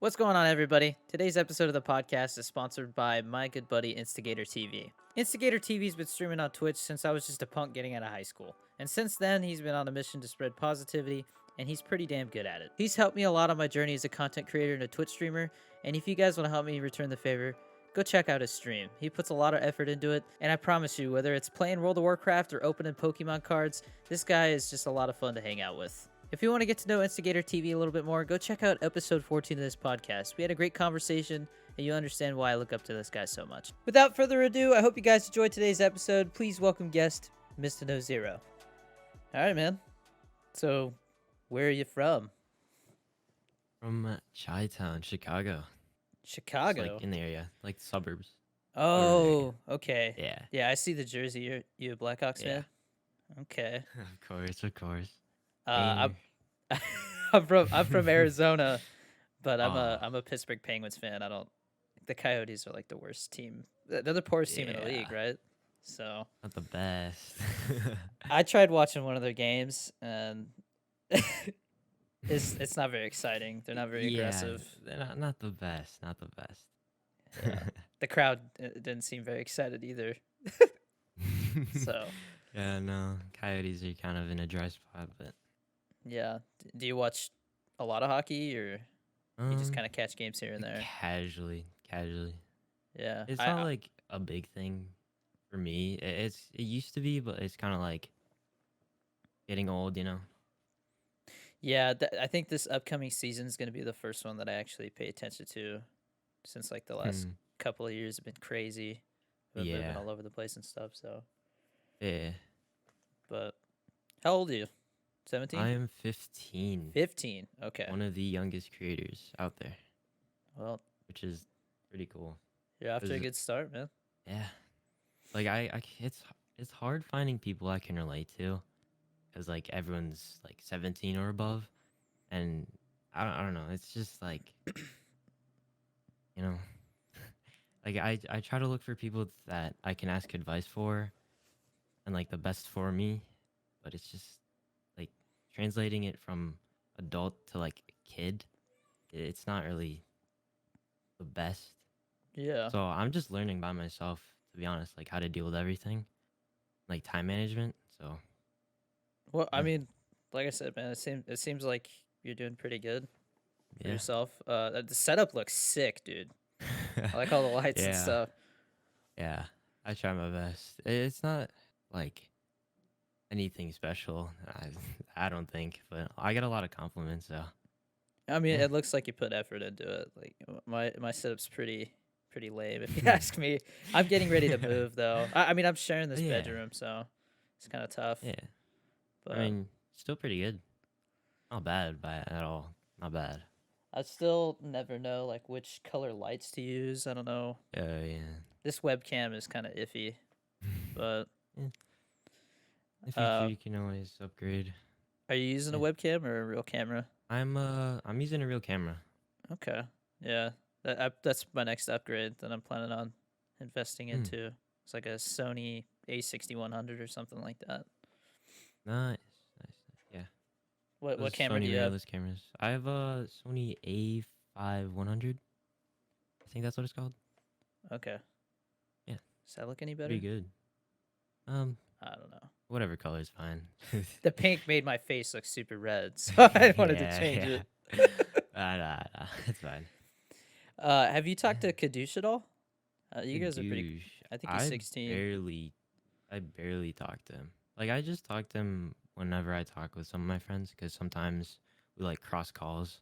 What's going on, everybody? Today's episode of the podcast is sponsored by my good buddy Instigator TV. Instigator TV's been streaming on Twitch since I was just a punk getting out of high school. And since then, he's been on a mission to spread positivity, and he's pretty damn good at it. He's helped me a lot on my journey as a content creator and a Twitch streamer, and if you guys want to help me return the favor, go check out his stream. He puts a lot of effort into it, and I promise you, whether it's playing World of Warcraft or opening Pokemon cards, this guy is just a lot of fun to hang out with. If you want to get to know Instigator TV a little bit more, go check out episode 14 of this podcast. We had a great conversation, and you'll understand why I look up to this guy so much. Without further ado, I hope you guys enjoyed today's episode. Please welcome guest, MistaNoZero. All right, man. So, where are you from? From Chi-Town, Chicago. Just Chicago? like in the area, like the suburbs. Oh, okay. Yeah. Yeah, I see the jersey. You a Blackhawks Yeah. fan? Okay. Of course. I'm Gamer. I'm from Arizona, but Oh, I'm a Pittsburgh Penguins fan. I don't The Coyotes are like the worst team. They're the poorest team in the league, yeah. right? So Not the best. I tried watching one of their games, and it's not very exciting. They're not very Yeah, aggressive. they're not the best. Not the best. Yeah, the crowd didn't seem very excited either. So Yeah, no. Coyotes are kind of in a dry spot, but yeah, do you watch a lot of hockey, or you just kind of catch games here and there? casually. Yeah, It's not like a big thing for me. It used to be, but it's kind of like getting old, you know. Yeah, I think this upcoming season is going to be the first one that I actually pay attention to, since like the last Hmm. couple of years have been crazy. We've been moving Yeah. all over the place and stuff. So, Yeah. but how old are you? 17? I am 15. 15. Okay. One of the youngest creators out there, Well, which is pretty cool. you're off to a 'Cause, good start, man. yeah, like it's hard finding people I can relate to, because like everyone's like 17 or above, and I don't know. It's just like you know, like I try to look for people that I can ask advice for, and like the best for me, but it's just like translating it from adult to like kid. It's not really the best. Yeah. So I'm just learning by myself, to be honest, like how to deal with everything, like time management. So Well, I yeah, mean, like I said, man, it seems like you're doing pretty good for yeah, yourself. The setup looks sick, dude. I like all the lights and yeah, stuff. yeah. I try my best. It's not like anything special. I don't think, but I get a lot of compliments. So I mean, yeah, it looks like you put effort into it. Like my setup's pretty lame, if you ask me. I'm getting ready to move though. I mean, I'm sharing this yeah, bedroom, so it's kind of tough. yeah. I But mean, still pretty good. Not bad by at all. Not bad. I still never know like which color lights to use. I don't know. Yeah. This webcam is kind of iffy, but In the future, uh, you can always upgrade. are you using a Yeah. webcam or a real camera? I'm using a real camera. Okay, yeah, that's my next upgrade that I'm planning on investing Hmm. into. It's like a Sony A6100 or something like that. Nice, nice. Yeah. What Those camera do Sony you have? mirrorless cameras. I have a Sony A5100. I think that's what it's called. Okay. Yeah, Does that look any better? pretty good. Um, I don't know. whatever color is fine. The pink made my face look super red, so I wanted to Yeah, change yeah. it. Nah, it's fine. Have you talked to Kadoosh at all? You The guys are pretty. douche. I think he's 16. I barely talk to him. Like I just talk to him whenever I talk with some of my friends, because sometimes we like cross calls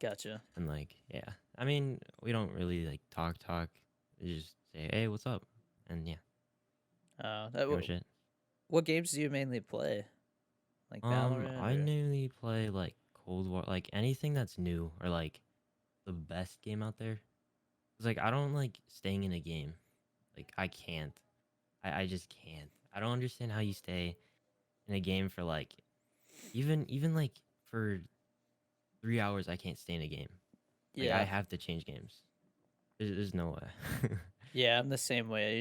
Gotcha. and like yeah. I mean, we don't really like talk. We just say, "Hey, what's up?" And yeah, pretty much it. What games do you mainly play? Like Valorant I or? mainly play like Cold War, like anything that's new or like the best game out there. It's like I don't like staying in a game. Like I can't. I just can't. I don't understand how you stay in a game for like even like for 3 hours. I can't stay in a game. Like I Yeah. have to change games. There's no way. Yeah, I'm the same way.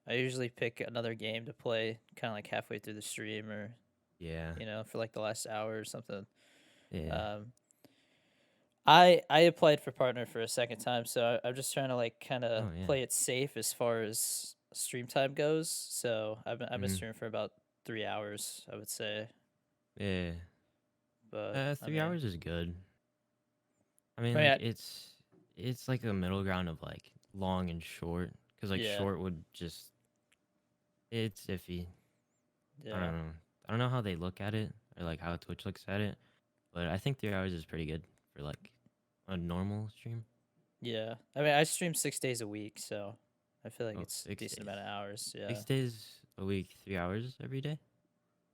I usually pick another game to play kind of like halfway through the stream, or Yeah. for like the last hour or something. Yeah. Um I applied for partner for a second time, so I'm just trying to like kind of Oh yeah. play it safe as far as stream time goes. So I've been Mm-hmm. streaming for about 3 hours, I would say. Yeah. But I 3 hours is good. I mean, mean, like it's like a middle ground of like long and short. Cause like yeah, short would just it's iffy. I yeah, don't know. I don't know how they look at it or like how Twitch looks at it, but I think 3 hours is pretty good for like a normal stream. yeah. I mean, I stream 6 days a week, so I feel like Oh, it's a six decent days. amount of hours. Yeah, 6 days a week, 3 hours every day.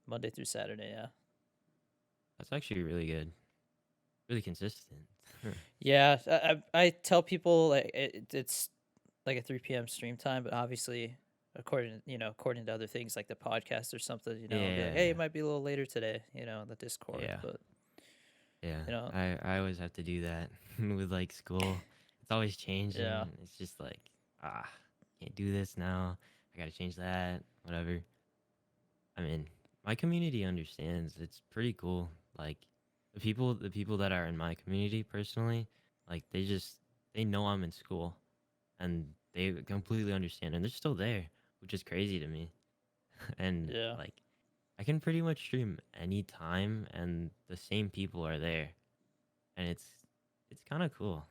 Monday through Saturday. Yeah, That's actually really good. Really consistent. yeah. I tell people like it's like a 3 p.m. stream time, but obviously, according to other things like the podcast or something, I'll be like, hey, it Yeah. might be a little later today, in the Discord, Yeah. but Yeah. you know, I always have to do that with like school. It's always yeah, changing. It's just like, ah, can't do this now. I gotta change that. Whatever. I mean, my community understands. It's pretty cool. Like the people that are in my community personally, like they know I'm in school and they completely understand and they're still there, which is crazy to me. And yeah, like I can pretty much stream anytime and the same people are there. And it's kind of cool,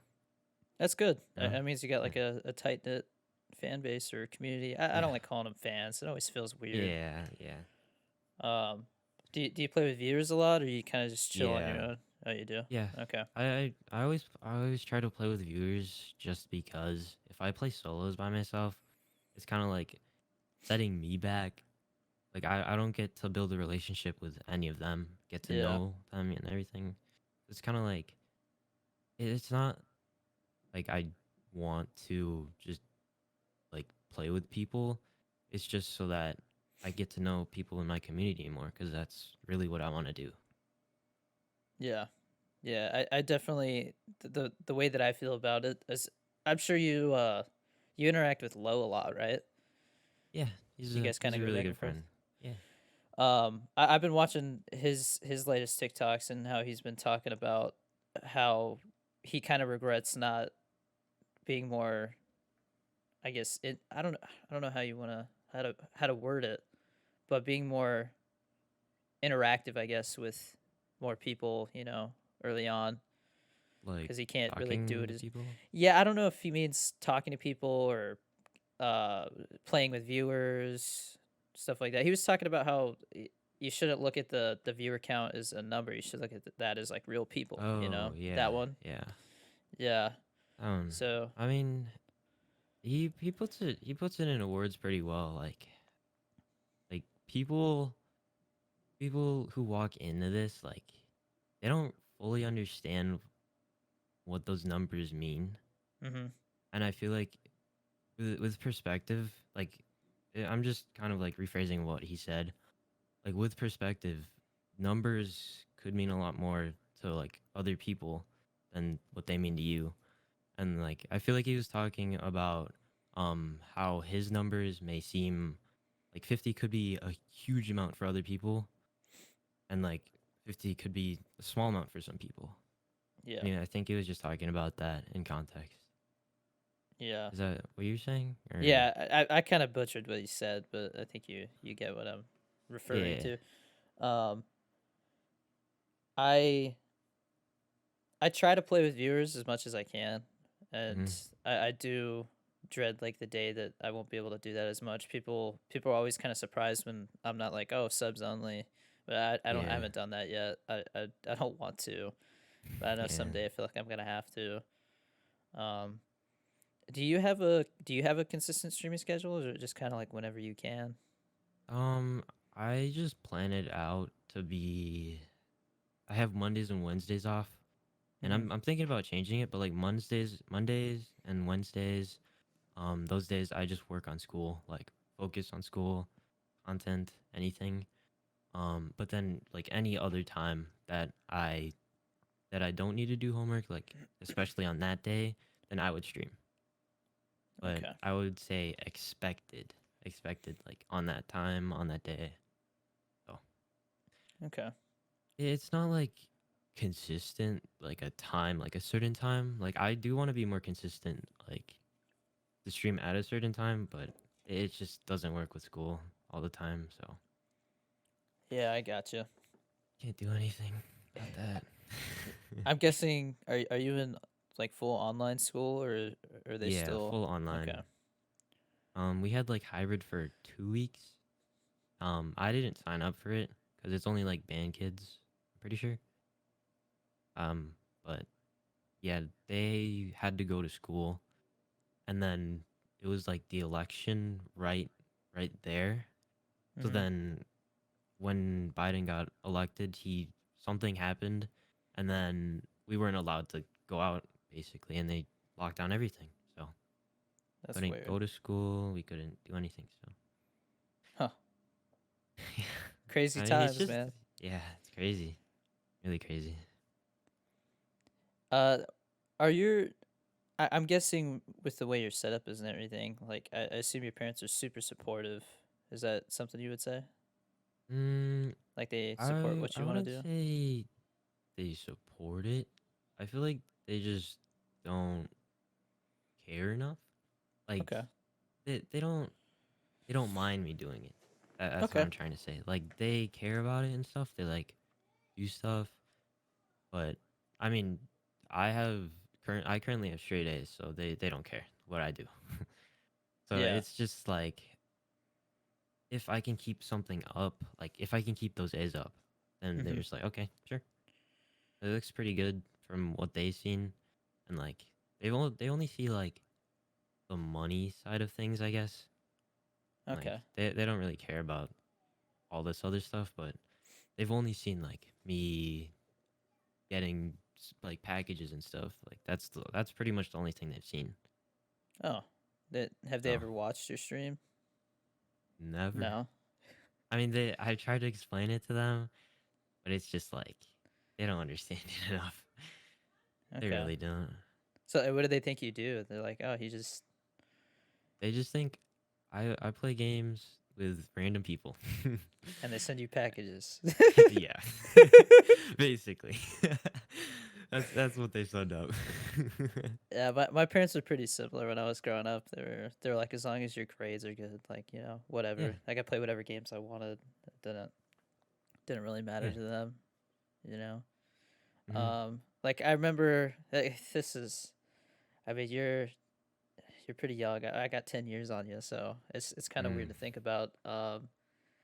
that's good. you know? That means you got Yeah. like a tight knit fan base or community. I Yeah. don't like calling them fans. It always feels weird. Yeah, yeah. Um, do you play with viewers a lot, or you kind of just chill on your Yeah. own? Oh, you do. Yeah. Okay. I always try to play with viewers just because if I play solos by myself, it's kind of like setting me back. Like I don't get to build a relationship with any of them, get to Yeah. know them and everything. It's kind of like it's not like I want to just like play with people. It's just so that I get to know people in my community more because that's really what I want to do. Yeah. Yeah, I definitely the way that I feel about it is I'm sure you interact with Lo a lot, right? Yeah, he's You a guys kind he's of a go really back good and forth. friend. Yeah. I've been watching his latest TikToks and how he's been talking about how he kind of regrets not being more. I guess it. I don't know how you wanna how to word it, but being more interactive, I guess, with more people, early on, Like because he can't really do talking it to as. people. Yeah, I don't know if he means talking to people or uh playing with viewers, stuff like that. He was talking about how you shouldn't look at the viewer count as a number. You should look at that as like real people, Oh that yeah, one. yeah. Yeah. Um, So, I mean, he puts it into words pretty well. Like people who walk into this like they don't fully understand what those numbers mean, mhm. and I feel like with perspective, like I'm just kind of like rephrasing what he said. Like with perspective, numbers could mean a lot more to like other people than what they mean to you. And like I feel like he was talking about how his numbers may seem like 50 could be a huge amount for other people and like 50 could be a small amount for some people. I Yeah. mean, I think he was just talking about that in context. Yeah. Is that what you're saying? Or Yeah, I kind of butchered what he said, but I think you get what I'm referring yeah. to. Um I I try to play with viewers as much as I can, and Mhm. I do dread like the day that I won't be able to do that as much. People are always kind of surprised when I'm not like, oh, subs only, but I Yeah. haven't done that yet. I don't want to, but I know Yeah. someday I feel like I'm gonna have to. Um, do you have a consistent streaming schedule, or is it just kind of like whenever you can? Um I just plan it out to be I have Mondays and Wednesdays off. And Mm-hmm. I'm thinking about changing it, but like Mondays and Wednesdays, those days I just work on school, like focus on school, content, anything. But then like any other time that I don't need to do homework, like especially on that day, then I would stream. But Okay. I would say expected like on that time, on that day. So Okay. it's not like consistent, like a time, like a certain time. Like I do want to be more consistent, like to stream at a certain time, but it just doesn't work with school all the time, so Yeah, I gotcha. can't do anything about that. I'm guessing are you in like full online school or are they Yeah, still full okay? online. We had like hybrid for 2 weeks. I didn't sign up for it because it's only like band kids. I'm pretty sure. Um, but yeah, they had to go to school, and then it was like the election right there. So Mhm. then when Biden got elected, he something happened, and then we weren't allowed to go out basically, and they locked down everything. So That's couldn't weird. go to school. We couldn't do anything. So Huh. yeah, Crazy I mean it's times, just man. yeah, it's crazy, really crazy. Uh are your I'm guessing with the way your setup is and everything, like I assume your parents are super supportive. Is that something you would say? Mm, Like they support I what I you want to wouldn't do? say they support it. I feel like they just don't care enough. Like Okay. they don't mind me doing it. That's what Okay. I'm trying to say. Like they care about it and stuff. They like do stuff, but I mean, I currently have straight A's, so they don't care what I do. So Yeah. it's just like if I can keep something up, like if I can keep those A's up, then they're Mhm. just like, okay, sure, it looks pretty good from what they've seen, and like they only see like the money side of things, I guess. Like Okay. they don't really care about all this other stuff, but they've only seen like me getting like packages and stuff. Like that's pretty much the only thing they've seen. Oh. That have they So ever watched your stream? never. No. I mean, I tried to explain it to them, but it's just like they don't understand it enough. They Okay. really don't. So what do they think you do? They're like, "Oh, he just." They just think I play games with random people. And they send you packages. Yeah, basically. That's what they summed up. Yeah, my parents were pretty similar when I was growing up. They were like, as long as your grades are good, like Yeah, whatever. I could play whatever games I wanted. It didn't really matter yeah. to them, you know. Hmm. Like I remember this is. I mean, you're pretty young. I got 10 years on you, so it's kind of weird Mm, to think about.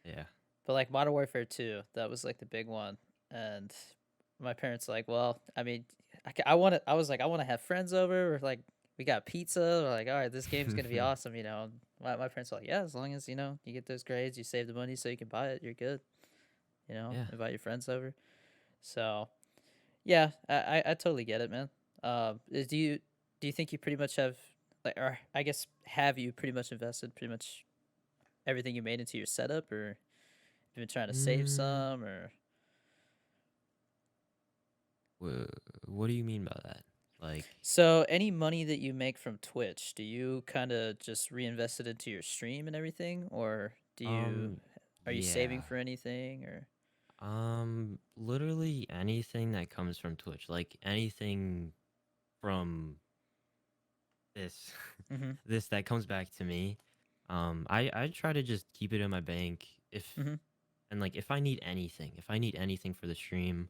yeah. But like Modern Warfare 2, that was like the big one, and my parents like, well, I mean, I want to. I was like, I want to have friends over, or like we got pizza. Or like, all right, this game's gonna be awesome, you know. My parents were like, yeah, as long as you get those grades, you save the money so you can buy it, you're good. You know, Yeah. invite your friends over. So yeah, I totally get it, man. Do you think you pretty much have like, or I guess have you pretty much invested pretty much everything you made into your setup, or have you been trying to save Mm, some, or what do you mean by that? Like, so any money that you make from Twitch, do you kind of just reinvest it into your stream and everything, or are you saving yeah. for anything, or Literally anything that comes from Twitch, like anything from this, mhm this that comes back to me. I try to just keep it in my bank if mhm and like if I need anything for the stream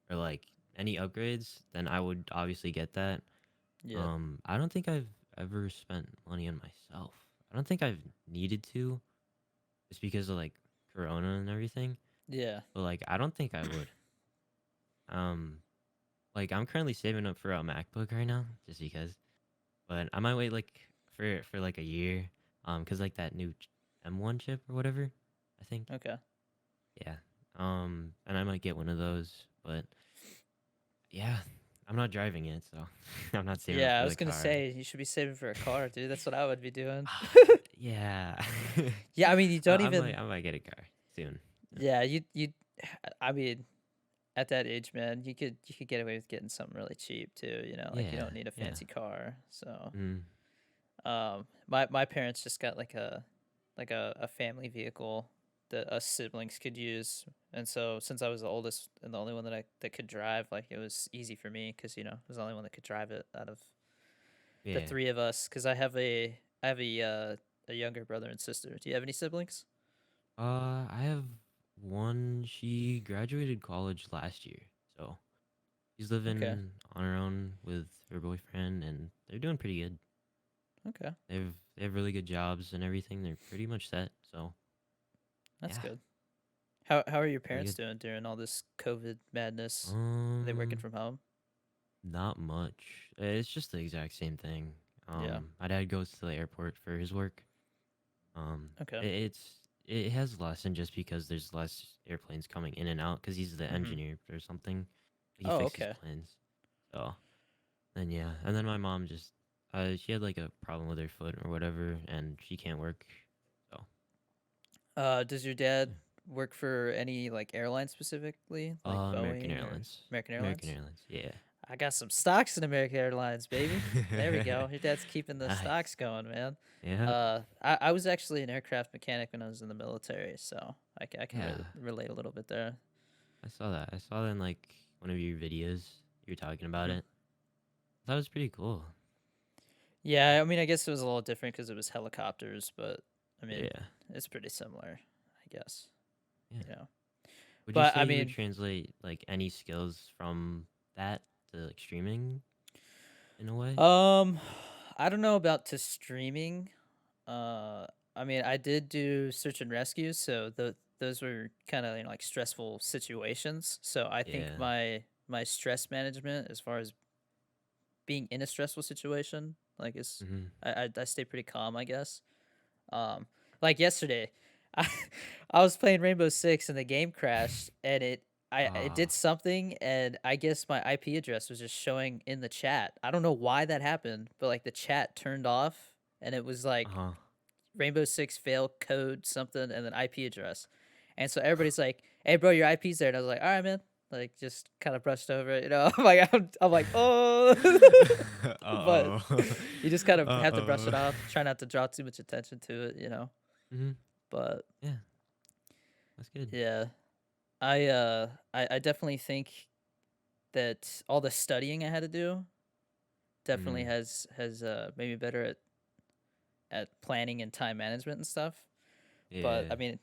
or like any upgrades, then I would obviously get that. yeah I don't think I've ever spent money on myself. I don't think I've needed to, just because of like Corona and everything. yeah But like, I don't think I would. Um, like I'm currently saving up for a MacBook right now, just because. But I might wait like for like a year, cause like that new M1 chip or whatever, I think. okay Yeah. And I might get one of those, but yeah, I'm not driving it, so I'm not saving up yeah. I for was the gonna car. say you should be saving for a car, dude. That's what I would be doing. Yeah. Yeah, I mean you don't even. I might get a car soon. Yeah, you. I mean, at that age, man, you could get away with getting something really cheap too. You know, like you Yeah, don't need a yeah. fancy car. So, Mm, my parents just got like a family vehicle. that us siblings could use. And so since I was the oldest and the only one that could drive, like it was easy for me because I was the only one that could drive it out of the Yeah. three of us. Because I have a younger brother and sister. Do you have any siblings? I have one. She graduated college last year, so she's Okay, living on her own with her boyfriend, and they're doing pretty good. okay, They have really good jobs and everything. They're pretty much set. So that's yeah, good. How are your really parents good. doing during all this COVID madness? Are they working Um, from home? Not much. It's just the exact same thing. Yeah. My dad goes to the airport for his work. Okay. It has lessened just because there's less airplanes coming in and out because he's the Mm-hmm. engineer or something. He Oh, fixes okay. planes. So then yeah, and then my mom just she had like a problem with her foot or whatever, and she can't work. So Does your dad work for any like airline specifically, like American Boeing or Airlines. American American Airlines? Airlines. Yeah. I got some stocks in American Airlines, baby. There we go. Your dad's keeping the Nice. stocks going, man. Yeah. I was actually an aircraft mechanic when I was in the military, so I can Yeah. relate a little bit there. I saw that. I saw that in like one of your videos. You were talking about Hmm. it. That was pretty cool. Yeah, I mean, I guess it was a little different because it was helicopters, but I mean, Yeah. it's pretty similar, I guess. Yeah. You know, Would you but say I you would mean, translate like any skills from that to like streaming in a way? um, I don't know about to streaming. Uh, I mean, I did do search and rescue, so those were kind of like stressful situations. So I think Yeah. my stress management, as far as being in a stressful situation, like is Mhm. I stay pretty calm, I guess. Um, like yesterday, I I was playing Rainbow Six and the game crashed, and it did Ah. something, and I guess my IP address was just showing in the chat. I don't know why that happened, but like the chat turned off, and it was like Uh-huh. Rainbow Six fail code something and then IP address. And so everybody's like, "Hey, bro, your IP's there." And I was like, "All right, man." Like just kind of brushed over it, you know. I'm like, "Oh," but Uh-oh. you just kind of have to brush Uh-oh. it off. Try not to draw too much attention to it, you know. Mhm. But Yeah, that's good. yeah, I definitely think that all the studying I had to do definitely Mm. has made me better at planning and time management and stuff. But Yeah. I mean,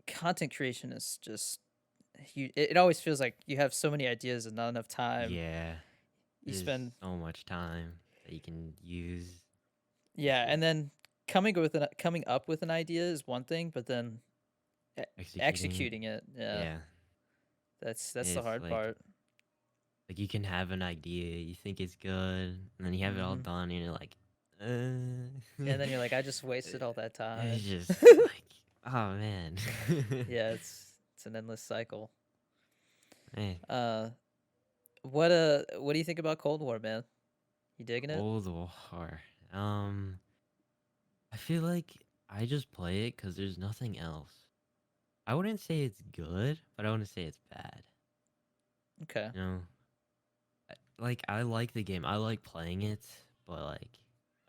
content creation is just it always feels like you have so many ideas and not enough time. Yeah. You There's spend so much time that you can use. It's yeah, and just then coming up with an idea is one thing, but then e- executing it. executing it, yeah, Yeah. that's the It's hard part. like you can have an idea, you think it's good, and then you have it all Hmm. done, and you're like, And then you're like, I just wasted all that it's time. just like, oh man. Yeah, it's an endless cycle. Hey, Uh, what do you think about Cold War, man? You digging it? Cold War. Um, I feel like I just play it because there's nothing else. I wouldn't say it's good, but I wouldn't say it's bad. Okay. You know, like I like the game. I like playing it, but like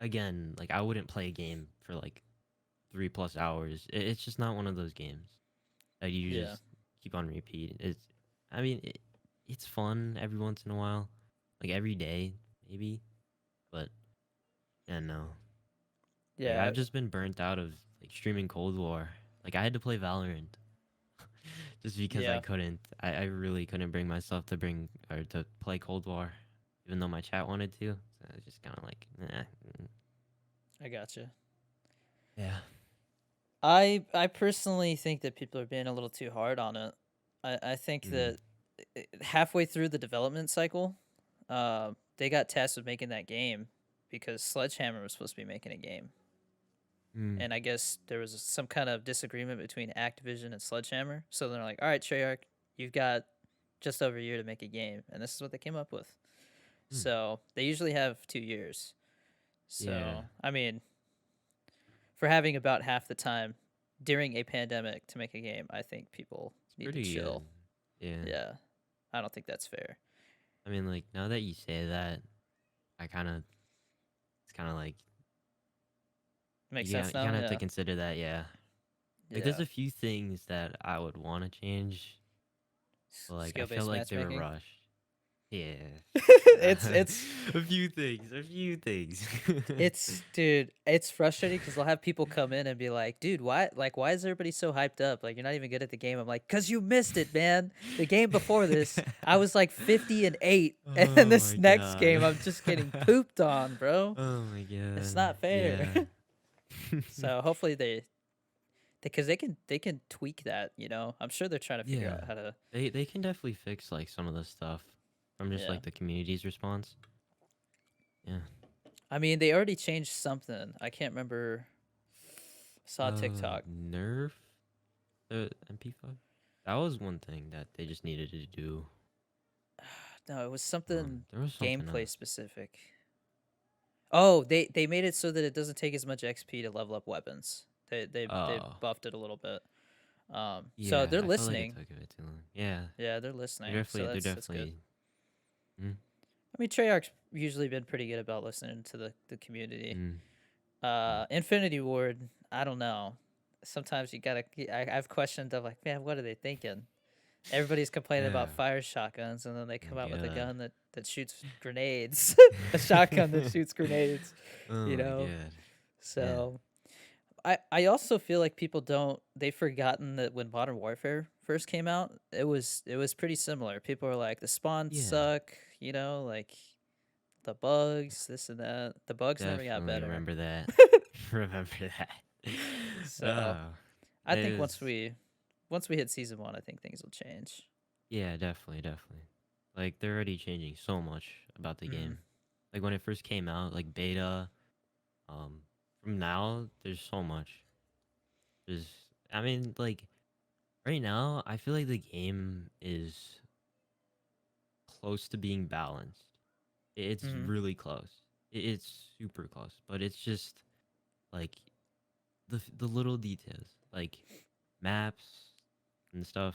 again, like I wouldn't play a game for like 3+ hours. It's just not one of those games that you Yeah. just keep on repeat. I mean, it's fun every once in a while, like every day maybe, but yeah, no. Like Yeah. I've just been burnt out of like streaming Cold War. Like I had to play Valorant just because I Yeah. couldn't. I really couldn't bring myself to bring or to play Cold War, even though my chat wanted to. So I was just kind of like, nah. I gotcha. Yeah. I personally think that people are being a little too hard on it. I think Mm. that halfway through the development cycle, they got tasked with making that game because Sledgehammer was supposed to be making a game, Mm. and I guess there was some kind of disagreement between Activision and Sledgehammer. So they're like, "All right, Treyarch, you've got just over a year to make a game," and this is what they came up with. Mm. So they usually have 2 years. Yeah. So I mean, for having about half the time during a pandemic to make a game, I think people It's need to pretty good. chill. Yeah. Yeah, I don't think that's fair. I mean, like now that you say that, I kind of it's kind of like Makes sense you now. kind of have to Yeah, consider that. Yeah. Like, there's Yeah. a few things that I would want to change, but like I feel Skill-based like they were matchmaking. rushed. Yeah. It's A few things, a few things. it's dude, it's frustrating because they'll have people come in and be like, "Dude, why is everybody so hyped up? Like, you're not even good at the game." I'm like, "Cause you missed it, man. The game before this, I was like 50-8, and Oh this my next game, god. I'm just getting pooped on, bro. Oh my It's god. not fair." Yeah. So hopefully because they can tweak that. I'm sure they're trying to figure Yeah. out how to. They can definitely fix like some of the stuff from just Yeah. like the community's response. Yeah. I mean, they already changed something. I can't remember. Saw TikTok. Nerf the MP5. That was one thing that they just needed to do. No, it was something There was something gameplay else. specific. Oh, they made it so that it doesn't take as much XP to level up weapons. They Oh, buffed it a little bit. So yeah. they're I felt like it listening. took a bit too long. Yeah, Yeah, they're listening. So they're that's good. definitely. Mm, I mean, Treyarch's usually been pretty good about listening to the community. mm, mm. Infinity Ward, I don't know. Sometimes you gotta. I've questioned of like, man, what are they thinking? Everybody's complaining Yeah. about fire shotguns, and then they Oh come my out with a god. gun that shoots grenades, a shotgun that shoots grenades. Oh You my know, god. Yeah. so I also feel like people don't they've forgotten that when Modern Warfare first came out, it was pretty similar. People were like the spawns Yeah. suck, like the bugs, this and that. The bugs never got Definitely better. remember that. Remember that. So Oh, I it think was. once we hit season one, I think things will change. Yeah, definitely, definitely. Like they're already changing so much about the Mm, game. Like when it first came out, like beta. Um, from now, there's so much. There's, I mean, like right now, I feel like the game is close to being balanced. It's mm, really close. It's super close, but it's just like the little details, like maps and stuff,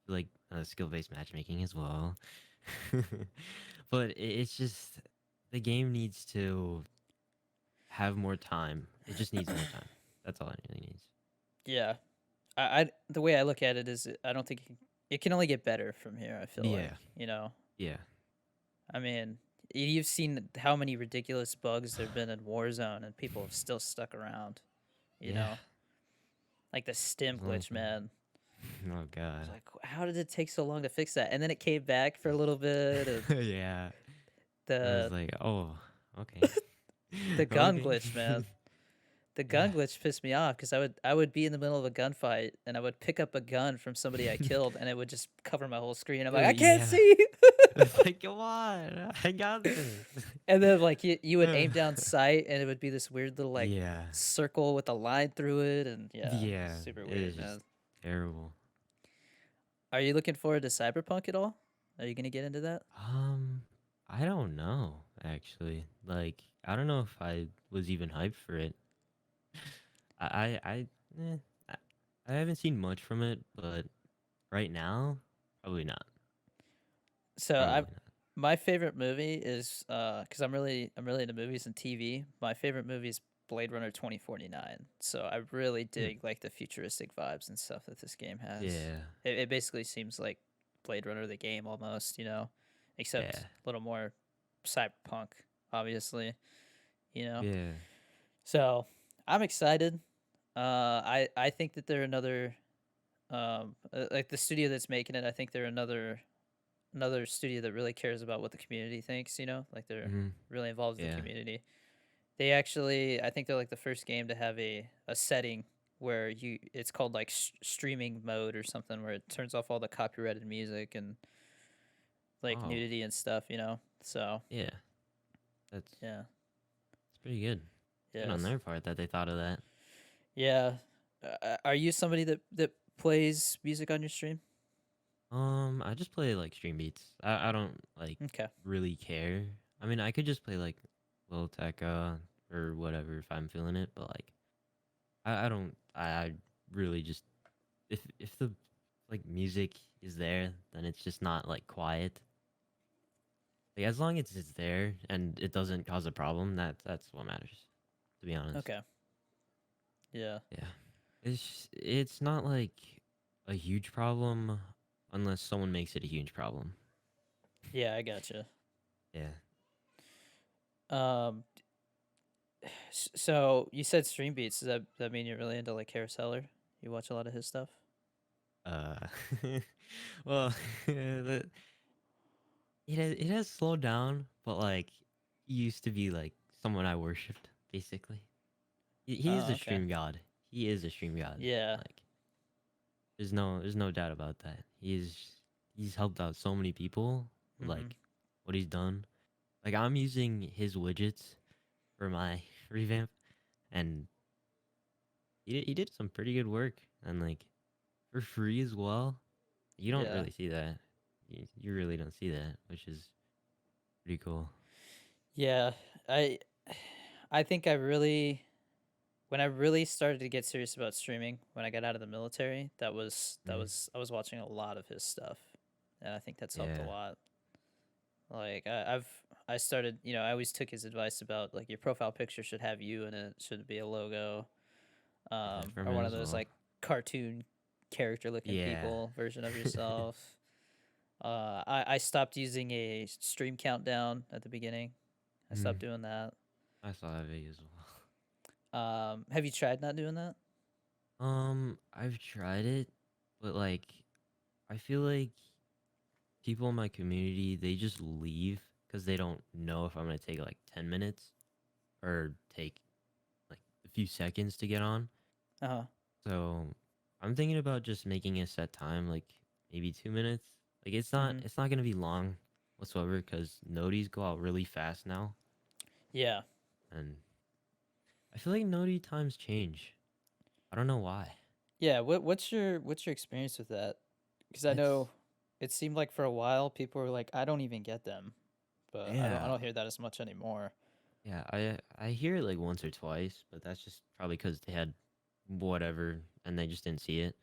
like skill-based matchmaking as well. But it's just the game needs to have more time. It just needs more time. That's all it really needs. yeah. I the way I look at it is I don't think it can only get better from here. I feel like Yeah, yeah, I mean, you've seen how many ridiculous bugs there've been in Warzone, and people have still stuck around. You yeah. know, like the stim One glitch, thing. man. Oh I was god. like, how did it take so long to fix that? And then it came back for a little bit. And Yeah. I was the like, oh, okay, the gun okay. glitch, man. The Yeah. gun glitch pissed me off because I would be in the middle of a gunfight and I would pick up a gun from somebody I killed and it would just cover my whole screen. I'm Oh like, I can't yeah. see. It's like, come on, I got this. And then like you would aim down sight and it would be this weird little like Yeah. circle with a line through it, and yeah, Yeah. super It is weird, just man. terrible. Are you looking forward to Cyberpunk at all? Are you gonna get into that? Um, I don't know actually. Like, I don't know if I was even hyped for it. I eh, I, I haven't seen much from it, but right now, probably not. So I Probably not. my favorite movie is because I'm really into movies and TV. My favorite movie is Blade Runner 2049. So I really Hmm. dig like the futuristic vibes and stuff that this game has. Yeah. It basically seems like Blade Runner the game almost, except Yeah. a little more cyberpunk, obviously, you know. Yeah. So I'm excited. I think that they're another like the studio that's making it. I think they're another studio that really cares about what the community thinks. Like they're Mhm. really involved with the Yeah. community. They actually, I think they're like the first game to have a setting where it's called like streaming mode or something, where it turns off all the copyrighted music and like Oh. nudity and stuff. So Yeah. That's yeah, pretty good. Good on yes, their part that they thought of that. yeah. Are you somebody that plays music on your stream? I just play like stream beats. I don't like Okay. really care. I mean, I could just play like Lil Tecca or whatever if I'm feeling it, but like I don't I really just if the like music is there, then it's just not like quiet. Like as long as it's there and it doesn't cause a problem, that's what matters, to be honest. Okay. Yeah. Yeah. It's not like a huge problem unless someone makes it a huge problem. Yeah, I gotcha. Yeah. Um, so you said Stream Beats. Does that mean you're really into like Carouseller? You watch a lot of his stuff? Uh, well, it has slowed down, but like he used to be like someone I worshipped, basically. He is Oh, a okay. stream god. He is a stream god. Yeah. Like there's no doubt about that. He's helped out so many people with Mhm. like what he's done. Like I'm using his widgets for my revamp, and he did some pretty good work, and like for free as well. You don't Yeah. really see that. You really don't see that, which is pretty cool. Yeah. I I think I really when I really started to get serious about streaming when I got out of the military, Mm, I was watching a lot of his stuff, and I think that's helped a yeah, lot. Like I started, I always took his advice about like your profile picture should have you in it, should be a logo, got that from or him one of as those well. like cartoon character looking Yeah. people version of yourself. I stopped using a stream countdown at the beginning. I stopped Mm, doing that. I saw that video as well. Have you tried not doing that? I've tried it, but like I feel like people in my community they just leave because they don't know if I'm gonna take like 10 minutes or take like a few seconds to get on. Uh huh. So I'm thinking about just making a set time, like maybe 2 minutes. Like Mhm. it's not gonna be long whatsoever because noties go out really fast now, Yeah. and I feel like noti times change. I don't know why. Yeah. What's your experience with that? Because I It's know it seemed like for a while people were like, I don't even get them, but I yeah, don't hear that as much anymore. yeah. I hear it like once or twice, but that's just probably because they had whatever and they just didn't see it.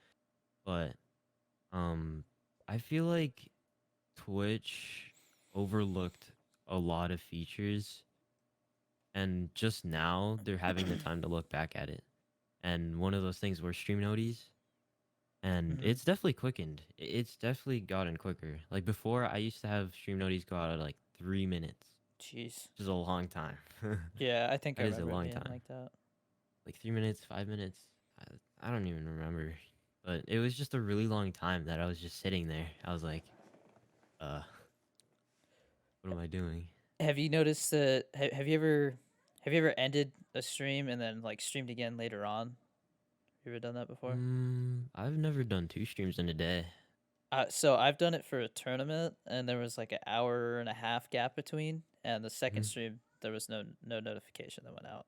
But um, I feel like Twitch overlooked a lot of features, and just now they're having the time to look back at it. And one of those things were stream noties, and Mhm. it's definitely quickened. It's definitely gotten quicker. Like before, I used to have stream noties go out at like 3 minutes, Jeez. which is a long time. Yeah, I think I That is a remember it long being time. like that. Like 3 minutes, 5 minutes. I don't even remember. But it was just a really long time that I was just sitting there. I was like, uh, what am I doing? Have you noticed that? Have you ever ended a stream and then like streamed again later on? You ever done that before? I've never done two streams in a day. So I've done it for a tournament, and there was like an hour and a half gap between, and the second Mhm. stream there was no notification that went out.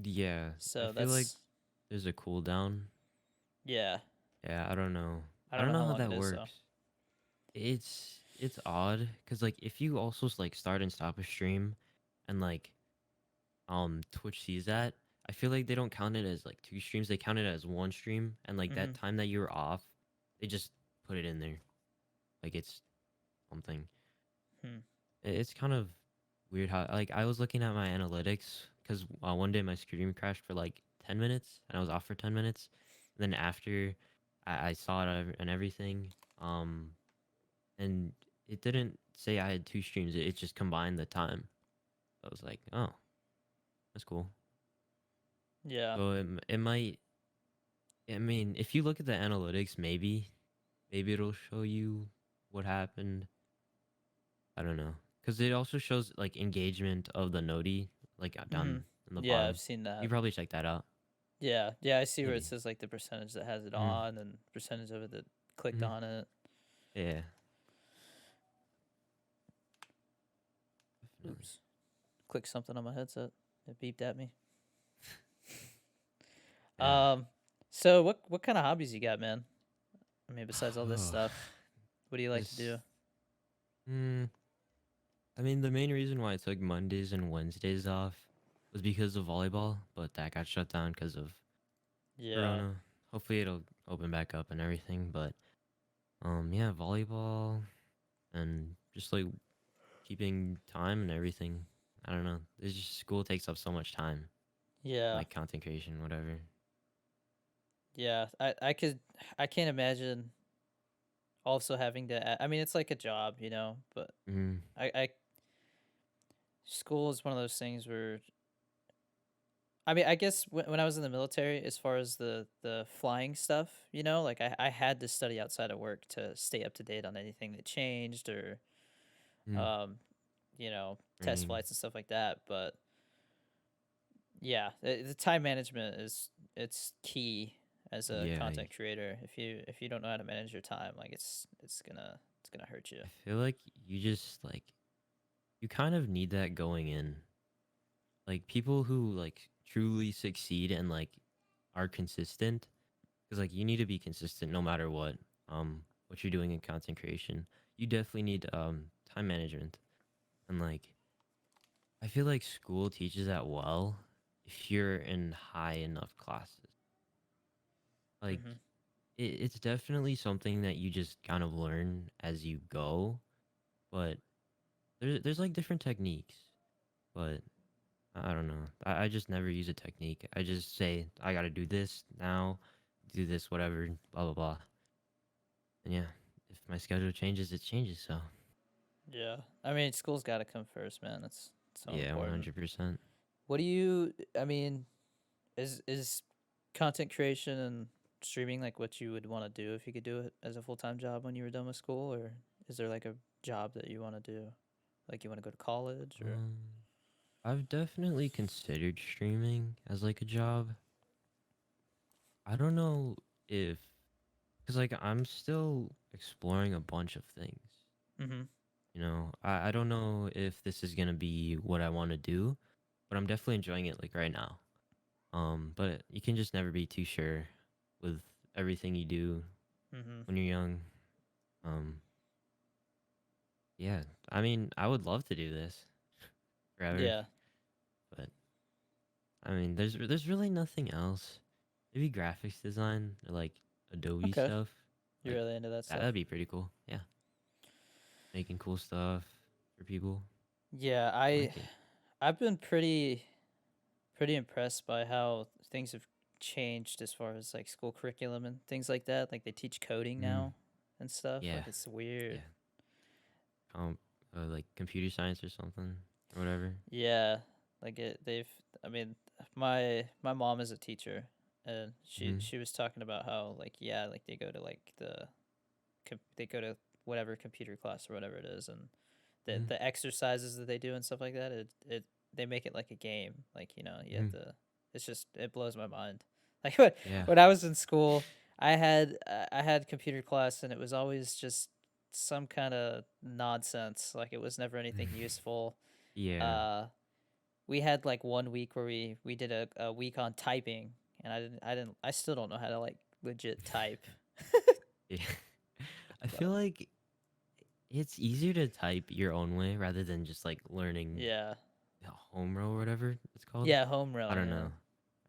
Yeah, I So feel like that's there's a cooldown. yeah. Yeah, I don't know. I I don't don't know know how how long it that is though. works. It's odd because like if you also like start and stop a stream, and like Twitch sees that, I feel like they don't count it as like two streams. They count it as one stream, and like that Mhm. time that you're off, they just put it in there like it's something. Hmm. It's kind of weird how like I was looking at my analytics because one day my stream crashed for like 10 minutes and I was off for 10 minutes. Then after I saw it and everything, um, and it didn't say I had two streams. It just combined the time. I was like, oh, that's cool. Yeah. So it might. I mean, if you look at the analytics, maybe it'll show you what happened. I don't know, because it also shows like engagement of the noti, like Mhm. down in the Yeah, I've bottom. seen You that. probably check that out. Yeah. Yeah, I see where it Maybe. says like the percentage that has it Mm-hmm. on and percentage of it that clicked Mm-hmm. on it. Yeah, definitely. Oops. Clicked something on my headset. It beeped at me. Yeah. Um so what kind of hobbies you got, man? I mean, besides all this stuff, what do you like to Just. do? Mm, I mean, the main reason why I took Mondays and Wednesdays off was because of volleyball, but that got shut down because of Yeah. Corona. Hopefully, it'll open back up and everything. But yeah, volleyball and just like keeping time and everything. I don't know. It's just school takes up so much time, Yeah. like content creation, whatever. Yeah, I can't imagine also having to. I mean, it's like a job, you know, but Mm, I school is one of those things where I mean, I guess when I was in the military, as far as the flying stuff, you know, like I had to study outside of work to stay up to date on anything that changed or mm, um, you know, test training. flights and stuff like that. But yeah, the time management is it's key as a Yeah, content creator. If you don't know how to manage your time, like it's gonna hurt you. I feel like you just like you kind of need that going in. Like people who like truly succeed and like are consistent, because like you need to be consistent no matter what you're doing in content creation. You definitely need time management, and like I feel like school teaches that well if you're in high enough classes. Like Mm-hmm. it's definitely something that you just kind of learn as you go, but there's like different techniques. But I don't know. I just never use a technique. I just say I gotta do this now, do this whatever, blah blah blah. And yeah, if my schedule changes, it changes. So Yeah, I mean, school's got to come first, man. It's so yeah, one important. hundred percent. What do you? I mean, is content creation and streaming like what you would want to do if you could do it as a full time job when you were done with school, or is there like a job that you want to do, like you want to go to college or? Um, I've definitely considered streaming as like a job. I don't know if because like I'm still exploring a bunch of things. Mm-hmm. I don't know if this is gonna be what I want to do, but I'm definitely enjoying it like right now. But you can just never be too sure with everything you do Mm-hmm. when you're young. Um, yeah, I mean, I would love to do this forever, Yeah. but I mean, there's really nothing else. Maybe graphics design or like Adobe Okay. stuff, You're like really into that stuff. that'd be pretty cool. Yeah, making cool stuff for people. Yeah, I like it. I've been pretty impressed by how things have changed as far as like school curriculum and things like that. Like they teach coding Mm, now and stuff. yeah, Like it's weird. yeah. Um, like computer science or something or whatever. Yeah, like they've. I mean, my mom is a teacher, and Mm-hmm. she was talking about how like yeah, like they go to like they go to whatever computer class or whatever it is, and Mm-hmm. the exercises that they do and stuff like that. It they make it like a game. Like you know you have Mm-hmm. to. It's just it blows my mind. Like Yeah. when I was in school, I had computer class and it was always just some kind of nonsense. Like it was never anything useful. Yeah. Uh, we had like one week where we did a week on typing, and I still don't know how to like legit type. Yeah. I feel But like it's easier to type your own way rather than just like learning yeah, home row or whatever it's called. yeah, home I row, don't yeah, know.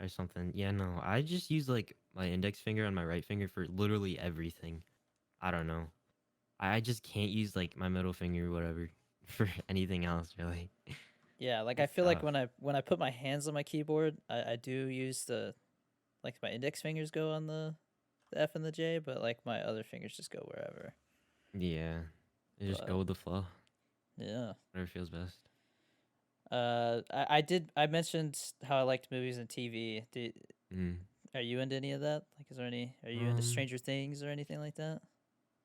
Or something. Yeah, no. I just use like my index finger and my right finger for literally everything. I don't know. I just can't use like my middle finger or whatever for anything else really. yeah. Like I It's feel like tough. when I put my hands on my keyboard, I do use the like my index fingers go on the F and the J, but like my other fingers just go wherever. Yeah. You just But go with the flow. yeah, Whatever feels best. I mentioned how I liked movies and TV. Mm. Are you into any of that? Like, is there any? Are you into Um Stranger Things or anything like that?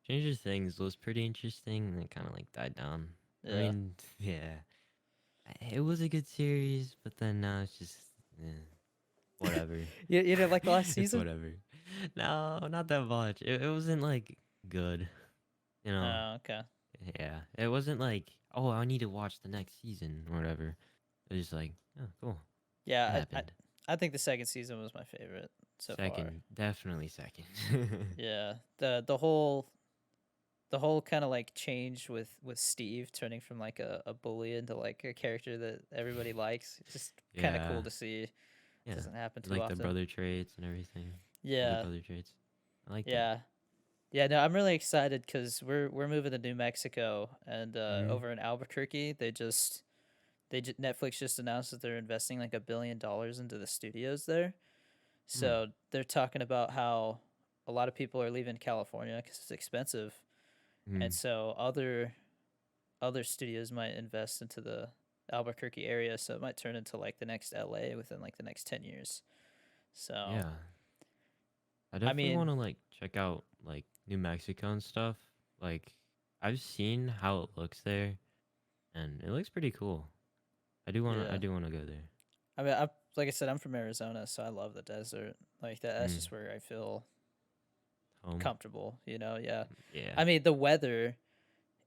Stranger Things was pretty interesting and it kind of like died down. I Yeah. mean, yeah, it was a good series, but then now it's just eh, whatever. You didn't like the last It's season? whatever. No, not that much. It wasn't like good, you know. Oh, okay. Yeah, it wasn't like oh I need to watch the next season or whatever. It was just like oh cool, that Yeah, happened. I think the second season was my favorite so far. Second, definitely second. Yeah, the whole kind of like change with Steve turning from like a bully into like a character that everybody likes. It's just kind of Yeah, cool to see. It yeah, doesn't happen too like the often. brother traits and everything. Older Yeah, brother traits. I like that. yeah, yeah. No, I'm really excited because we're moving to New Mexico and Mm-hmm. over in Albuquerque Netflix just announced that they're investing like $1 billion into the studios there. Hmm. So they're talking about how a lot of people are leaving California because it's expensive, Hmm. and so other studios might invest into the Albuquerque area, so it might turn into like the next LA within like the next 10 years. So, Yeah. I I definitely mean, want to like check out like New Mexico and stuff. Like I've seen how it looks there, and it looks pretty cool. I yeah. do want to go there. Like I said, I'm from Arizona, so I love the desert. Like that's Mm. just where I feel Home. comfortable, you know? Yeah. Yeah. I mean, the weather,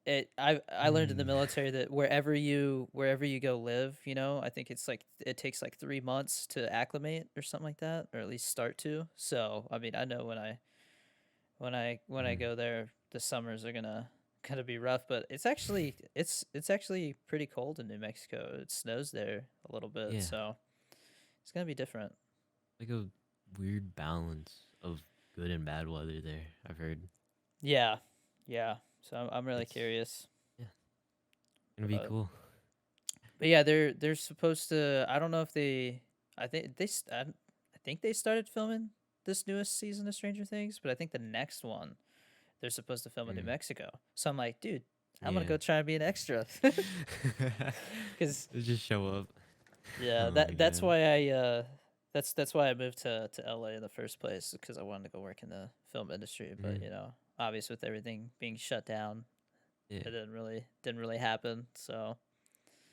I learned in the Mm. military that wherever you go live, you know, I think it's like it takes like 3 months to acclimate or something like that, or at least start to. So I mean, I know when I Mm. go there, the summers are gonna be rough, but it's actually pretty cold in New Mexico. It snows there a little bit, Yeah. so it's gonna be different. Like a weird balance of good and bad weather there. I've heard Yeah, yeah. So I'm really it's curious. yeah gonna be But cool. but yeah, they're supposed to. I don't know if they. I think they. I think they started filming this newest season of Stranger Things, but I think the next one they're supposed to film in New Mm. Mexico. So I'm like, dude, I'm gonna Yeah. go try and be an extra. Cause Just show up. yeah, Oh my that's god. why that's why I moved to LA in the first place because I wanted to go work in the film industry. But Mm. you know, obviously with everything being shut down, Yeah. it didn't really happen. So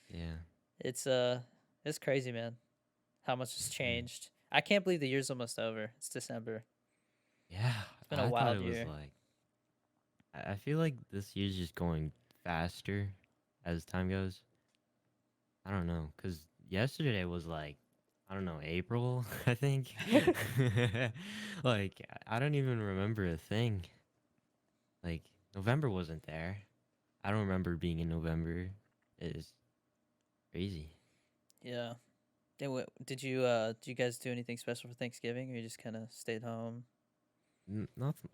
Yeah. it's it's crazy, man. How much has Mm. changed. I can't believe the year's almost over. It's December. Yeah. It's been a I thought wild it was year. like I feel like this year's just going faster as time goes. I don't know, cause yesterday was like, I don't know, April, I think. Like, I don't even remember a thing. Like, November wasn't there. I don't remember being in November. It's crazy. Yeah. Did you guys do anything special for Thanksgiving, or you just kind of stayed home? Nothing,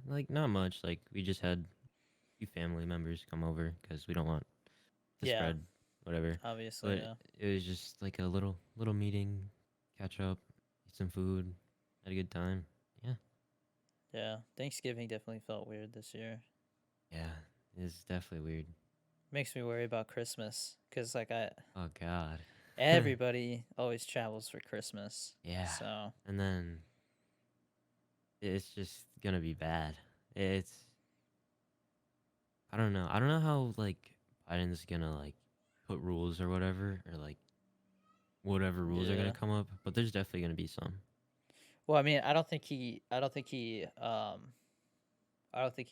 like, not much. Like, we just had a few family members come over because we don't want to Yeah, spread whatever. obviously, But yeah. it was just like a little meeting, catch up, eat some food, had a good time. Yeah. Yeah, Thanksgiving definitely felt weird this year. Yeah, it's definitely weird. Makes me worry about Christmas because like I Oh God. everybody always travels for Christmas. Yeah, So, and then it's just gonna be bad. It's I don't know. I don't know how like Biden's gonna like put rules or whatever or like whatever rules are gonna yeah. come up, but there's definitely gonna be some. Well, I mean, I don't think he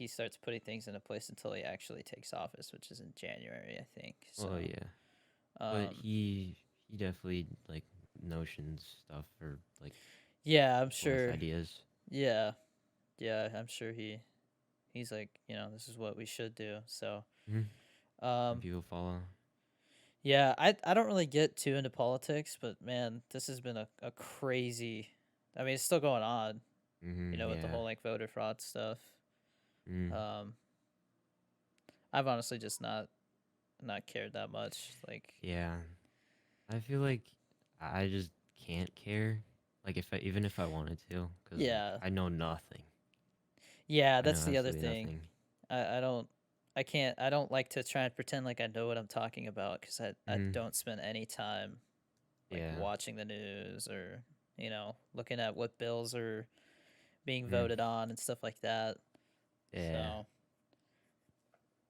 starts putting things into place until he actually takes office, which is in January, I think. So, Well, yeah, but um, he definitely like notions stuff or like yeah, I'm with sure. ideas. Yeah, yeah, I'm sure he's like, this is what we should do. So, Mm-hmm. And um, people follow. yeah, I don't really get too into politics, but man, this has been a crazy. I mean, it's still going on, Mm-hmm. with the Yeah. whole like voter fraud stuff. Mm. Um, I've honestly just not cared that much. Like, Yeah. I feel like I just can't care. Like if I even if I wanted to, because like yeah, I know nothing. yeah, I know that's the other absolutely thing. nothing. I don't. I don't like to try and pretend like I know what I'm talking about because I Mm. don't spend any time like Yeah. watching the news or looking at what bills are being Mm. voted on and stuff like that. Yeah.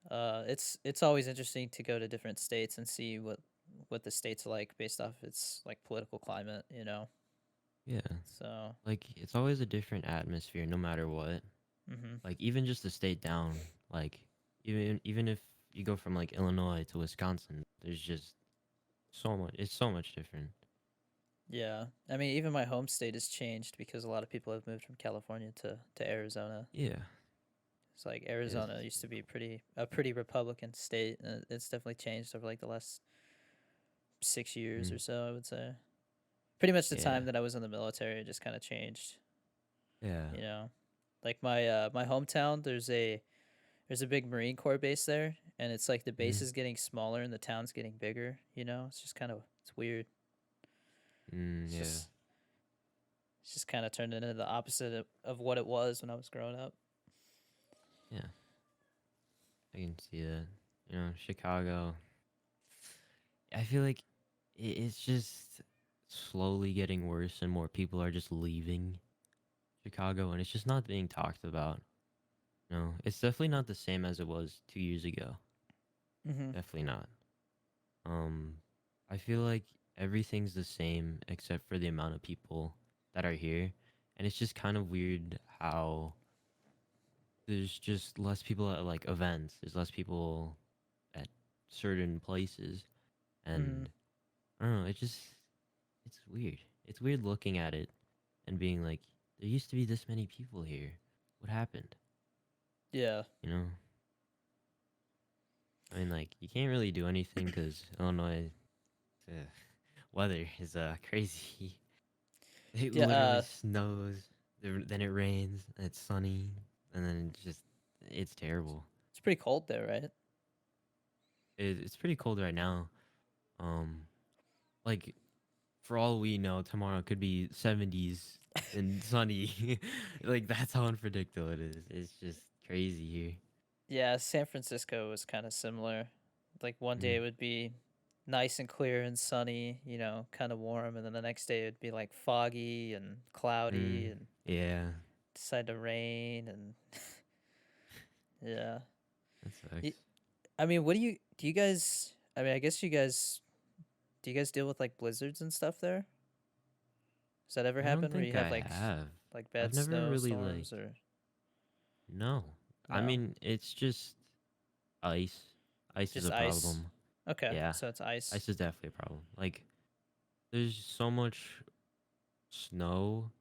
So it's always interesting to go to different states and see what the state's like based off its like political climate. Yeah. So Like it's always a different atmosphere, no matter what. hmm Like even just the state down, like even if you go from like Illinois to Wisconsin, there's just so much. It's so much different. yeah, I mean even my home state has changed because a lot of people have moved from California to Arizona. Yeah. It's like It's Arizona used to be a pretty Republican state, and it's definitely changed over like the last 6 years mm. or so. I would say pretty much the Yeah. time that I was in the military, it just kind of changed. Yeah. You know, like my hometown, there's a big Marine Corps base there, and it's like the base Mm. is getting smaller and the town's getting bigger. It's just kind of it's weird. Mm. It's Yeah. just It's just kind of turned into the opposite of what it was when I was growing up. Yeah, I can see that. You know, Chicago. I feel like it's just slowly getting worse, and more people are just leaving Chicago, and it's just not being talked about. No, it's definitely not the same as it was 2 years ago. Mm-hmm. Definitely not. Um, I feel like everything's the same except for the amount of people that are here, and it's just kind of weird how there's just less people at like events. There's less people at certain places, Mm-hmm. and I don't know. It's weird. It's weird looking at it and being like, there used to be this many people here. What happened? Yeah. You know? I mean, like, you can't really do anything because Illinois weather is crazy. It Yeah. literally snows, then it rains, and it's sunny, and then it's terrible. It's pretty cold there, right? It's pretty cold right now. Um, like for all we know, tomorrow could be 70s and sunny. Like that's how unpredictable it is. It's just crazy here. Yeah, San Francisco was kind of similar. Like one day Mm, it would be nice and clear and sunny, kind of warm, and then the next day it'd be like foggy and mm, cloudy and yeah, decide to rain and yeah. that Y- sucks. I mean, what do you guys? I mean, I guess you guys do you guys deal with like blizzards and stuff there? Does that ever I don't happen where you think have I like have. like I've bad never really like snowstorms or no. I no? mean, it's just ice. Ice is Just a ice. problem. Okay, Yeah, so it's ice ice is definitely a problem. Like there's so much snow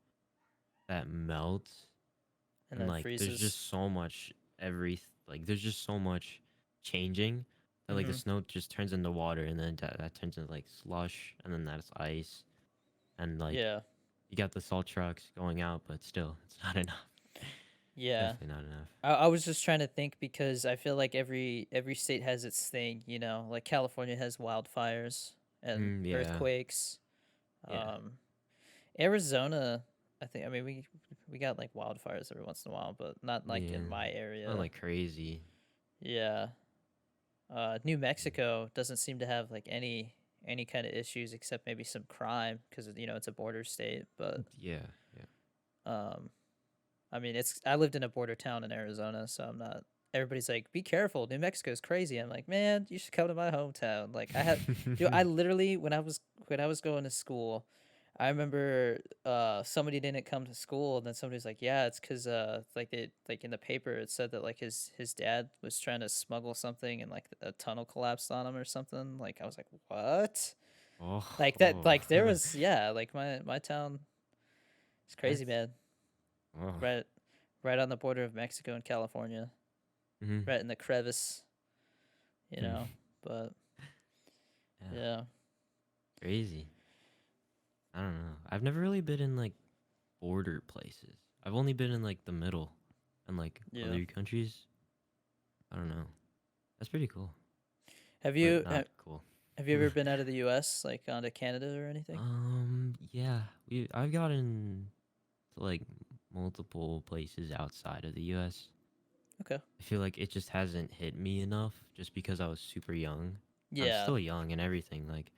that melts, and and then like there's freezes. just so much like there's just so much changing that like the Mm-hmm. snow just turns into water, and then that turns into like slush, and then that's ice, and like Yeah. you got the salt trucks going out, but still it's not enough. Yeah. Definitely not enough. I was just trying to think because I feel like every state has its thing, like California has wildfires and Yeah, earthquakes. yeah. Um, Arizona, I mean we got like wildfires every once in a while, but not like Yeah, in my not area. like crazy. Yeah. New Mm, Mexico doesn't seem to have like any kind of issues except maybe some crime because it's a border state, but yeah, yeah. um I mean, I lived in a border town in Arizona, so I'm not. Everybody's like, "Be careful, New Mexico's crazy." I'm like, "Man, you should come to my hometown." Like, dude, I literally when I was going to school, I remember somebody didn't come to school, and then somebody's like, "Yeah, it's because like in the paper it said that like his dad was trying to smuggle something and like a tunnel collapsed on him or something." Like, I was like, "What?" Like that, Oh, like there was yeah, like my town is crazy, that's man. oh. Right, right on the border of Mexico and California, Hmm. right in the crevice, you know. But Yeah, yeah, crazy. I don't know. I've never really been in like border places. I've only been in like the middle and like yeah. other countries. I don't know. That's pretty cool, Have but you ha- not cool. have you ever been out of the U.S. like gone to Canada or anything? Yeah, I've gotten to like multiple places outside of the U.S. Okay. I feel like it just hasn't hit me enough just because I was super young. I'm Yeah. still young and everything. Like,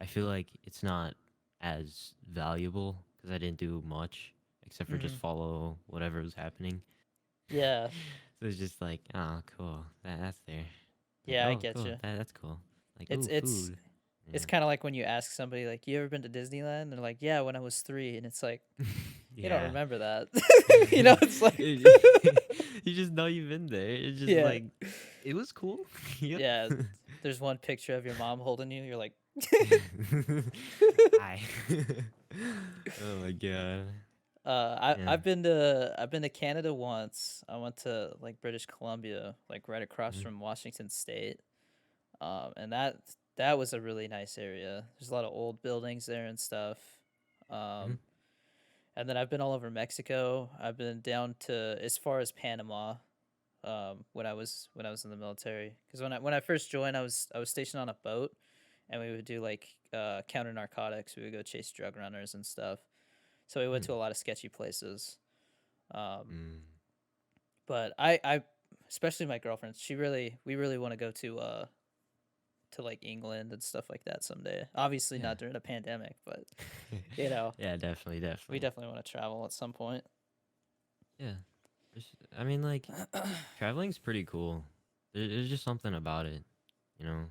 I feel like it's not as valuable because I didn't do much except for just Mhm. follow whatever was happening. Yeah. So it's just like, oh, cool. That's there. Like, Yeah, I oh, get cool. you. That's cool. Like, It's oh, it's food. it's Yeah. kind of like when you ask somebody like, "You ever been to Disneyland?" They're like, "Yeah, when I was 3." And it's like, "You don't Yeah. remember that." It's like You just know you've been there. It's just yeah. like, it was cool. Yep. Yeah, there's one picture of your mom holding you. You're like Hi. Oh my god. Yeah. I've been to Canada once. I went to like British Columbia, like right across Mhm, from Washington State. And that was a really nice area. There's a lot of old buildings there and stuff. mhm, Um, and then I've been all over Mexico. I've been down to as far as Panama. When I was in the military, because when I first joined, I was stationed on a boat, and we would do like counter narcotics. We would go chase drug runners and stuff. So we went Hmm. to a lot of sketchy places. Um, Mm. but I, especially my girlfriend, we really want to go to like England and stuff like that someday. Obviously Yeah. not during a pandemic, but you know, Yeah, definitely, we definitely. definitely want to travel at some point. Yeah. I mean, like, traveling's pretty cool. There's just something about it, you know?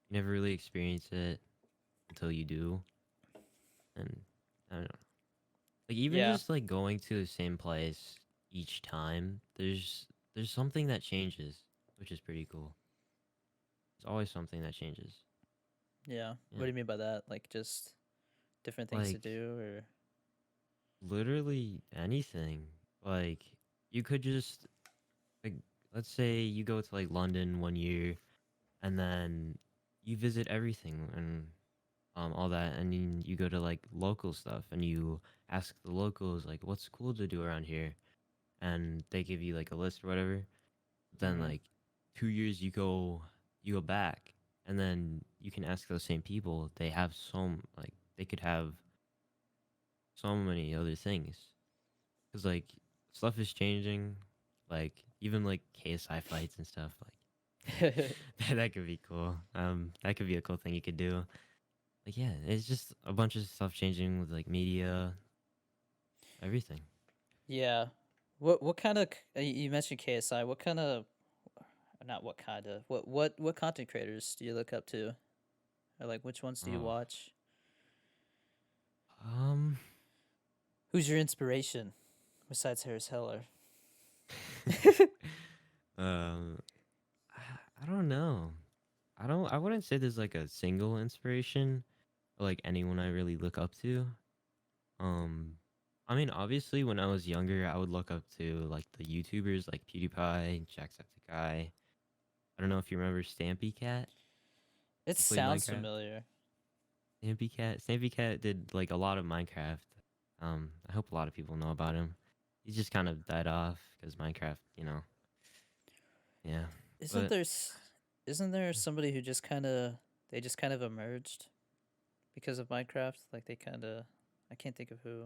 You never really experience it until you do. And I don't know. Like, even Yeah. just, like, going to the same place each time, there's something that changes, which is pretty cool. There's always something that changes. Yeah. What Yeah. do you mean by that? Like just different things to Like, do or literally anything. Like, you could just, like, let's say you go to, like, London one year, and then you visit everything and all that, and then you go to like local stuff and you ask the locals like what's cool to do around here, and they give you like a list or whatever. Then Mhm. like 2 years you go back, and then you can ask those same people. They have like they could have so many other things because like stuff is changing, like even like KSI fights and stuff like that could be cool. That could be a cool thing you could do. Like, yeah, it's just a bunch of stuff changing with like media, everything. Yeah. What kind of you mentioned KSI, what kind of not what kind of what content creators do you look up to? Or like which ones do you Oh, watch? um, Who's your inspiration besides Harris Heller? um, I don't know. I wouldn't say there's like a single inspiration or like anyone I really look up to. Um, I mean, obviously, when I was younger, I would look up to like the YouTubers like PewDiePie, Jacksepticeye. I don't know if you remember Stampy Cat. It He played sounds Minecraft. familiar. Stampy Cat did like a lot of Minecraft. I hope a lot of people know about him. He just kind of died off because Minecraft, yeah. Isn't But there isn't there somebody who just kind of they just kind of emerged because of Minecraft? Like they kind of I can't think of who.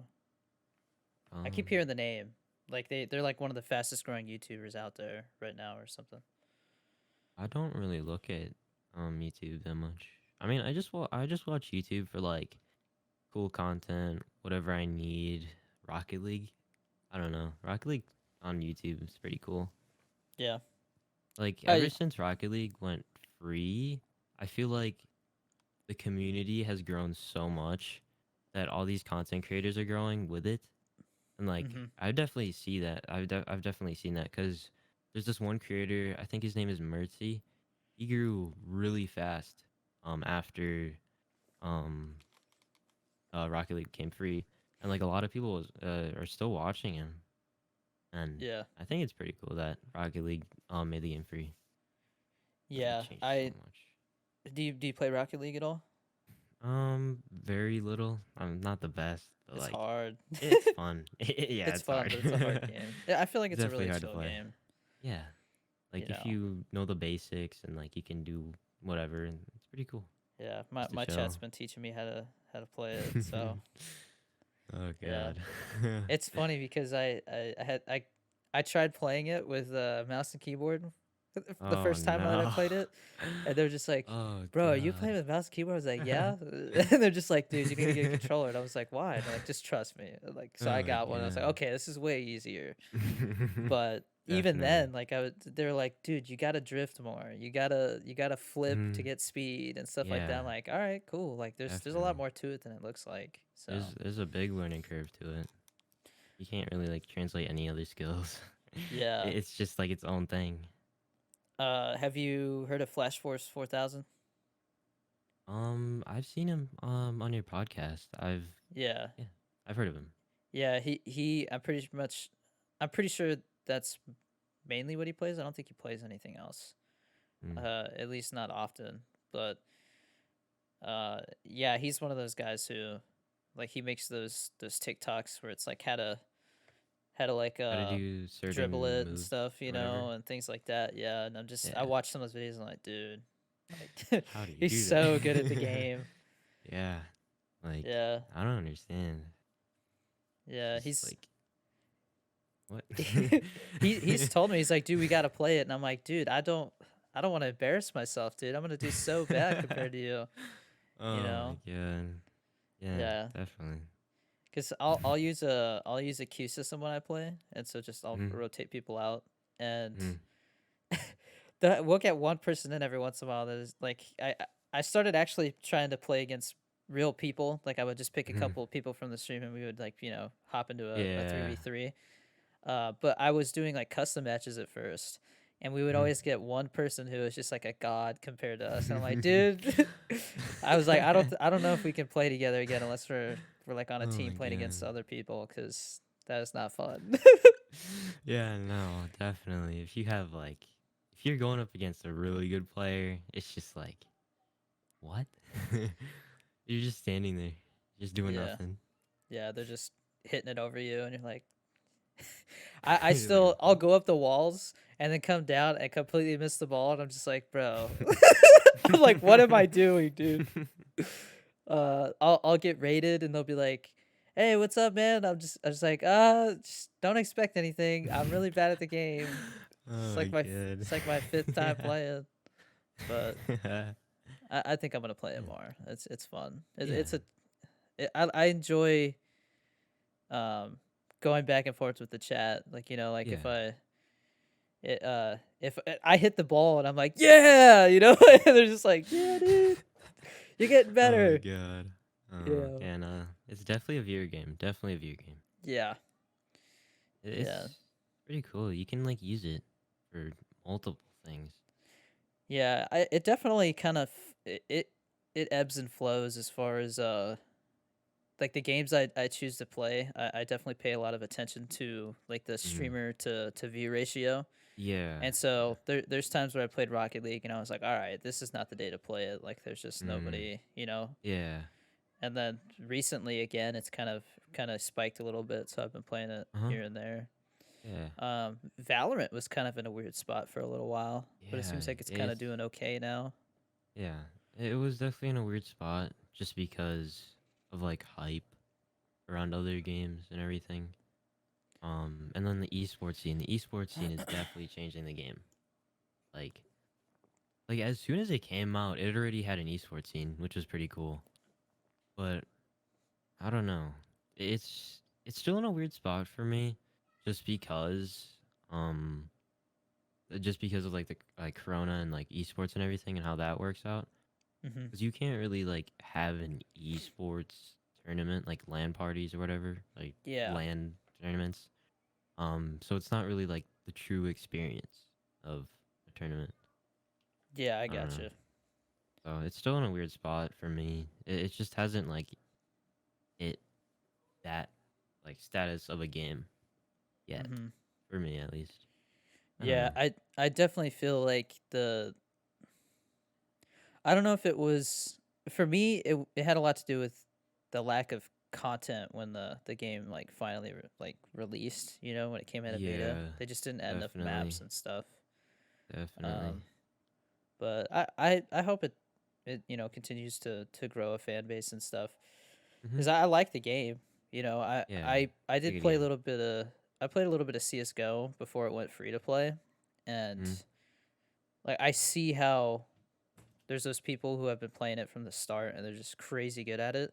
I keep um, hearing the name. Like they're like one of the fastest growing YouTubers out there right now or something. I don't really look at YouTube that much. I mean, I just watch YouTube for like cool content, whatever I need. Rocket League, I don't know. Rocket League on YouTube is pretty cool. Yeah. Like ever I since Rocket League went free, I feel like the community has grown so much that all these content creators are growing with it. And like mhm. I definitely see that. I've definitely seen that because there's this one creator. I think his name is Mertzy. He grew really fast. After um Rocket League became free, and like a lot of people are still watching him, and Yeah. I think it's pretty cool that Rocket League made the game free. That like Yeah. changed so I much. do you play Rocket League at all? Very little. I'm not the best, but It's like hard. it's fun. Yeah, It's it's fun, hard. but it's a hard game. Yeah, I feel like It's it's a definitely really hard to chill play. game, Yeah. you Like if know. you know the basics and like you can do whatever, and it's pretty cool. Yeah, Just to my chat's chill. been teaching me how to play it. So, Oh yeah. god. It's funny because I tried playing it with mouse and keyboard the Oh first time that I no. played it, and they're just like, Oh "Bro, are you god. playing with mouse and keyboard?" I was like, "Yeah." And they're just like, "Dude, you need to get a controller." And I was like, "Why?" And they're like, "Just trust me." And like, so I Oh got one. I was like, god. "Okay, this is way easier." But even Definitely. then, like they're like, "Dude, you gotta drift more. You gotta flip to Mm, get speed and stuff like that." yeah, I'm like, "All right, cool." Like there's a lot definitely. more to it than it looks like. So There's a big learning curve to it. You can't really like translate any other skills. yeah. It's just like its own thing. Have you heard of Flash Force 4000? I've seen him on your podcast. Yeah, Yeah, I've heard of him. yeah. He. I'm pretty sure that's mainly what he plays. I don't think he plays anything else. Mm. At least not often. But yeah, he's one of those guys who, like, he makes those TikToks where it's like how to like How to do dribble certain it and moves stuff, or you whatever. know, and things like that. Yeah, and I Yeah. watch some of those videos and I'm like, dude, like, How do you he's do so good at the that? game. Yeah. Like Yeah. I don't understand. Yeah, Just like what? he's told me, he's like, dude, we gotta play it, and I'm like, dude, I don't want to embarrass myself, dude. I'm gonna do so bad compared to you, you Oh my know? god. Yeah, Yeah, definitely. because I'll use a queue system when I play, and so just I'll Mm-hmm. rotate people out, and Mm-hmm. we'll get one person in every once in a while that is like I started actually trying to play against real people. Like I would just pick a Mm-hmm. couple of people from the stream and we would like hop into a Yeah. 3v3. But I was doing like custom matches at first, and we would always get one person who was just like a god compared to us. And I'm like, Mm-hmm. dude, I was like, I don't know if we can play together again unless we're like on a Oh team my playing against god. other people, because that is not fun. Yeah, no, definitely. If you have like, if you're going up against a really good player, it's just like, what? You're just standing there, just doing Yeah, nothing. yeah, they're just hitting it over you, and you're like, I You're like, still I'll what? go up the walls and then come down and completely miss the ball, and I'm just like, bro, I'm like, what am I doing, dude? I'll get raided and they'll be like, "Hey, what's up, man?" I'm just like, just don't expect anything. I'm really bad at the game. Oh my god. It's like my fifth time Yeah. playing, but I think I'm gonna play it more. It's fun. Yeah. I enjoy um going back and forth with the chat. Like like Yeah. if I hit the ball and I'm like, yeah, and they're just like, yeah, dude, you're getting Oh my better. god. Oh, Yeah, and it's definitely a viewer game. Definitely a viewer game. yeah, yeah. It's pretty cool. You can like use it for multiple things. Yeah, it definitely kind of it ebbs and flows as far as like the games I choose to play. I definitely pay a lot of attention to like the Mm. streamer to view ratio. Yeah. And Yeah. so there's times where I played Rocket League and I was like, all right, this is not the day to play it. Like there's just Mm. nobody. Yeah. And then recently again it's kind of spiked a little bit, so I've been playing it Uh-huh. here and there. Yeah. Valorant was kind of in a weird spot for a little while, but it Yeah. seems like it's kind of It's doing okay now. yeah. It was definitely in a weird spot just because of like hype around other games and everything. And then the esports scene. The esports scene is definitely changing the game. Like like as soon as it came out, it already had an esports scene, which was pretty cool. But I don't know. It's still in a weird spot for me, just because um just because of like the like Corona and like esports and everything and how that works out. Hmm. Because you can't really like have an esports tournament like LAN parties or whatever, like Yeah. LAN tournaments. So it's not really like the true experience of a tournament. Yeah, I I don't know. gotcha. So it's still in a weird spot for me. It just hasn't like it that like status of a game yet, Hmm. for me at least. I don't Yeah, know. I definitely feel like I don't know if it was for me. It had a lot to do with the lack of content when the game like finally like released. When it came out of beta, Yeah, they just didn't add enough definitely, maps and stuff. definitely. Um, but I hope it continues to grow a fan base and stuff, Hmm. because I like the game. Yeah, I it's a did good play a game. little bit of I played a little bit of CS:GO before it went free to play, and Hmm. like I see how there's those people who have been playing it from the start and they're just crazy good at it.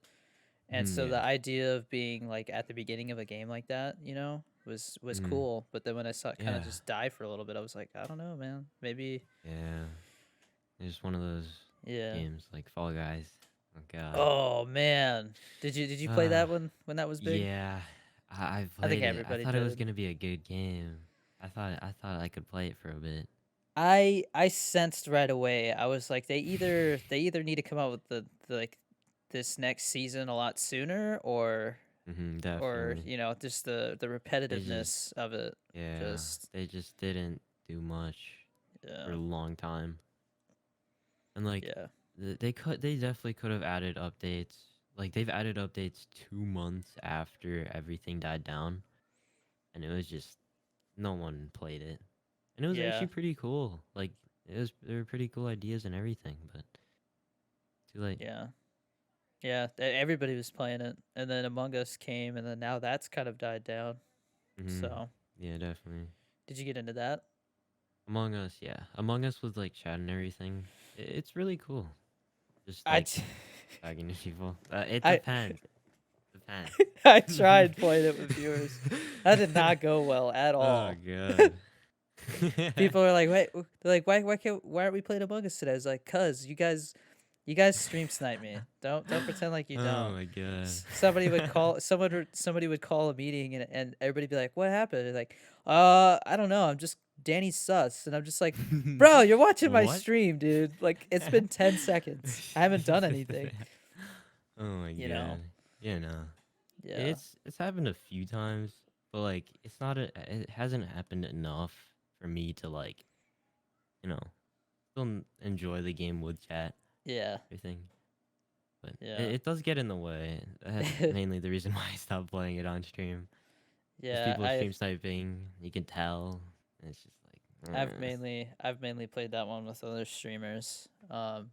And Hmm. so the Yeah. idea of being like at the beginning of a game like that, was Hmm. cool. But then when I saw it kind of Yeah. just die for a little bit, I was like, I don't know, man. Maybe, Yeah. It's one of those yeah. games like Fall Guys. Oh God. Oh man, did you play Uh, that when that was big? yeah. I I think played it. I everybody thought it was did. gonna be a good game. I thought I could play it for a bit. I sensed right away. I was like, they either need to come out with the like this next season a lot sooner, Hmm. or Definitely. just the They just repetitiveness of it. yeah. Just They just didn't do much for yeah, a long time. And like yeah, they definitely could have added updates. Like they've added updates 2 months after everything died down, and it was just no one played it, and it was yeah, actually pretty cool. Like there were pretty cool ideas and everything, but too late. yeah. Yeah, everybody was playing it, and then Among Us came, and then now that's kind of died down. Hmm. So, Yeah, definitely. did you get into that? Among Us, yeah. Among Us with like chat and everything. It's really cool. Just I, like t- talking to people. It I, depends. Depends. I tried playing it with viewers. That did not go well at Oh all. god. People are like, wait, they're like, why aren't we playing Among Us today? I was like, cause you guys stream snipe me. Don't pretend like you Oh don't. my god. Somebody would call a meeting, and everybody be like, what happened? They're like, I don't know. I'm just Danny sus, and I'm just like, bro, you're watching my What? stream, dude. Like it's been 10 seconds. I haven't done anything. Oh my You know? god. Yeah, no. Yeah. It's happened a few times, but like it's not it hasn't happened enough for me to like, you know, still enjoy the game with chat, Yeah. everything. But Yeah. it does get in the way. That's mainly the reason why I stopped playing it on stream. Just Yeah. people stream sniping, you can tell. And it's just like, I've mainly played that one with other streamers. But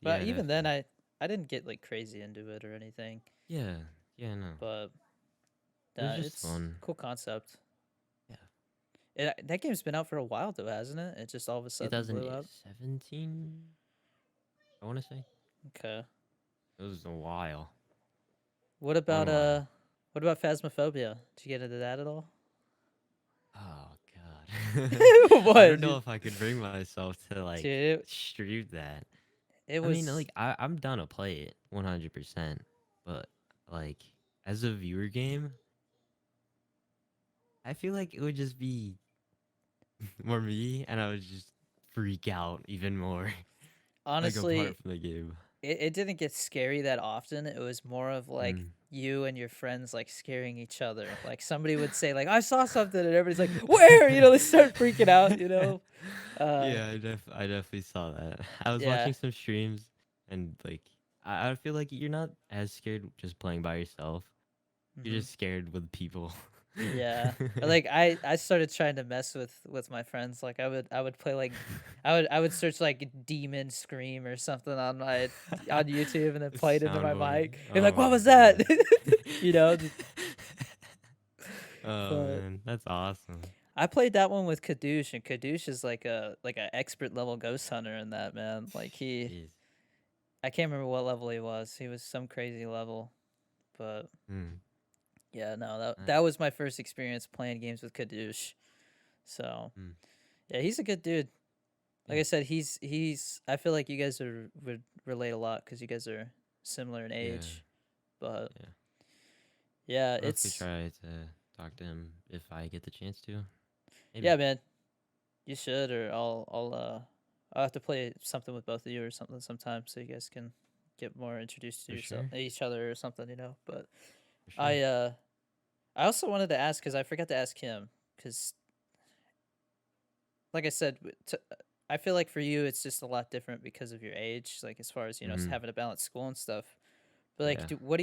yeah, even then, definitely. I didn't get like crazy into it or anything. Yeah, yeah, no. But It was just it's fun. cool concept. Yeah. That game's been out for a while though, hasn't it? It just all of a sudden blew up. 2017, I want to say. Okay. It was a while. What Long about while. what about Phasmophobia? Did you get into that at all? Oh god. I don't What, know dude? if I could bring myself to like Dude, stream that. it I mean, was like I'm down to play it 100%, but like as a viewer game, I feel like it would just be more me, and I would just freak out even more. Like apart honestly, from the game. it didn't get scary that often. It was more of like Mm. you and your friends like scaring each other. Like somebody would say like I saw something and everybody's like, "Where?" You know, they start freaking out, you know. Uh Yeah, I definitely saw that. I was yeah. watching some streams, and like I feel like you're not as scared just playing by yourself. You're Mhm. just scared with people. Yeah. Or, like I started trying to mess with my friends. Like I would play like I would search like demon scream or something on my on YouTube and then play it into my Soundboard. mic and Oh like what my was that? god. You know, Oh but man, that's awesome. I played that one with Kadoosh, and Kadoosh is like a expert level ghost hunter in that, man. Like Jeez. I can't remember what level he was. He was some crazy level, but Hmm. yeah, no, Uh, that was my first experience playing games with Kadoosh. So hmm. yeah, he's a good dude. Like Yeah. I said, he's. I feel like you guys would relate a lot because you guys are similar in Yeah. age. But Yeah. yeah, I'll definitely it's try to talk to him if I get the chance to. Maybe. yeah, man. You should, or I'll have to play something with both of you or something sometime so you guys can get more introduced to For yourself sure. each other or something, you know. But For sure. I uh I also wanted to ask because I forgot to ask him because like I said, I feel like for you it's just a lot different because of your age, like as far as you know Hmm. having to balance school and stuff. But like, Yeah. what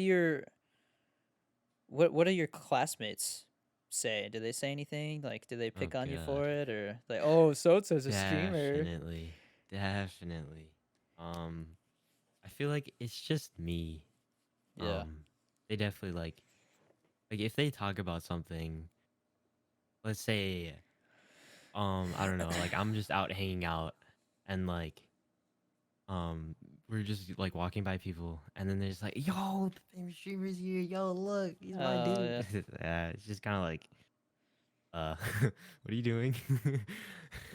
are your classmates say? Do they say anything? Like, do they Oh pick on you god. for it, or like, oh, so and so's a streamer? Definitely. Definitely. Um I feel like it's just me. Yeah. They definitely like if they talk about something, let's say I don't know, like I'm just out hanging out, and like um we're just like walking by people, and then they're just like, yo, the famous streamer's here, yo, look, he's my Oh dude. yeah. Yeah, it's just kind of like what are you doing?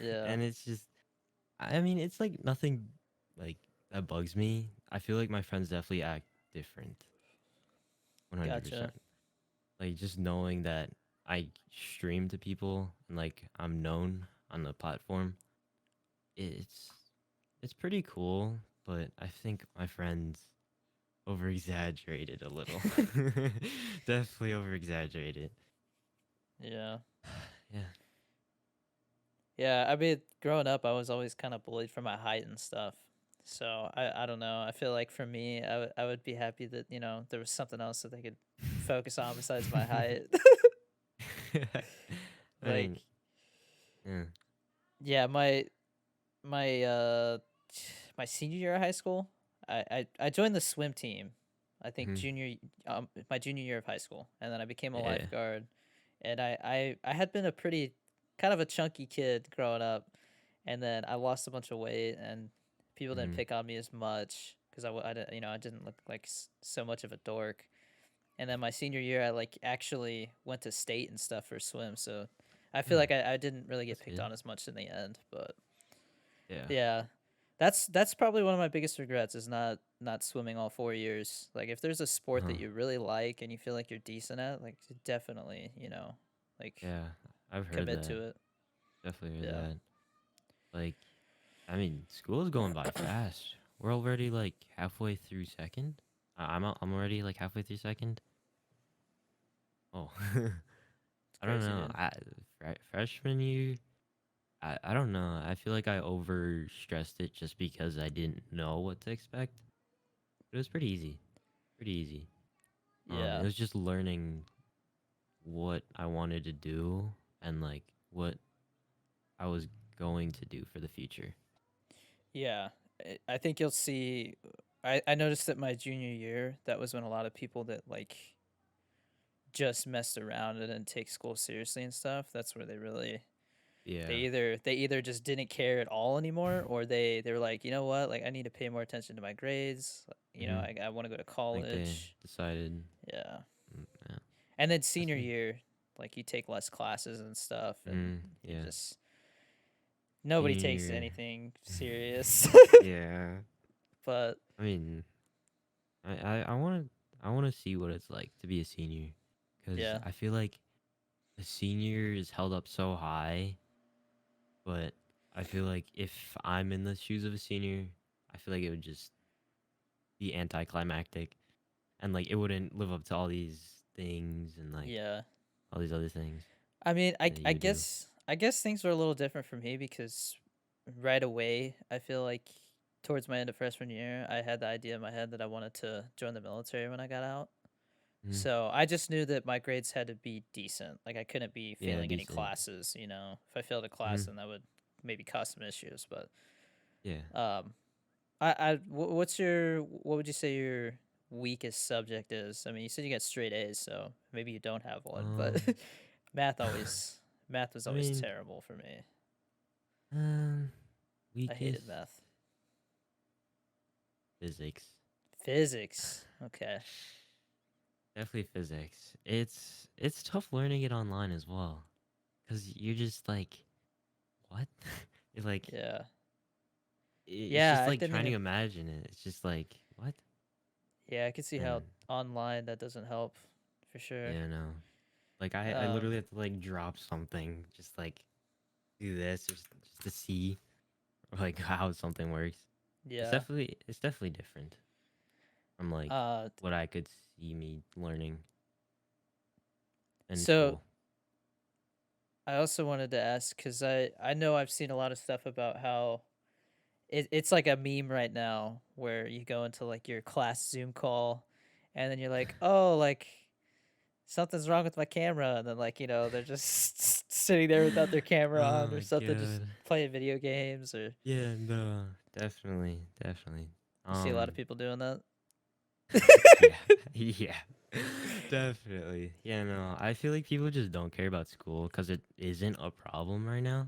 Yeah. And it's just, I mean, it's like nothing like that bugs me. I feel like my friends definitely act different, Gotcha. 100%. Like just knowing that I stream to people and like I'm known on the platform, it's it's pretty cool, but I think my friends over exaggerated a little. Definitely over exaggerated. Yeah. Yeah. Yeah. I mean, growing up, I was always kind of bullied for my height and stuff. So I don't know. I feel like for me, I would be happy that you know there was something else that they could focus on besides my height. I mean, Like, yeah. yeah, my my senior year of high school, I joined the swim team. I think Hmm. my junior year of high school, and then I became a Yeah. lifeguard. And I had been a pretty kind of a chunky kid growing up, and then I lost a bunch of weight, and people didn't Hmm. pick on me as much because I didn't look like so much of a dork. And then my senior year, I like actually went to state and stuff for swim, so I feel Hmm. like I didn't really get That's picked good. on as much in the end. But Yeah. yeah, that's probably one of my biggest regrets is not swimming all 4 years. Like if there's a sport Uh-huh. that you really like and you feel like you're decent at, like definitely, like Yeah. I've heard commit that. to it. Definitely heard Yeah. that. Like, I mean, school is going by fast. We're already like halfway through second. I'm already like halfway through second. Oh, It's I don't crazy, know. dude. Freshman year, I don't know. I feel like I over stressed it just because I didn't know what to expect. It was pretty easy. Pretty easy. It Yeah. was just learning what I wanted to do and like what I was going to do for the future. Yeah. I think you'll see I noticed that my junior year, that was when a lot of people that like just messed around and didn't take school seriously and stuff, that's where Yeah. they either just didn't care at all anymore, or they were like, you know what, like I need to pay more attention to my grades. Hmm. I want to go to Like they college. decided. Yeah. Yeah, And then that's senior good. year, like you take less classes and stuff, and you Yeah. just nobody Senior takes year. anything serious. Yeah. But I mean, I want to see what it's like to be a senior, because yeah. I feel like a senior is held up so high, but I feel like if I'm in the shoes of a senior, I feel like it would just be anticlimactic, and like it wouldn't live up to all these things and like Yeah. all these other things I mean, that you do. I guess things were a little different for me because right away, I feel like towards my end of freshman year, I had the idea in my head that I wanted to join the military when I got out. Hmm. So I just knew that my grades had to be decent. Like I couldn't be Yeah, failing any decent. classes, you know. If I failed a class, Hmm. then that would maybe cause some issues. But Yeah. um, what would you say your weakest subject is? I mean, you said you got straight A's, so maybe you don't have one. But Um. math always math was I always mean, terrible for me. um, I hated weakest math. physics. Physics. Okay. Definitely physics. It's tough learning it online as well, cause you're just like, what? It's like Yeah. it's Yeah, just I like didn't trying to even. imagine it. It's just like what? Yeah, I can see how And online that doesn't help for sure. yeah, no. Like I Um, literally have to like drop something, just like do this, just to see like how something works. yeah. It's definitely different from like Uh, what I could see me learning in so school. I also wanted to ask because I know I've seen a lot of stuff about how it's like a meme right now where you go into like your class Zoom call, and then you're like, oh, like something's wrong with my camera, and then like they're just sitting there without their camera Oh on or my something, just god. playing video games, or Yeah, no, definitely, definitely. you see a lot of Um, people doing that. yeah, yeah, definitely. Yeah, no, I feel like people just don't care about school because it isn't a problem right now.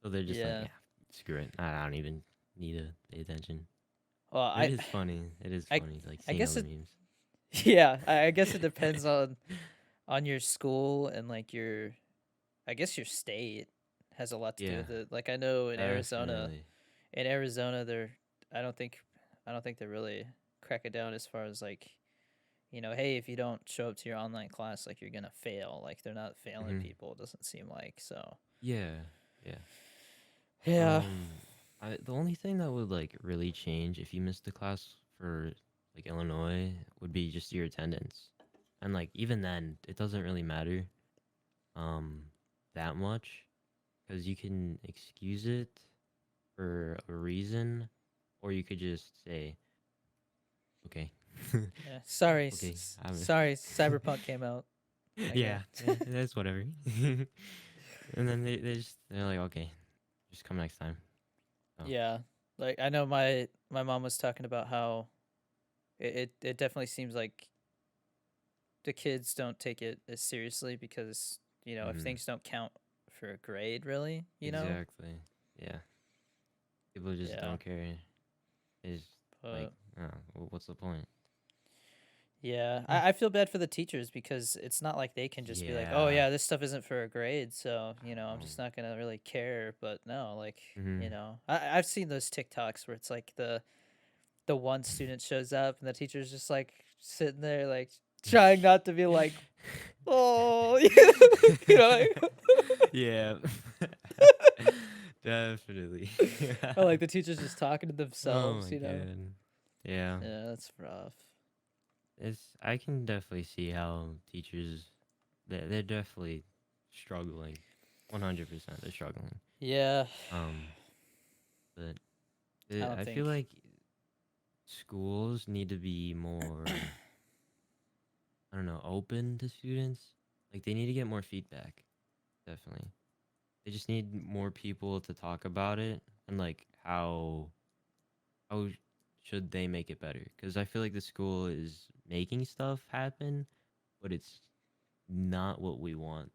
So they're just like, Yeah. yeah, screw it. I don't even need to pay attention. Well, But it is funny. It is I, funny, like I seeing all guess the it. memes. Yeah, I guess it depends on your school and like your I guess your state has a lot to do Yeah, with it. Like I know definitely. in Arizona they're I don't think I don't think they're really cracking down as far as like, hey, if you don't show up to your online class, like you're gonna fail. Like they're not failing Hmm. people, it doesn't seem like. So Yeah, yeah. yeah. Um, the only thing that would like really change if you missed the class for like Illinois would be just your attendance, and like even then, it doesn't really matter um that much because you can excuse it for a reason, or you could just say, okay, Yeah. Sorry, okay, I'm sorry, Cyberpunk came out. Okay. yeah, that's whatever. And then they're like, okay, just come next time. Oh, Yeah. Like I know my mom was talking about how it definitely seems like the kids don't take it as seriously because if Mm-hmm. things don't count for a grade, really, Exactly. Yeah. People just yeah. don't care. It's like, But what's the point? yeah, Mm. I feel bad for the teachers because it's not like they can just be like, oh Yeah. yeah, this stuff isn't for a grade, so I'm just Um. not gonna really care. But no, like Mm-hmm. I've seen those TikToks where it's like the one student shows up and the teacher's just like sitting there like trying not to be like, oh, like, Yeah. Definitely. or like the teacher's just talking to Oh themselves. my god. Yeah. Yeah, that's rough. I can definitely see how teachers they're definitely struggling. 100% they're struggling. Yeah, Um but I don't I feel think. like schools need to be more, I don't know, open to students. Like they need to get more feedback. Definitely. They just need more people to talk about it and like how should they make it better? Because I feel like the school is making stuff happen, but it's not what we want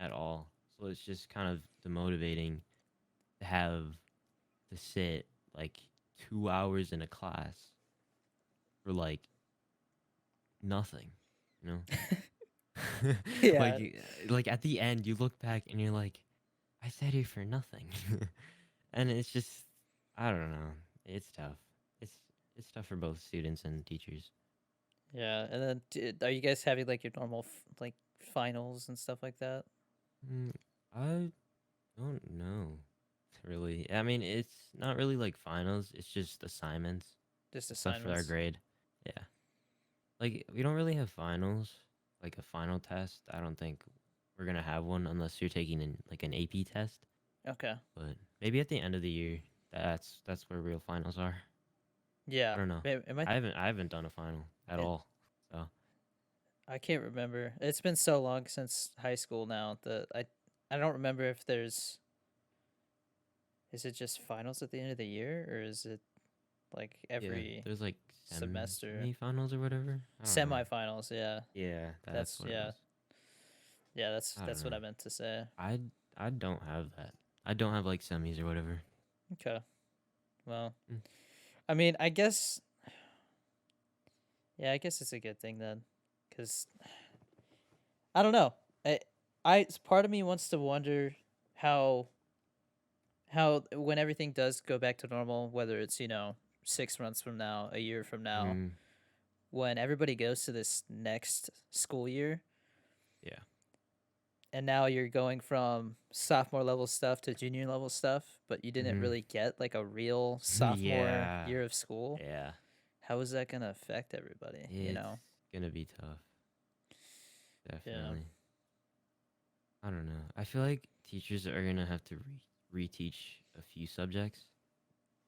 at all. So it's just kind of demotivating to have to sit like 2 hours in a class for like nothing, you know? Yeah, like at the end you look back and you're like, I sat here for nothing. And it's just, I don't know. It's tough. It's it's tough for both students and teachers. yeah. And then, are you guys having like your normal like finals and stuff like that? Mm, I don't know. Really. I mean, it's not really like finals. It's just assignments Just and stuff for our assignments? grade. Yeah. Like we don't really have finals, like a final test. I don't think we're gonna have one unless you're taking like an AP test. Okay. But maybe at the end of the year, that's where real finals are. I Yeah. don't know. Am I? I haven't done a final at It, all. So I can't remember. It's been so long since high school now that I don't remember if there's. Is it just finals at the end of the year, or is it like yeah, every there's like semester? semifinals or whatever. I don't know. Semifinals, yeah. Yeah, that's That's what it yeah. was. Yeah, that's I don't that's what know. I meant to say. I I don't have that. I don't have like semis or whatever. Okay. Well, Mm. I mean, I guess yeah, I guess it's a good thing then, cuz I don't know. Part of me wants to wonder how when everything does go back to normal, whether it's 6 months from now, a year from now, Mm, when everybody goes to this next school year, yeah. and now you're going from sophomore level stuff to junior level stuff, but you didn't Hmm. really get like a real sophomore Yeah. year of school. Yeah. How is that gonna affect everybody? It's gonna be tough. Yeah. Definitely. I don't know. I feel like teachers are gonna have to reteach a few subjects.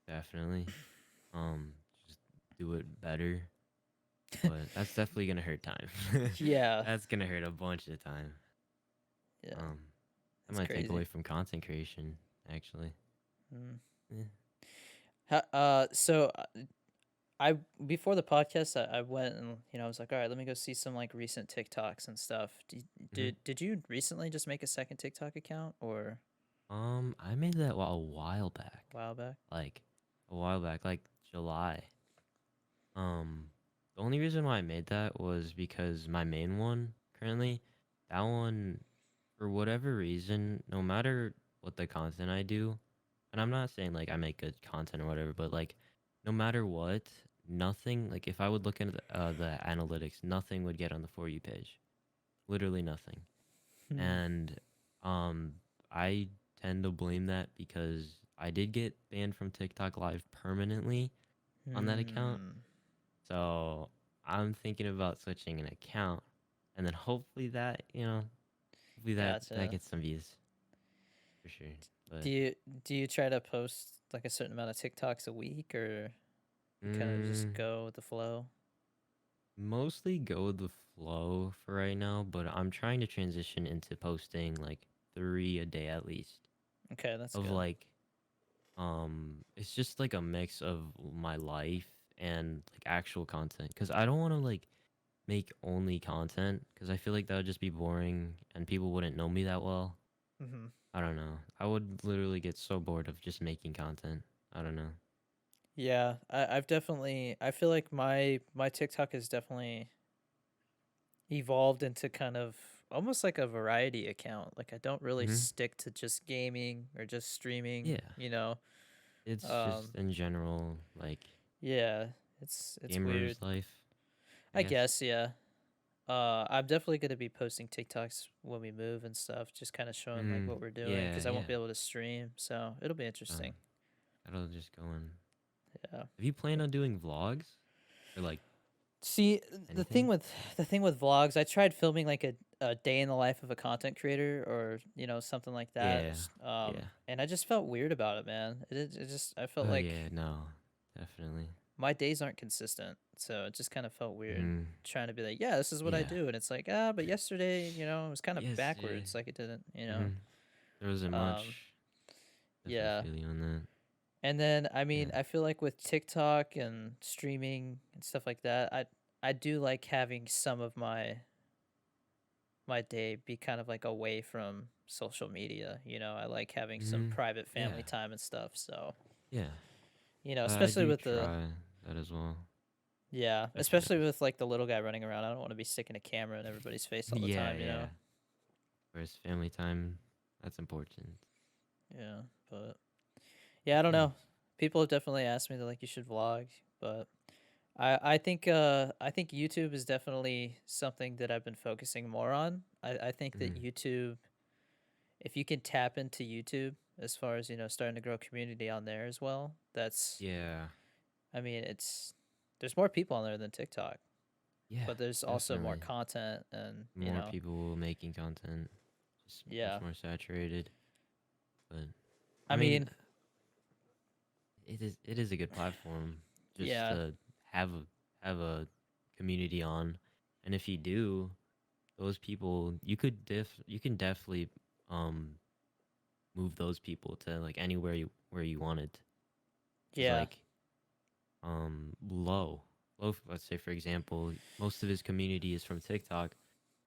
Definitely. Just do it better. But that's definitely gonna hurt time. Yeah. That's gonna hurt a bunch of time. Yeah. Um, that It's might take away crazy. from content creation, actually. Mm. Yeah. So I before the podcast, I went and I was like, all right, let me go see some like recent TikToks and stuff. Hmm. Did you recently just make a second TikTok account or I made that a while back, a while back? like a while back, like July. Um, the only reason why I made that was because my main one currently, that one, for whatever reason, no matter what the content I do, and I'm not saying like I make good content or whatever, but like no matter what, nothing, like if I would look into the analytics, nothing would get on the For You page. Literally nothing. Hmm. And um I tend to blame that because I did get banned from TikTok Live permanently on that account. Hmm. So I'm thinking about switching an account and then hopefully that, hopefully that Gotcha. gets some views for sure. Do But you do you try to post like a certain amount of TikToks a week, or you kind of just mm, go with the flow? mostly go with the flow for right now, but I'm trying to transition into posting like 3 a day at least. Okay, that's Of good. like it's just like a mix of my life and like actual content, because I don't want to like make only content, because I feel like that would just be boring and people wouldn't know me that well. Hmm. I don't know. I would literally get so bored of just making content. I don't know. Yeah, I've definitely. I feel like my TikTok has definitely evolved into kind of almost like a variety account. Like I don't really Hmm. stick to just gaming or just streaming. Yeah, You know. it's Um. just in general like Yeah. It's weird. gamer's life, I I guess. guess. Yeah. I'm definitely gonna be posting TikToks when we move and stuff, just kind of showing like Hmm. what we're doing Yeah, because I won't yeah. be able to stream, so it'll be Uh, interesting. that'll just go in. Yeah. Have you planned on doing vlogs or like See, anything? the thing with vlogs, I tried filming like a day in the life of a content creator or something like that. Yeah, yeah. And I just felt weird about it, man. It just I felt Oh like yeah, no, definitely. my days aren't consistent, so it just kind of felt weird Mm, trying to be like, yeah, this is what I yeah. do, and it's like, but yesterday, it was kind of Yes, yeah. backwards, like it didn't. Mm-hmm. There wasn't Um, much. Definitely yeah. feel you on that. And then I Yeah. mean, I feel like with TikTok and streaming and stuff like that, I do like having some of my day be kind of like away from social media. I like having some Mm-hmm. private Yeah. family time and stuff. So, Yeah. I especially do with the try that as well. yeah, I try especially to. with like the little guy running around. I don't want to be sticking a camera in everybody's face all the Yeah, time. yeah. Whereas family time, that's important. Yeah, but yeah, I don't Yeah. know. People have definitely asked me that like you should vlog, but I think YouTube is definitely something that I've been focusing more on. I think that Mm-hmm. YouTube, if you can tap into YouTube as far as starting to grow a community on there as well, that's Yeah. I mean there's more people on there than TikTok, Yeah. but there's also more Definitely. content and More people making content, just much yeah. more saturated. But I I mean, mean it is a good platform just yeah, to have a community on, and if you do, those people you can definitely um move those people to like anywhere where you wanted. Because yeah. like let's say for example, most of his community is from TikTok,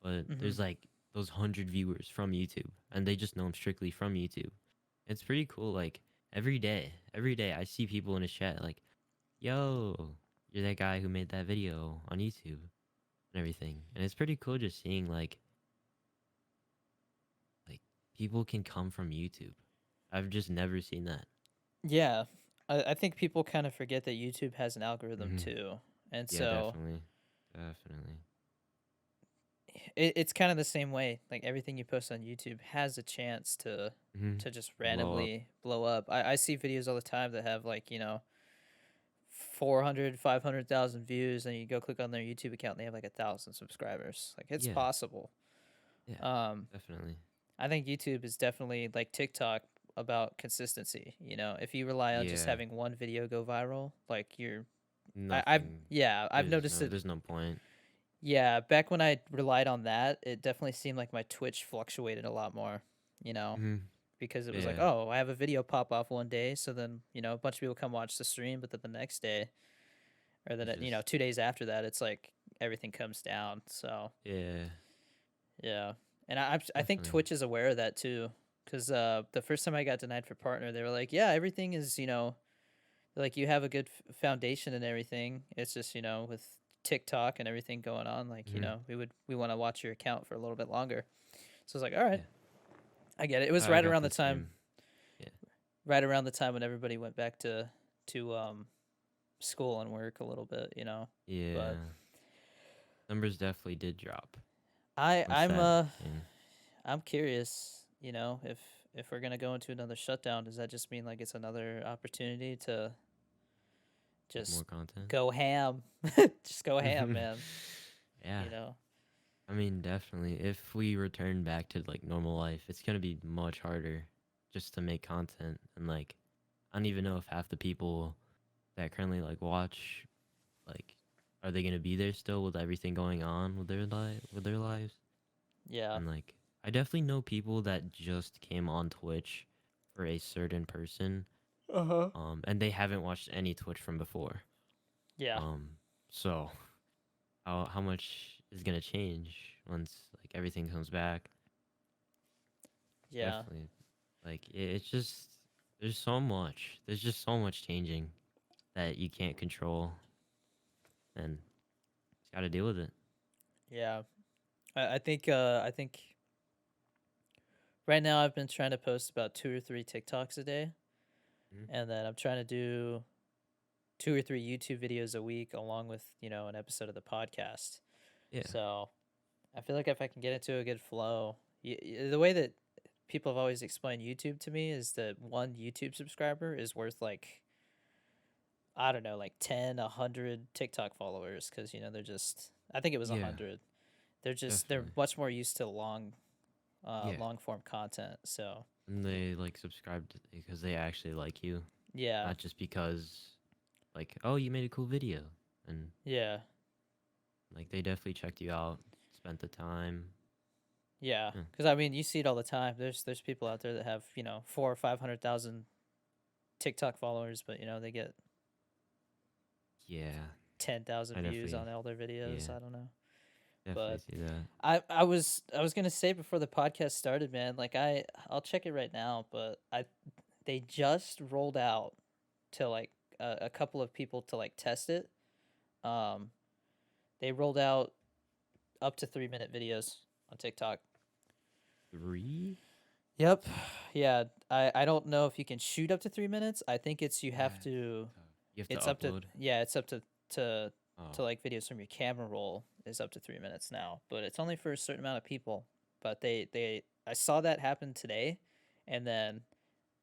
but Mhm. there's like those 100 viewers from YouTube, and they just know him strictly from YouTube. It's pretty cool. Like every day I see people in his chat like, "Yo, you're that guy who made that video on YouTube and everything," and it's pretty cool just seeing like people can come from YouTube. I've just never seen that. Yeah. I think people kind of forget that YouTube has an algorithm Hmm. too. And Yeah, so definitely, definitely. it's kind of the same way. Like everything you post on YouTube has a chance to Hmm. just Blow up. randomly blow up. I see videos all the time that have like 400, 500,000 views, and you go click on their YouTube account and they have like 1,000 subscribers. Like it's Yeah, possible. yeah, Um, definitely. I think YouTube is definitely like TikTok about consistency. If you rely on just Yeah, having one video go viral, like I've nothing. yeah, I've noticed it. There's no point. Yeah, back when I relied on that, it definitely seemed like my Twitch fluctuated a lot more, you know, Hmm. because it was like, Yeah, oh, I have a video pop off one day, so then, a bunch of people come watch the stream, but then the next day or it's then, just 2 days after that, it's like everything comes down. So, yeah, yeah. And I think definitely. Twitch is aware of that too, because the first time I got denied for partner, they were like, yeah, everything is, like you have a good foundation and everything. It's just, with TikTok and everything going on, like, Hmm. we want to watch your account for a little bit longer. So I was like, all right, Yeah, I get it. It was I got the same. Yeah, right around the time when everybody went back to school and work a little bit. But yeah. Numbers definitely did drop I once I'm that uh came. I'm curious, if we're gonna go into another shutdown, does that just mean like it's another opportunity to Make more just content. go ham, just go ham, man? Yeah, You know? I mean, definitely. If we return back to like normal life, it's gonna be much harder just to make content. And like, I don't even know if half the people that currently like watch, like, are they gonna be there still with everything going on with their lives? Yeah. And like, I definitely know people that just came on Twitch for a certain person, Uh huh. and they haven't watched any Twitch from before. Yeah. Um, so how much is gonna change once like everything comes back? Yeah. Definitely. Like it's just there's so much. There's just so much changing that you can't control, and just got to deal with it. Yeah. I think right now I've been trying to post about 2 or 3 TikToks a day, Mhm. and then I'm trying to do 2 or 3 YouTube videos a week along with, an episode of the podcast. Yeah. So I feel like if I can get into a good flow, the way that people have always explained YouTube to me is that one YouTube subscriber is worth like, I don't know, like 10, 100 TikTok followers because, they're just, I think it was Yeah. 100. They're Definitely. much more used to Yeah. long form content. So And they like subscribed because they actually like you, yeah, not just because like, oh, you made a cool video, and yeah, like they definitely checked you out, spent the time. yeah. Yeah. Because I mean, you see it all the time. There's people out there that have 400,000 or 500,000 TikTok followers, but they get Yeah. 10,000 I views definitely. on all their videos. Yeah. I don't know, Definitely but see that. I was gonna say before the podcast started, man. Like I'll check it right now, but they just rolled out to like a couple of people to like test it. Um, they rolled out up to 3 minute videos on TikTok. 3. Yep. Yeah. I don't know if you can shoot up to 3 minutes. I think it's you have That's to. tough. You have to It's up to upload. yeah. It's up to Oh. to like videos from your camera roll is up to 3 minutes now, but it's only for a certain amount of people. But I saw that happen today, and then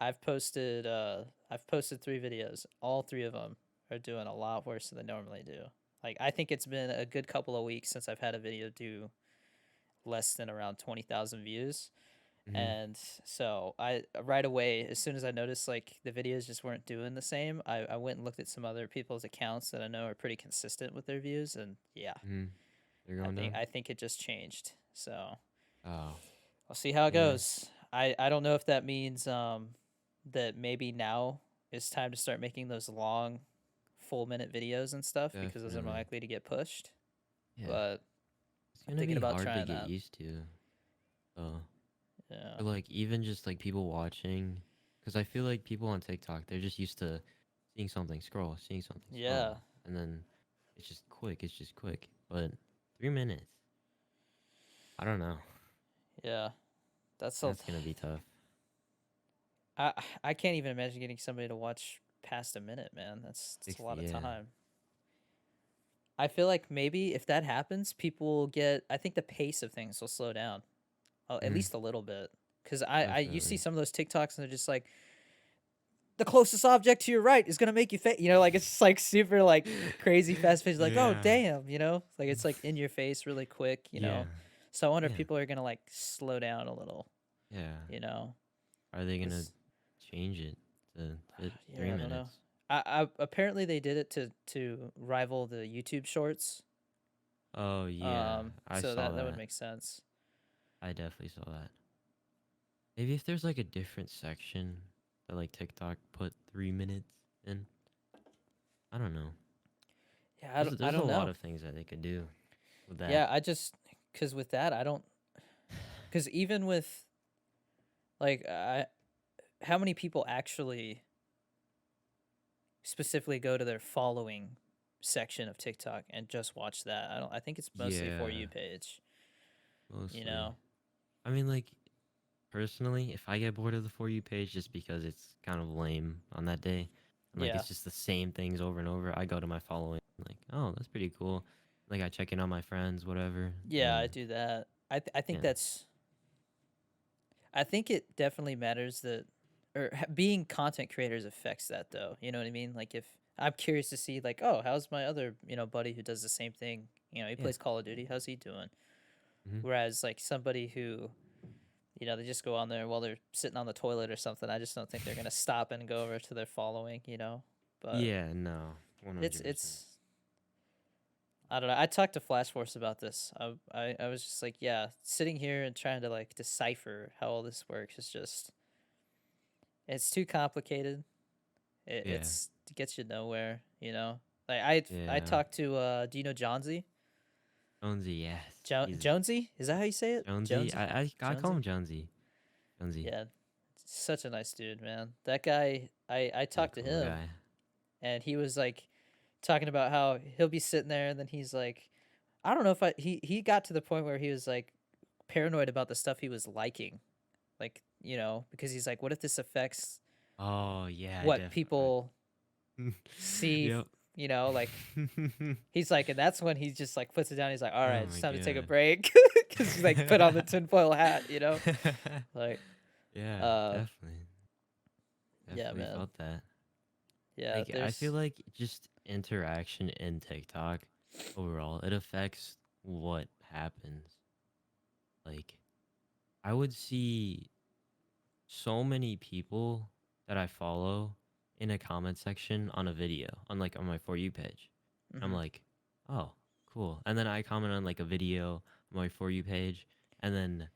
I've posted 3 videos. All 3 of them are doing a lot worse than they normally do. Like I think it's been a good couple of weeks since I've had a video do less than around 20,000 views. Hmm. And so I right away, as soon as I noticed like the videos just weren't doing the same, I went and looked at some other people's accounts that I know are pretty consistent with their views, and yeah, Hmm. They're going down. I think it just changed. So Oh. I'll see how it Yeah. goes. I don't know if that means that maybe now it's time to start making those long full minute videos and stuff because those are more Definitely. likely to get pushed. Yeah. But It's I'm gonna thinking be about hard to trying get that. used to. So, Yeah. or like even just like people watching, because I feel like people on TikTok they're just used to seeing something Yeah. scroll, and then it's just quick. It's just quick. But 3 minutes, I don't know. Yeah. That's a That's gonna be tough. I I can't even imagine getting somebody to watch past a minute, man. That's a 60. lot of Yeah. time. I feel like maybe if that happens, people will get. I think the pace of things will slow down, at Hmm. least a little bit. Cause I you see Definitely. some of those TikToks and they're just like the closest object to your right is gonna make you like it's just like super like crazy fast paced. Like oh Yeah. damn, like it's like in your face really quick. Yeah. So I wonder if Yeah. people are gonna like slow down a little. Yeah. You know, Are they gonna because change it to fit three yeah, I don't know. minutes? I apparently they did it to rival the YouTube Shorts. Oh yeah, I So saw that would that. make sense. I definitely saw that. Maybe if there's like a different section that like TikTok put 3 minutes in. I don't know. Yeah, I There's a don't lot know. of things that they could do with that. Yeah, I just because with that I don't because even with like how many people actually specifically go to their following section of TikTok and just watch that? I don't. I think it's mostly for Yeah, you page. You mostly. know. I mean, like personally, if I get bored of the For You page just because it's kind of lame on that day, and like Yeah. it's just the same things over and over, I go to my following, like, oh, that's pretty cool. Like I check in on my friends, whatever, and Yeah, I then do that. I think yeah, that's I think it definitely matters that, or being content creators affects that though. You know what I mean? Like if I'm curious to see like, oh, how's my other buddy who does the same thing? He yeah, plays Call of Duty. How's he doing? hmm, Whereas like somebody who they just go on there while they're sitting on the toilet or something. I just don't think they're gonna stop and go over to their following. But yeah, no, it's 100%. it's I don't know. I talked to Flash Force about this. I was just like, yeah, sitting here and trying to like decipher how all this works is just it's too complicated. Yeah, It gets you nowhere. Like I Yeah. talked to do you know Johnsy? Jonesy, yes. He's Jonesy? Is that how you say it? Jonesy. Jonesy? I call Jonesy? him Jonesy. Jonesy. Yeah. Such a nice dude, man. That guy I He's a talked to cool him guy. and he was like talking about how he'll be sitting there and then he's like I don't know if he got to the point where he was like paranoid about the stuff he was liking. Like, because he's like what if this affects Oh yeah, what definitely. people see, Yep. like he's like, and that's when he just like puts it down. He's like, all Oh right, it's my time to take a god. break because he's like put on the tinfoil hat. Like, Yeah, uh, definitely. yeah, Definitely man, felt that. yeah. Like I feel There's, like just interaction in TikTok overall, it affects what happens. Like I would see so many people that I follow in a comment section on a video on like on my for you page. I'm hmm like, "Oh, cool." And then I comment on like a video on my for you page and then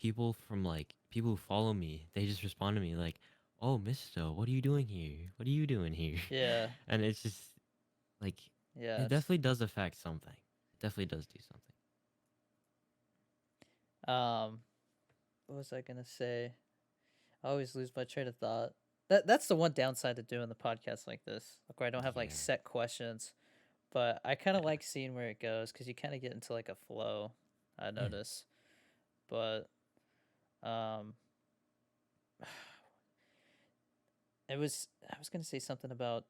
people who follow me, they just respond to me like, "Oh, Misto, what are you doing here? What are you doing here?" yeah, And it's just like yeah. it definitely does affect something. It definitely does do something. Um, what was I gonna say? I always lose my train of thought. That's the one downside to doing the podcast like this, like where I don't have like Yeah. set questions, but I kind of Yeah. like seeing where it goes because you kind of get into like a flow. I Yeah. notice, but um, I was gonna say something about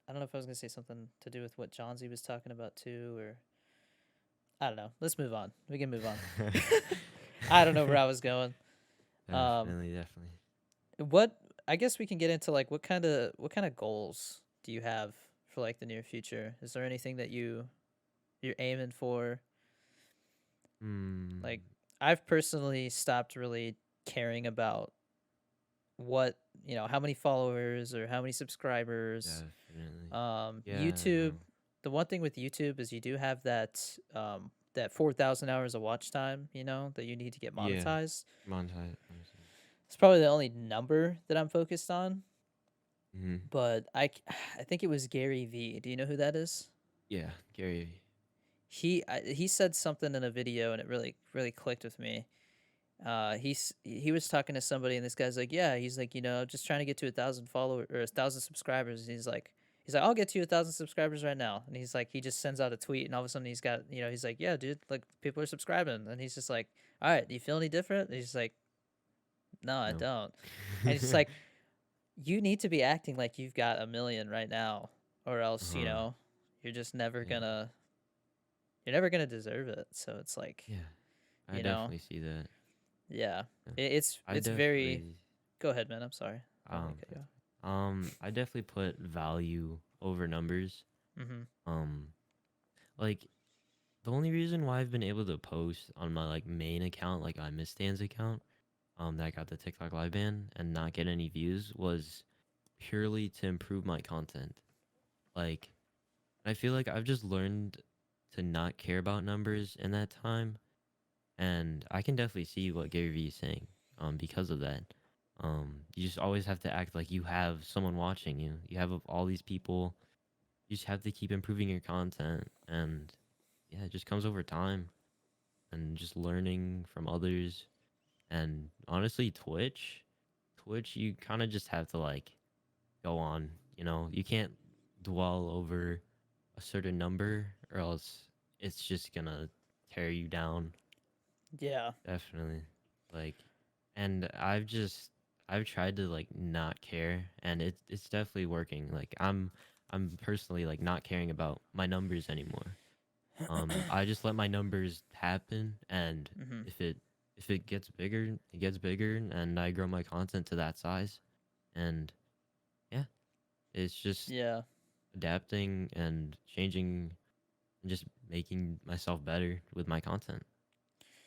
I don't know if I was gonna say something to do with what Johnsy was talking about too, or I don't know. Let's move on. We can move on. I don't know where I was going. Um, Definitely, definitely. what I guess we can get into like what kind of goals do you have for like the near future? Is there anything that you're aiming for? Like Hmm. I've personally stopped really caring about what how many followers or how many subscribers. Definitely. Yeah, YouTube, no. the one thing with YouTube is you do have that 4,000 hours of watch time, that you need to get Yeah. monetized. Monetize. Honestly. It's probably the only number that I'm focused on, Mm-hmm. but I think it was Gary V. Do you know who that is? Yeah, Gary. He said something in a video and it really really clicked with me. He was talking to somebody and this guy's like, yeah, he's like, just trying to get to 1,000 followers or 1,000 subscribers. And he's like, I'll get to 1,000 subscribers right now. And he's like, he just sends out a tweet and all of a sudden he's got, he's like, yeah, dude, like people are subscribing. And he's just like, all right, do you feel any different? And he's like, no, I No. don't. And he's just like, you need to be acting like you've got a million right now, or else, Uh-huh. you're just never Yeah. gonna, you're never gonna deserve it. So it's like, Yeah. I you know, definitely see that. yeah, Yeah. it's I it's very. definitely Go ahead, man. I'm sorry. I don't mean to cut you off. I definitely put value over numbers. Mm-hmm. Um like the only reason why I've been able to post on my like main account, like my Mistan's account, that got the TikTok live ban and not get any views was purely to improve my content. Like I feel like I've just learned to not care about numbers in that time, and I can definitely see what Gary Vee is saying. Because of that, you just always have to act like you have someone watching you. You have all these people. You just have to keep improving your content, and yeah, it just comes over time, and just learning from others. And honestly, Twitch, you kind of just have to like go on. You can't dwell over a certain number, or else it's just gonna tear you down. Yeah. Definitely. Like, and I've tried to like not care, and it's definitely working. Like I'm personally like not caring about my numbers anymore. I just let my numbers happen, and Mm-hmm. if it if it gets bigger, it gets bigger, and I grow my content to that size. And yeah, it's just Yeah. adapting and changing and just making myself better with my content.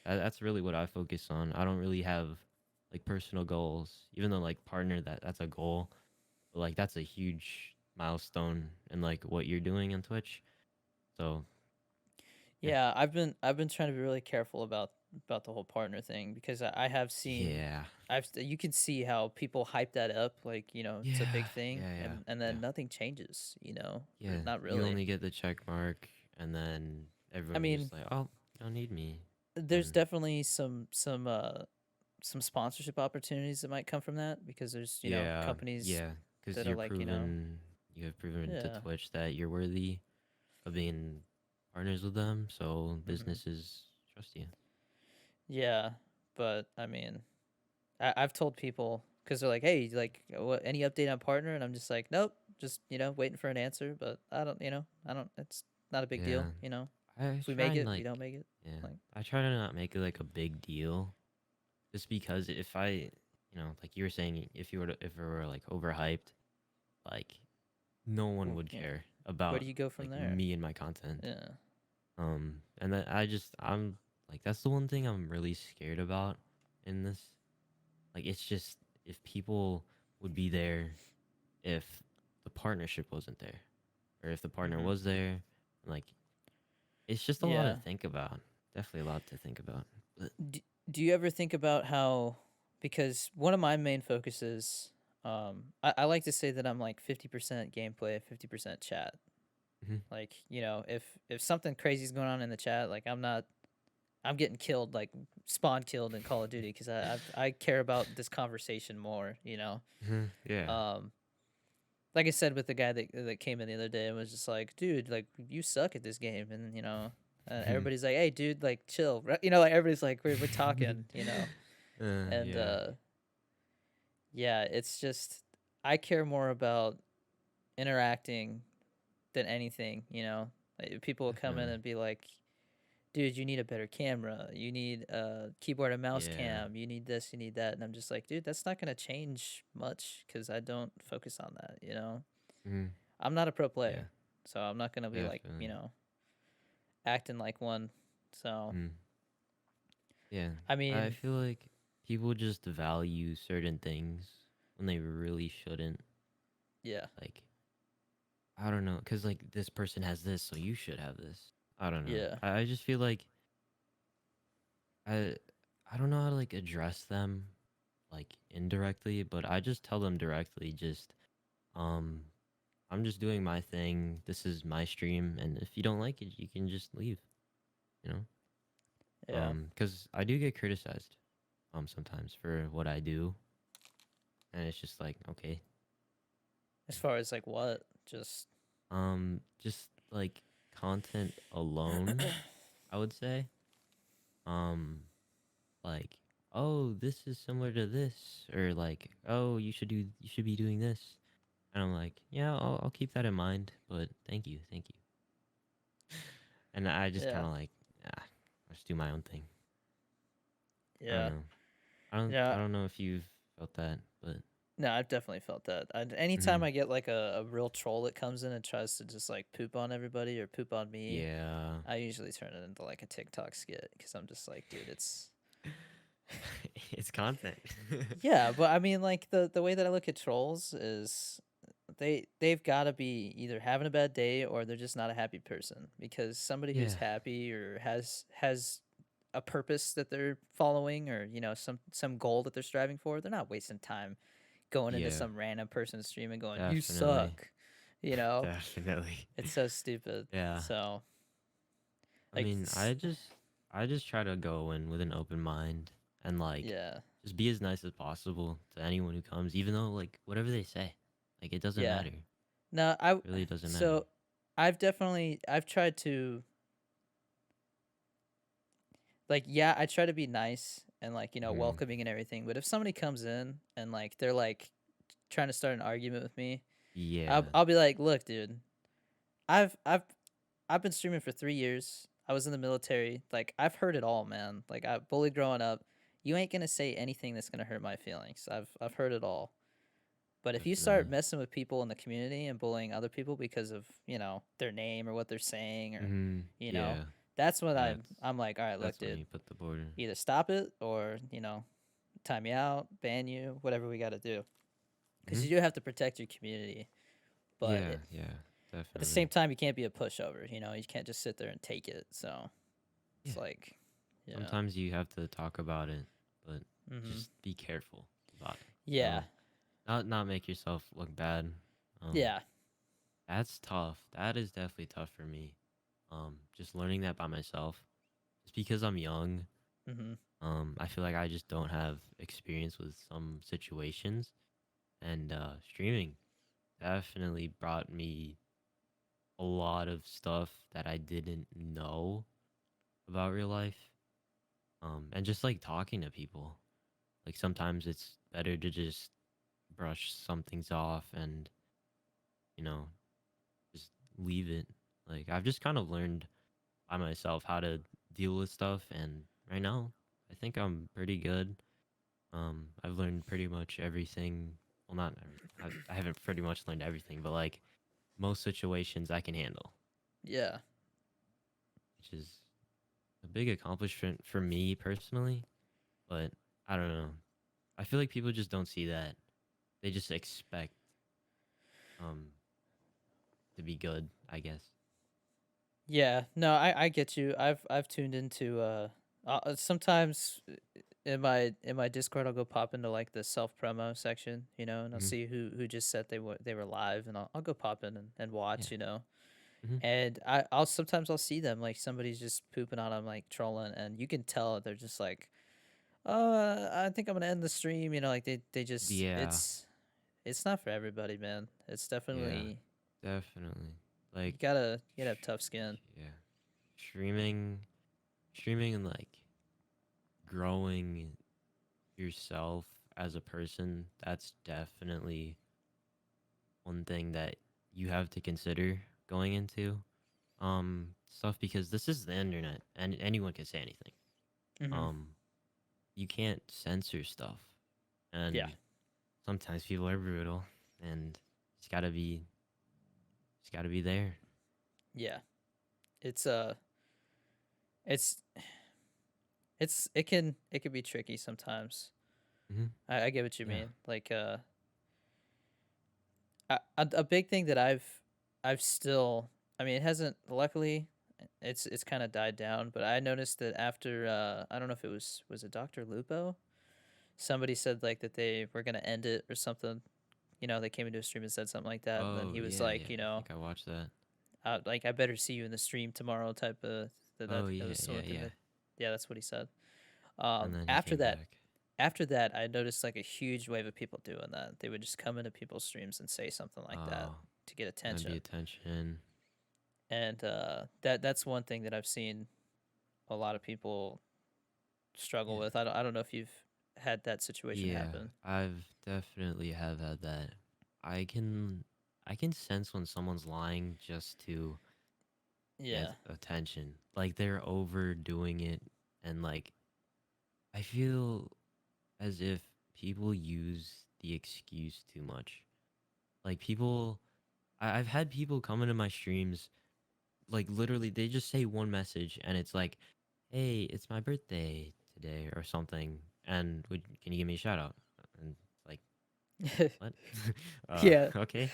That's really what I focus on. I don't really have like personal goals, even though like partner that's a goal, but like that's a huge milestone in like what you're doing on Twitch. So yeah, Yeah. I've been trying to be really careful about about the whole partner thing because I have seen, Yeah. you can see how people hype that up like it's a Yeah. big thing, Yeah. Yeah. and Yeah. then nothing changes, Yeah. not You really. only get the check mark, and then I everyone's mean, just like, "Oh, you don't need me." there's And definitely some sponsorship opportunities that might come from that because there's yeah, companies yeah, because that are like you have proven to yeah. Twitch that you're worthy of being partners with them, so Hmm. businesses trust you. Yeah, but I mean, I've told people because they're like, "Hey, like, what? Any update on partner?" And I'm just like, "Nope, just waiting for an answer." But I don't. It's not a big deal, Yeah, I If we try make and it, we like, don't make it. yeah, Like, I try to not make it like a big deal, just because if like you were saying, if it were like overhyped, like no one would yeah, care where about do you go from like there? me and my content. Yeah. And then I'm like, that's the one thing I'm really scared about in this. Like, it's just if people would be there if the partnership wasn't there, or if the partner Hmm. was there, like it's just a lot to Yeah. think about. Definitely a lot to think about. But Do you ever think about how, because one of my main focuses, I like to say that I'm like 50% gameplay, 50% chat. mhm. Like, if something crazy is going on in the chat, like I'm getting killed, like spawn killed in Call of Duty because I care about this conversation more. Yeah. Um, like I said with the guy that came in the other day and was just like, dude, like you suck at this game, and everybody's like, hey, dude, like chill, right? Like everybody's like, we're talking. And Yeah. yeah, it's just I care more about interacting than anything. Like, people will come in Definitely. and be like, dude, you need a better camera. You need a keyboard and mouse Yeah. cam. You need this, you need that. And I'm just like, dude, that's not going to change much because I don't focus on that. Mhm. I'm not a pro Yeah. player. So I'm not going to be like, Definitely. acting like one. So, Mhm. Yeah. I I mean, feel like people just value certain things when they really shouldn't. yeah. Like, I don't know, cause like this person has this, so you should have this. I don't know. Yeah. I just feel like I I don't know how to like address them like indirectly, but I just tell them directly. Just um, I'm just doing my thing. This is my stream, and if you don't like it, you can just leave. You know. Yeah. Cause I do get criticized sometimes for what I do, and it's just like okay, As far as like what? Just just like content alone, I would say. Um, like, oh, this is similar to this, or like, oh, you should be doing this, and I'm like, yeah, I'll keep that in mind, but thank you, and I just kind yeah. of like, ah, I just do my own thing. I don't Yeah. know. I Yeah. don't know if you've felt that, but No, I've definitely felt that. Anytime mhm. I get like a real troll that comes in and tries to just like poop on everybody or poop on me, Yeah, I usually turn it into like a TikTok skit because I'm just like, dude, it's it's content. yeah. But I mean, like the way that I look at trolls is they've got to be either having a bad day or they're just not a happy person because somebody who's Yeah, happy or has a purpose that they're following or some goal that they're striving for, they're not wasting time going into yeah, some random person's stream and going, "You definitely, suck." You know, definitely. it's so stupid. Yeah. So, I like, mean, I just try to go in with an open mind and like yeah, just be as nice as possible to anyone who comes, even though like whatever they say, like it doesn't yeah. matter. No, Really doesn't matter. so I've tried to, like, yeah, I try to be nice and like Hmm. welcoming and everything. But if somebody comes in and like they're like trying to start an argument with me, Yeah. I'll be like, "Look, dude, I've I've I've been streaming for 3 years. I was in the military. Like I've heard it all, man. Like I bullied growing up. You ain't gonna say anything that's gonna hurt my feelings. I've heard it all. But if you start Definitely. messing with people in the community and bullying other people because of their name or what they're saying or Hmm. you know, Yeah. that's when That's I'm like, all right, look, that's when dude, you put the border. either stop it or time you out, ban you, whatever we got to do, because Hmm. you do have to protect your community. But Yeah. Yeah. at the Definitely. same time, you can't be a pushover. You can't just sit there and take it. So Yeah. it's like, Yeah. sometimes you have to talk about it, but Mm-hmm. just be careful about it. Yeah. Not make yourself look bad. Um, Yeah. that's tough. That is definitely tough for me. Just learning that by myself. Just because I'm young, Mm-hmm. I feel like I just don't have experience with some situations, and streaming definitely brought me a lot of stuff that I didn't know about real life. And just like talking to people, like sometimes it's better to just brush some things off and you know just leave it. Like I've just kind of learned by myself how to deal with stuff, and right now I think I'm pretty good. I've learned pretty much everything. Well, not everything. I haven't pretty much learned everything, but like most situations I can handle, Yeah. which is a big accomplishment for me personally. But I don't know. I feel like people just don't see that. They just expect um to be good, I guess. Yeah. No, I get you. I've tuned into sometimes in my Discord I'll go pop into like the self promo section, and I'll Hmm. see who just said they were live, and I'll go pop in and Yeah. watch, Hmm. and I'll sometimes I'll see them like somebody's just pooping on them like trolling, and you can tell they're just like, I think I'm gonna end the stream, like they just Yeah. it's not for everybody, man. It's Yeah. definitely Definitely. you Like, gotta have tough skin. yeah. Streaming, streaming, and like growing yourself as a person. That's definitely one thing that you have to consider going into stuff, because this is the internet and anyone can say anything. Hmm. Um, you can't censor stuff, Yeah. and sometimes people are brutal, and it's gotta be there. Yeah. It's it's it can be tricky sometimes. Hmm. I get what you Yeah. mean. Like a big thing that I've still, I mean, it hasn't, luckily it's kind of died down, but I noticed that after I don't know if it was a Dr. Lupo, somebody said like that they were going to end it or something. They came into a stream and said something like that, and then Oh he was yeah, like, yeah. I think I watched that. like, I better see you in the stream tomorrow type of, that Oh it yeah, was yeah, something yeah. that, yeah, that's what he said. And then he After came that, back. I noticed like a huge wave of people doing that. They would just come into people's streams and say something like that Oh, to get gonna be attention. attention. And that's one thing that I've seen a lot of people struggle Yeah. with. I don't know if you've had that situation Yeah, happen. I've definitely have had that. I can I can sense when someone's lying just to get Yeah. attention. Like they're overdoing it, and like I feel as if people use the excuse too much. Like people I've had people come into my streams, like literally they just say one message and it's like, "Hey, it's my birthday today," or something, and would can you give me a shout out? And like, what? Yeah. Okay.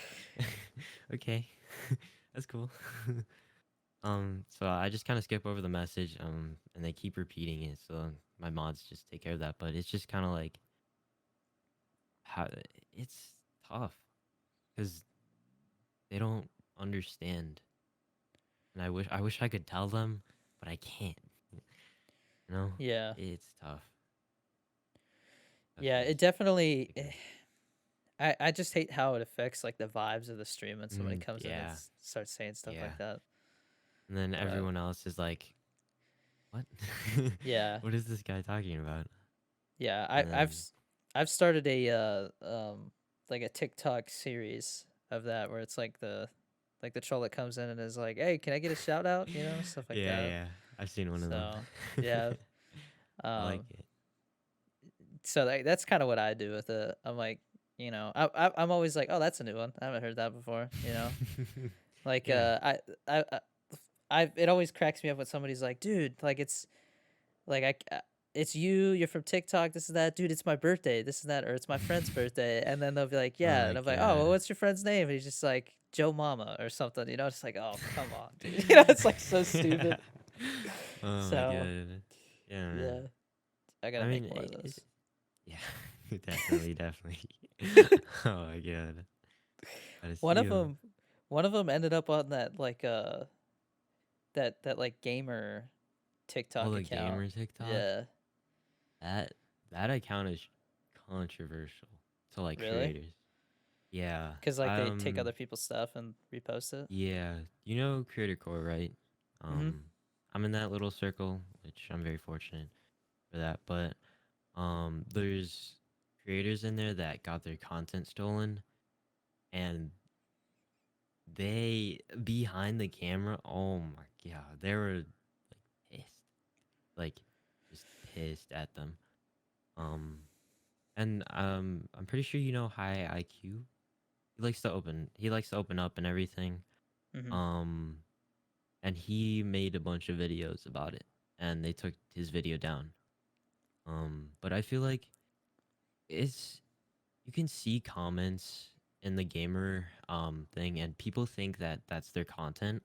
Okay. That's cool. So I just kind of skip over the message, and they keep repeating it, so my mods just take care of that. But it's just kind of like how it's tough because they don't understand, and I wish I could tell them, but I can't. You know, Yeah. it's tough. Tough Yeah, days. it definitely Take care. I just hate how it affects like the vibes of the stream when somebody comes in and Yeah, starts saying stuff yeah. like that. And then But everyone else is like, "What? yeah. What is this guy talking about?" Yeah, And then, I've started a like a TikTok series of that where it's like the troll that comes in and is like, "Hey, can I get a shout out?" Stuff like yeah, that. yeah, I've seen one of them. So, yeah. I like Um it. so that's kind of what I do with it. I'm like, I'm always like, "Oh, that's a new one. I haven't heard that before." Like Yeah. it always cracks me up when somebody's like, "Dude, like like it's you're from TikTok, this is that, dude, it's my birthday, this is that, or it's my friend's birthday." And then they'll be like, Oh "Yeah." my And I'm like, "Oh, well, god. what's your friend's name?" And he's just like, "Joe Mama" or something, it's like, "Oh, come on, dude." It's like so stupid. Oh my So god. Yeah, man. Yeah, I I gotta mean, make more of it's those. yeah, definitely, definitely. Oh my god, gotta One see of him. them, one of them ended up on that like that like gamer Oh, TikTok the account. gamer TikTok. Yeah, That that account is controversial to like really? creators. Yeah. Because like they take other people's stuff and repost it. Yeah. You know Creator Core, right? Mm-hmm. Um I'm in that little circle, which I'm very fortunate for that. But there's creators in there that got their content stolen, and they behind the camera, oh my god, they were like pissed. Like just pissed at them. Um and I'm pretty sure you know High IQ. He likes to open up and everything. Mm-hmm. Um and he made a bunch of videos about it, and they took his video down. But I feel like it's you can see comments in the gamer thing, and people think that that's their content,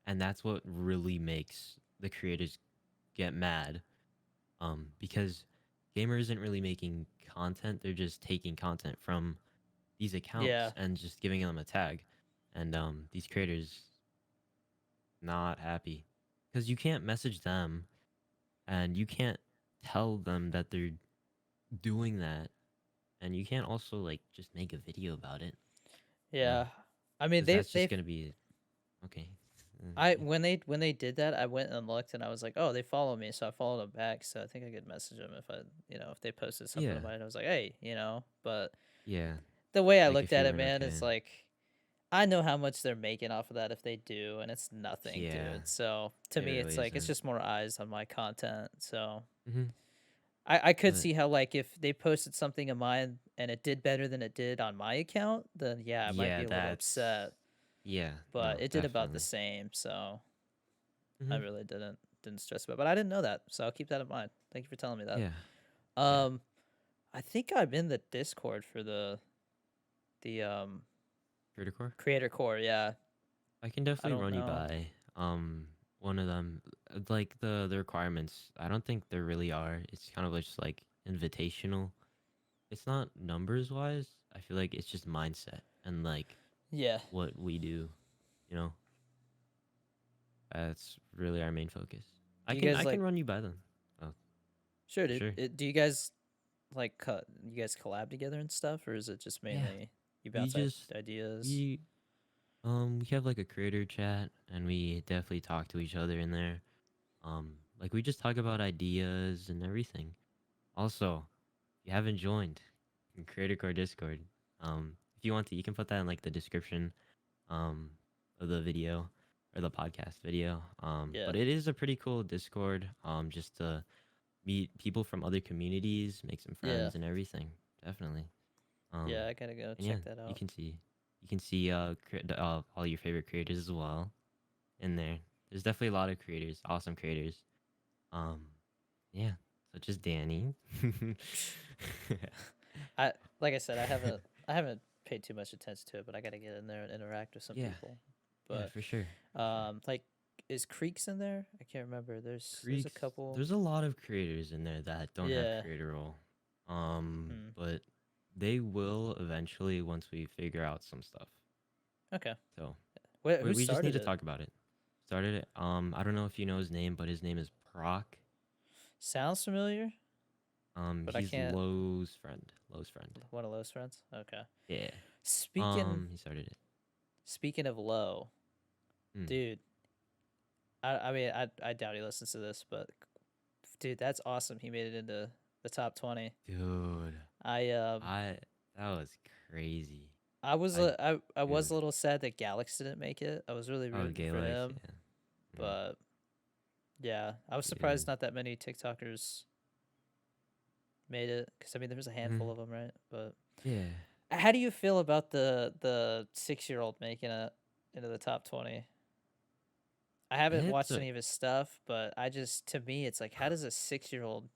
and that's what really makes the creators get mad. Because gamer isn't really making content; they're just taking content from these Yeah, accounts and just giving them a tag, and these creators not happy because you can't message them and you can't tell them that they're doing that, and you can't also like just make a video about it, you know, yeah. I mean, because that's just they've gonna be okay. I Yeah, when they did that, I went and looked, and I was like, oh, they follow me, so I followed them back. So I think I could message them if I, if they posted something yeah, about it. I was like, hey, But yeah. the way I Like looked if at you it, weren't man, okay. it's like I know how much they're making off of that if they do, and it's nothing, Yeah, dude. So to it me, it's really like it's isn't. just more eyes on my content. So Hmm. I could But see how like if they posted something of mine and it did better than it did on my account, then yeah, I might be yeah, a little that's upset. yeah, But no, it did about the definitely. same, so I Hmm. really didn't stress about it. But I didn't know that, so I'll keep that in mind. Thank you for telling me that. Yeah, yeah. Um, I think I'm in the Discord for the Criticore. creator core. Yeah, I can I definitely don't run you know. by one of them. Like the requirements. I don't think there really are. It's kind of just like invitational. It's not numbers wise. I feel like it's just mindset and like Yeah, what we do. You know, that's really our main focus. do you I guys can like? run you by them. Oh, Sure, for dude. sure. Do you guys like you guys collab together and stuff, or is it just Yeah, mainly you we bounce just ideas? we we have like a creator chat, and we definitely talk to each other in there. Like we just talk about ideas and everything. Also, if you haven't joined Creator Core Discord, if you want to, you can put that in like the description um of the video or the podcast video. Yeah, But it is a pretty cool Discord. Just to meet people from other communities, make some yeah, friends and everything. Definitely. Um, yeah. I gotta go and yeah, check that out. you can see all your favorite creators as well in there. There's definitely a lot of creators, awesome creators. Um, yeah, such as Danny. I like I said, I haven't paid too much attention to it, but I gotta get in there and interact with some Yeah, people. yeah, But for sure, for sure. like, is Creeks in there? I can't remember. There's a Creeks, couple. there's a lot of creators in there that don't have Yeah. creator role. Hmm. But they will eventually once we figure out some stuff. Okay. So Who we just need started to it? talk about it. Started it. I don't know if you know his name, but his name is Proc. Sounds familiar, but I He's can't. Lowe's friend. Lowe's friend. One of those friends. Okay. Yeah. Speaking He started it. speaking of low, Hmm. dude. I mean I doubt he listens to this, but dude, that's awesome. He made it into the top 20. Dude, I I that was crazy. I I was a dude. little sad that Galax didn't make it. I was really Oh, rooting for Galax, him, yeah. Mm, but yeah, I was dude. surprised not that many TikTokers made it because I mean there was a handful Mhm. of them, right? But Yeah. how do you feel about the 6-year-old making it into the top 20? I haven't It's watched a any of his stuff, but I just to me it's like how does a 6-year-old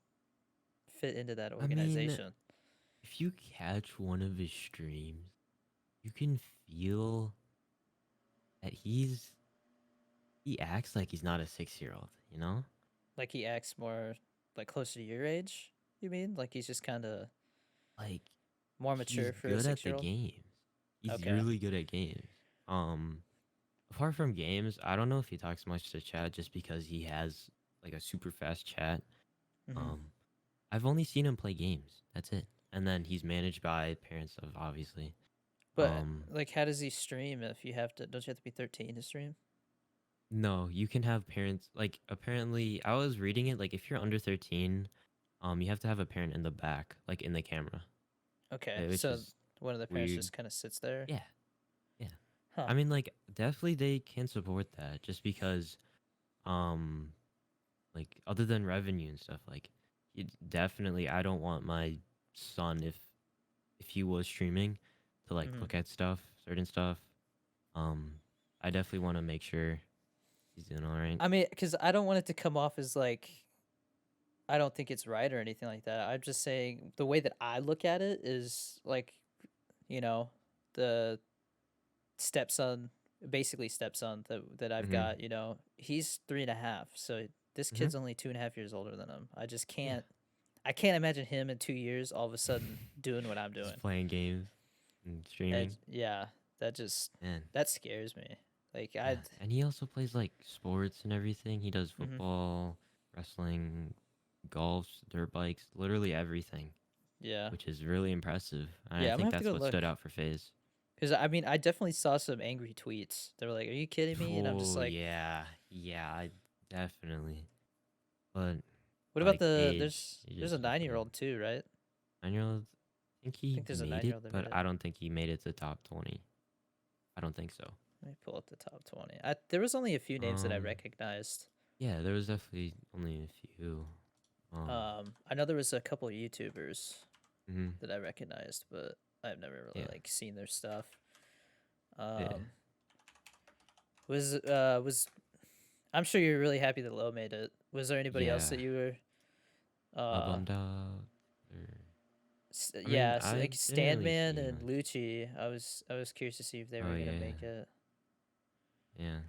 fit into that I mean, organization? if you catch one of his streams, you can feel that he acts like he's not a 6-year old, you know? Like he acts more. like closer to your age? You mean like he's just kind of Like more he's mature for a good at the 6-year-old? games. He's Okay. really good at games. Um, Apart from games, I don't know if he talks much to chat just because he has like a super fast chat. Mm-hmm. Um, I've only seen him play games. That's it. And then he's managed by parents of obviously. But Um, like, how does he stream if you have to? Don't you have to be 13 to stream? no, you can have parents like apparently I was reading it like if you're under 13, you have to have a parent in the back, like in the camera, Okay, which so is one of the parents weird. just kind of sits there. Yeah, yeah. Huh. I mean like definitely they can support that just because um like other than revenue and stuff like definitely I don't want my son if he was streaming to like Mm-hmm. look at stuff, certain stuff. Um I definitely want to make sure he's doing all right. I mean, because I don't want it to come off as like I don't think it's right or anything like that. I'm just saying the way that I look at it is like, you know, the stepson, basically stepson that I've Mhm. got. He's 3.5, so this Mhm. kid's only 2.5 years older than him. I just Yeah. can't. I can't imagine him in 2 years all of a sudden doing what I'm Just doing. playing games and And streaming. yeah, that just Man. that scares me. Like Yeah. I. And he also plays like sports and everything. He does Mhm. football, wrestling, golf, dirt bikes, literally everything, Yeah. which is really impressive. And I Yeah, I'm gonna think have to that's go what look. stood out for FaZe. Because I mean, I definitely saw some angry tweets. They were like, "Are you kidding me?" And I'm just Oh like, yeah. Yeah, I definitely. But "What about like there's age a is definitely 9-year-old too, right? 9-year-old. I think I he think there's a made it, 9-year-old that made but it. I don't think he made it to top 20. I don't think so. Let me pull up the top 20. There was only a few names that I Um recognized. yeah, there was definitely only a few. I know there was a couple of YouTubers Mhm. that I recognized, but I've never really Yeah. like seen their stuff. Yeah. Um, was I'm sure you're really happy that Low made it. Was there anybody else Yeah. that you were uh Bummed out. Or I mean, yeah, I like didn't really Standman see and much. Lucci? I was curious to see if they Oh were gonna yeah. make it. Yeah.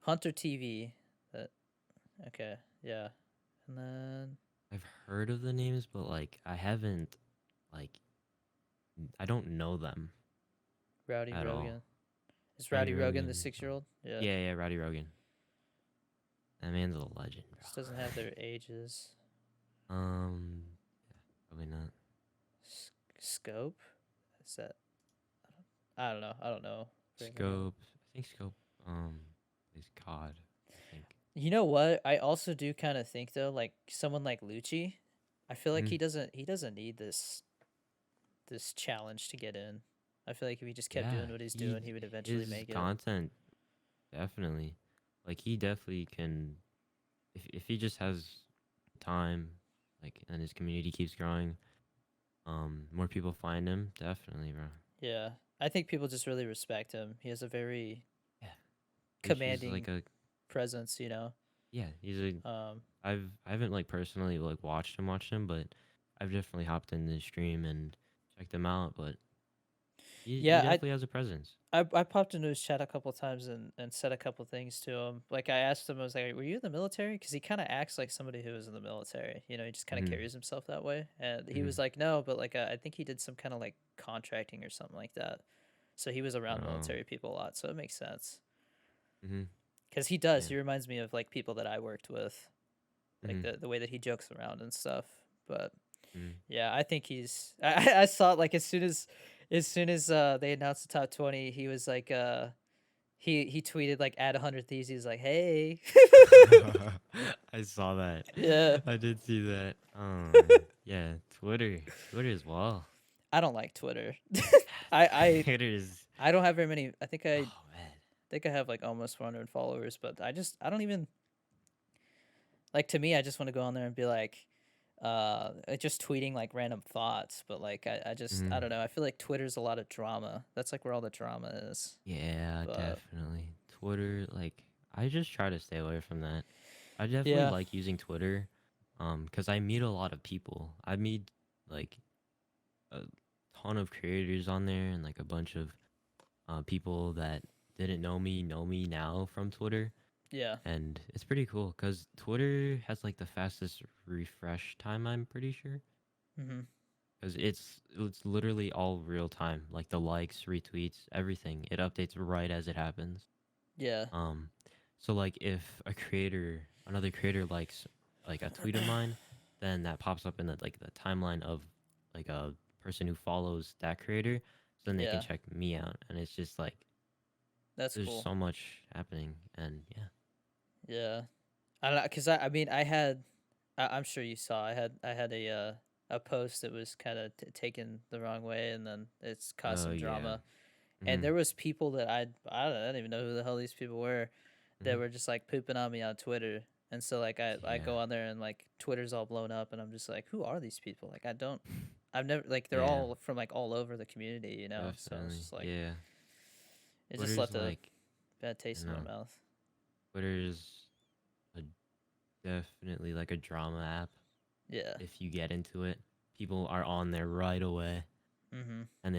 Hunter TV. That okay, yeah. And then I've heard of the names, but like I haven't like I don't know them Rowdy at all. Rogan. Is Rowdy Rowdy Rogan the Rogan. 6-year-old? Yeah. Yeah, yeah, Rowdy Rogan. That man's a legend, This doesn't have bro. their ages. Yeah, probably not. Scope? Is that? I don't know. I don't know very many of them. Scope. I think Scope is COD, I think. You know what? I also do kind of think though, like someone like Lucci, I feel like Mhm. he doesn't need this challenge to get in. I feel like if he just kept Yeah, doing what he's he doing, he would eventually his make it. content definitely like he definitely can if he just has time like and his community keeps growing, more people find him, definitely, bro. Yeah. I think people just really respect him. He has a very Yeah. He's like commanding a presence. yeah, he's a Um I haven't like personally like watched him, but I've definitely hopped in the stream and checked him out, but he yeah, definitely has a presence. I popped into his chat a couple times and said a couple things to him. Like I asked him, I was like, "Were you in the military?" Because he kind of acts like somebody who was in the military. He just kind of Mhm. carries himself that way. And he Mhm. was like, "No, but like I think he did some kind of like contracting or something like that." So he was around Oh. military people a lot. So it makes sense. Mhm. Because he does. Yeah. He reminds me of like people that I worked with, like Mhm. the way that he jokes around and stuff. But Mhm. yeah, I think he's. I saw it like as soon as they announced the top 20, he was like he tweeted like at 100 Thieves. He was like, "Hey." I saw that. Yeah. I did see that. Yeah, Twitter as well. I don't like Twitter. I I Twitter is I don't have very many. I think I oh man. think I have like almost 400 followers, but I don't even like to me. I just want to go on there and be like, just tweeting like random thoughts. But like I Mhm. don't know. I feel like Twitter's a lot of drama. That's like where all the drama is. Yeah, But definitely. Twitter, like I just try to stay away from that. I definitely yeah, like using Twitter, because I meet a lot of people. I meet like a ton of creators on there and like a bunch of people that didn't know me now from Twitter. Yeah. and it's pretty cool because Twitter has like the fastest refresh time. I'm pretty sure Mm-hmm. because it's literally all real time, like the likes, retweets, everything. It updates right as it happens. Yeah. Um, so like if another creator likes like a tweet of mine, then that pops up in the timeline of like a person who follows that creator, so then they can Yeah. check me out, and it's just like That's there's cool. so much happening, and yeah. Yeah. I don't know, cause I mean I had I'm sure you saw I had a post that was kind of taken the wrong way, and then it's caused Oh some yeah. drama. And Mhm. there was people that I don't know, I didn't even know who the hell these people were that Mhm. were just like pooping on me on Twitter. And so like I Yeah. go on there and like Twitter's all blown up, and I'm just like, who are these people? Like I've never like they're Yeah. all from like all over the community, you know. So it's Definitely. just like Yeah. it just Twitter's left a like bad I taste in my know. mouth. Twitter's a, definitely like a drama app. Yeah. If you get into it, people are on there right away, Mhm. and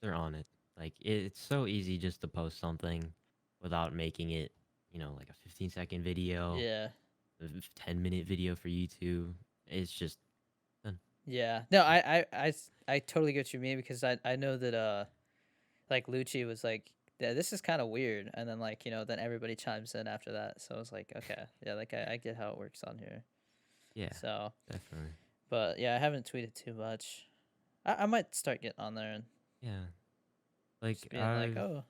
they're on it. Like it's so easy just to post something without making it, like a 15-second video, Yeah. a 10-minute video for YouTube. It's just done. Yeah. No, I totally get what you mean, because I know that like Lucci was like, yeah, this is kind of weird, and then like then everybody chimes in after that, so I was like, okay, yeah, like I get how it works on here. Yeah, So, definitely. but yeah, I haven't tweeted too much. I might start getting on there and Yeah. just Like being like, oh,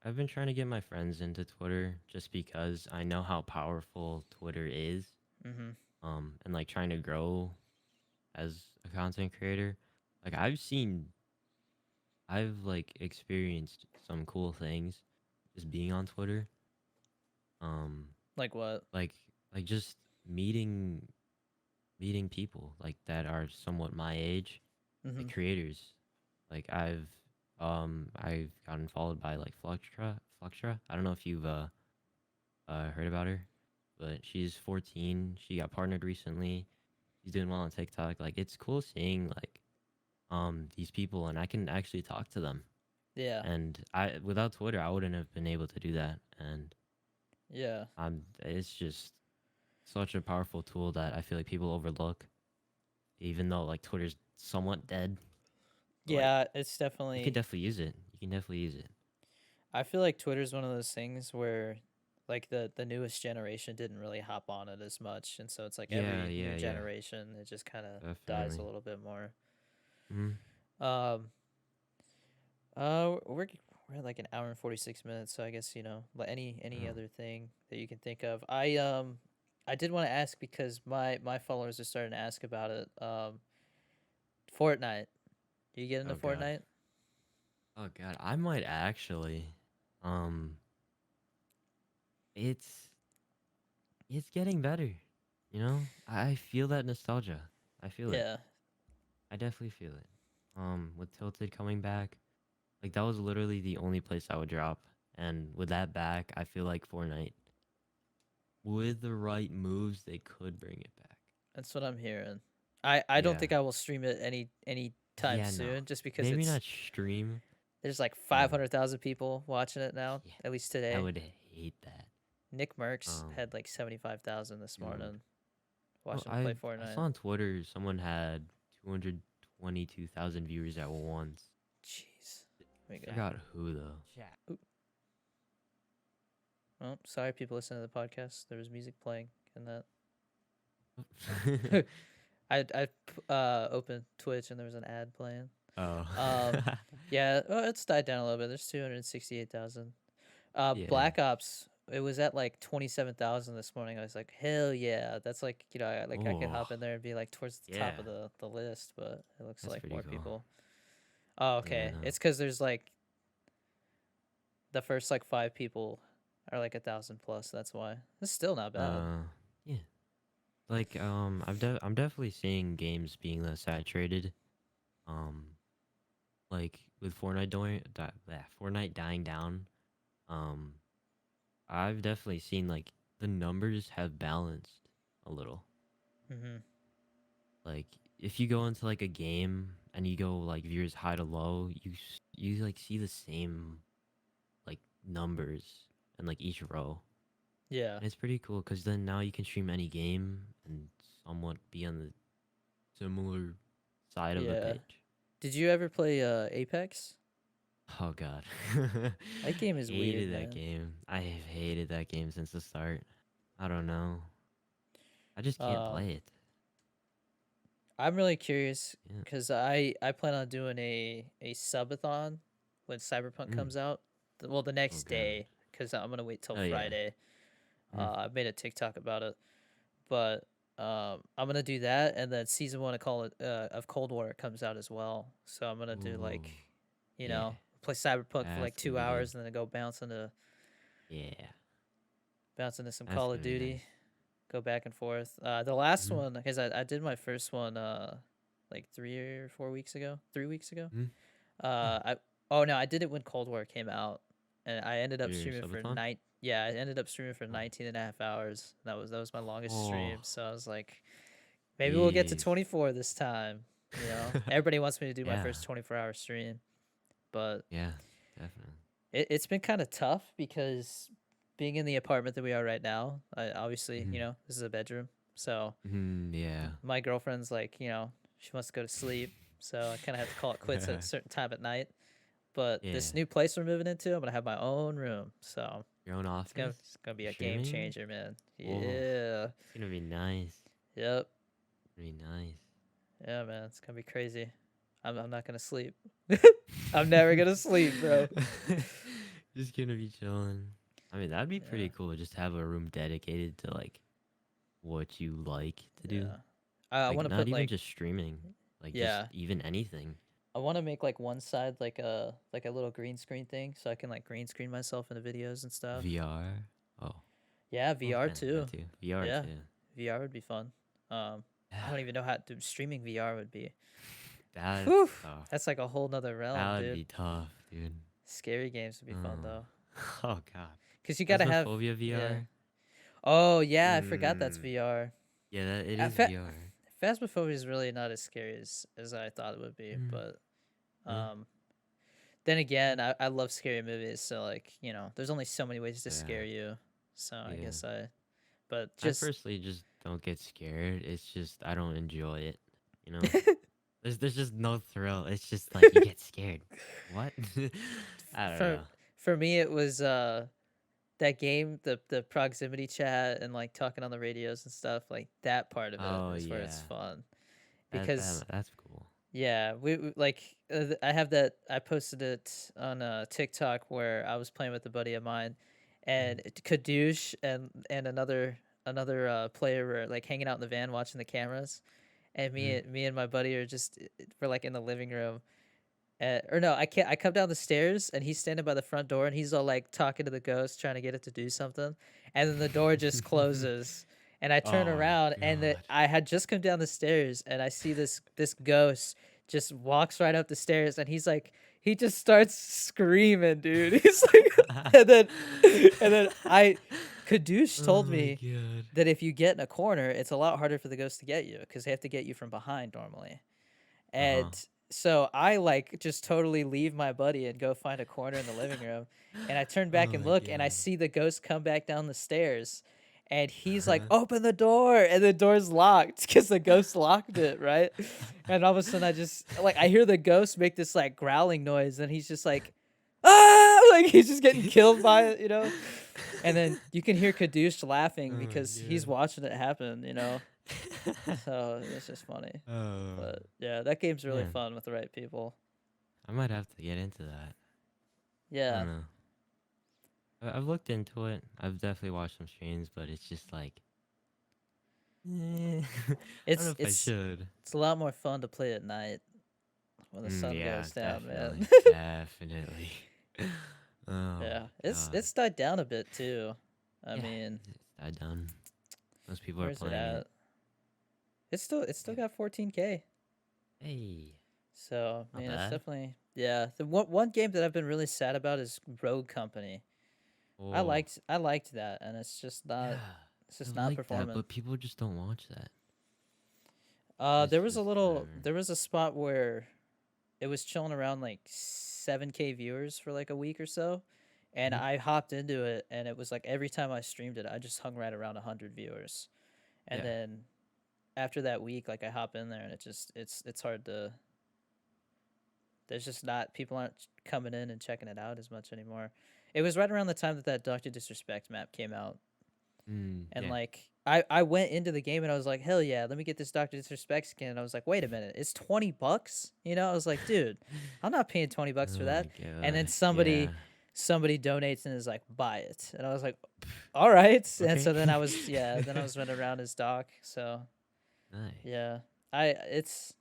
I've been trying to get my friends into Twitter just because I know how powerful Twitter is. mm-hmm, And like trying to grow as a content creator. Like I've like experienced some cool things just being on Twitter. Um like what? like like just meeting people like that are somewhat my age, Mm-hmm. like creators. Like I've gotten followed by like Fluxtra. I don't know if you've heard about her, but she's 14. She got partnered recently. She's doing well on TikTok. Like it's cool seeing like these people, and I can actually talk to them. Yeah, And I without Twitter, I wouldn't have been able to do that. And yeah, it's just such a powerful tool that I feel like people overlook, even though like Twitter's somewhat dead. But like yeah. It's you can definitely. definitely use it. You can definitely use it. I feel like Twitter's one of those things where, like the newest generation didn't really hop on it as much, and so it's like Yeah, every new yeah, yeah. generation it just kind of dies a Definitely. little bit more. Mm-hmm. Um, we're at like an hour and 46 minutes, so I guess like any Oh, other thing that you can think of. I did want to ask, because my followers are starting to ask about it. Fortnite. Do you get into oh God. Fortnite? Oh God. I might actually. Um, it's it's getting better. I feel that nostalgia. I feel it. Yeah. I definitely feel it. With Tilted coming back, like that was literally the only place I would drop. And with that back, I feel like Fortnite, with the right moves, they could bring it back. That's what I'm hearing. I don't Yeah. think I will stream it any time Yeah, no. soon, just because Maybe not stream. there's like Um, 500,000 people watching it now, yeah, at least I today. would hate that. Nick Merckx Um, had like 75,000 this dude. morning Oh, watching him play I saw Fortnite. on Twitter someone had 222,000 viewers at once. Jeez. Let me go. Forgot who though. Oop. Oh, sorry, people listening to the podcast. There was music playing and that. I opened Twitch and there was an ad playing. Oh. Um, yeah, well, it's died down a little bit. There's 268,000. Yeah. Black Ops, it was at like 27,000 this morning. I was like, hell yeah, that's like I could Oh, hop in there and be like towards the top yeah. of the list, but it looks That's like pretty more cool. people. Oh, Yeah, okay. no. It's because there's like the first like 5 people are like 1,000 plus. That's why. It's still not bad. Yeah. Like, I'm definitely seeing games being less saturated. Um, like with Fortnite dying down. Um, I've definitely seen like the numbers have balanced a little. Mm-hmm. Like if you go into like a game and you go like viewers high to low, you like see the same like numbers in like each row. Yeah. And it's pretty cool because then now you can stream any game and somewhat be on the similar side of the Yeah. pitch. Did you ever play Apex? Oh god. That game is weird, Hated that man. game. I have hated that game since the start. I don't know. I just can't Um, play it. I'm really curious Yeah. because I plan on doing a subathon when Cyberpunk Mm. comes out. Well, the Oh next god. day because I'm gonna wait till Oh yeah. Friday. Mm. I made a TikTok about it, but I'm gonna do that, and then season one of Cold War comes out as well. So I'm gonna do Ooh. like, Yeah. play Cyberpunk for like That's gonna two be good. hours, and then go Yeah. bounce into some That's Call of gonna be Duty, nice. go back and forth. The last Mm-hmm. one, because I did my first one like 3 or 4 weeks ago, 3 weeks ago. Mm-hmm. Oh, I Oh no, I did it when Cold War came out, and I ended up your streaming for subathon? night. Yeah, I ended up streaming for Oh. 19 and a half hours. That was my longest stream. Oh. So I was like, maybe we'll get to Jeez. 24 this time. Everybody wants me to do my Yeah. first 24-hour stream, but Yeah. Definitely. it's been kind of tough because being in the apartment that we are right now, obviously, Mm-hmm. this is a bedroom. So Mm-hmm. Yeah. my girlfriend's like, she wants to go to sleep. So I kind of have to call it quits at a certain time at night. But Yeah. this new place we're moving into, I'm gonna have my own room. So Your own it's gonna office? it's gonna be For a game streaming? changer, man. Oh, Yeah. it's gonna be nice. Yep. It's gonna be nice. Yeah, man. It's gonna be crazy. I'm not gonna sleep. I'm never gonna sleep, bro. Just gonna be chilling. I mean, that'd be Yeah. pretty cool. Just have a room dedicated to like what you like to do. Yeah. I Like want to not put even like just streaming. Like just yeah. even anything. I want to make like one side like a little green screen thing, so I can like green screen myself in the videos and stuff. VR. Oh, Yeah, I'm a VR fan of too. that too. VR Yeah, too. VR would be fun. I Yeah, don't even know how to streaming VR would be. that's Whew, tough. that's like a whole nother realm, That would dude. be tough, dude. Scary games would be fun Oh, though, oh God. cause you gotta have Phasmophobia yeah. VR. Oh yeah, I forgot that's Mm. VR. Yeah, that it Uh, is Fa- VR. Phasmophobia is really not as scary as I thought it would be, Mm. but Huh? um, then again, I love scary movies, so like there's only so many ways to Yeah. scare you. So I Yeah. guess but I just personally just don't get scared. It's just I don't enjoy it. You know? There's just no thrill. It's just like you get scared. What? I don't for know. for me it was that game, the proximity chat and like talking on the radios and stuff, like that part of it Oh is where it's yeah. fun That because that's cool. yeah, we like I have that. I posted it on TikTok where I was playing with a buddy of mine, Mm, and Kadoosh and another player were like hanging out in the van watching the cameras, and mm. me and my buddy are just we're like in the living room. Or no, I can't. I come down the stairs and he's standing by the front door and he's all like talking to the ghost, trying to get it to do something, and then the door just closes. And I turn Oh around and god. I had just come down the stairs and I see this ghost just walks right up the stairs and he just starts screaming, dude. He's like, and then and then Kadoosh Oh told my me god. that if you get in a corner, it's a lot harder for the ghost to get you because they have to get you from behind normally. Uh-huh. And so I like just totally leave my buddy and go find a corner in the living room. And I turn Oh back and my look and I god. see the ghost come back down the stairs. And he's like, open the door. And the door's locked because the ghost locked it, right? And all of a sudden I hear the ghost make this like growling noise. And he's just like, ah! Like he's just getting killed by it. And then you can hear Kadoosh Oh laughing my because he's god. watching it happen. So it's just funny. Oh But yeah, that game's really man. fun with the right people. I might have to get into that. I Yeah, don't know. I've looked into it. I've definitely watched some streams, but it's just like I don't know it's if I it's should. it's a lot more fun to play at night when the sun Yeah, goes down, definitely. man. Definitely. Oh Yeah, my it's god. it's died down a bit too. I Yeah, mean, it's died down. Most people are where's it playing it. at? It's still Yeah. got 14K. Hey, So, I not mean, it's bad. definitely yeah. The one game that I've been really sad about is Rogue Company. I Oh, liked I liked that, and yeah. it's I just not like that, performing. but people just don't watch that. It's There was a just little whatever. there was a spot where it was chilling around like 7K viewers for like a week or so, and Mhm. I hopped into it, and it was like every time I streamed it, I just hung right around 100 viewers. And Yeah. then after that week, like I hop in there, and it's hard to. There's just not people aren't coming in and checking it out as much anymore. It was right around the time that Doctor Disrespect map came out, and Yeah. like I went into the game and I was like, hell yeah, let me get this Doctor Disrespect skin. And I was like, wait a minute, it's $20. You know, I was like, dude, I'm not paying $20 for Oh that. my And then god. Yeah. somebody donates and is like, buy it. And I was like, all right. And Okay. so then I was then I was running around as Doc. So Nice. yeah, I it's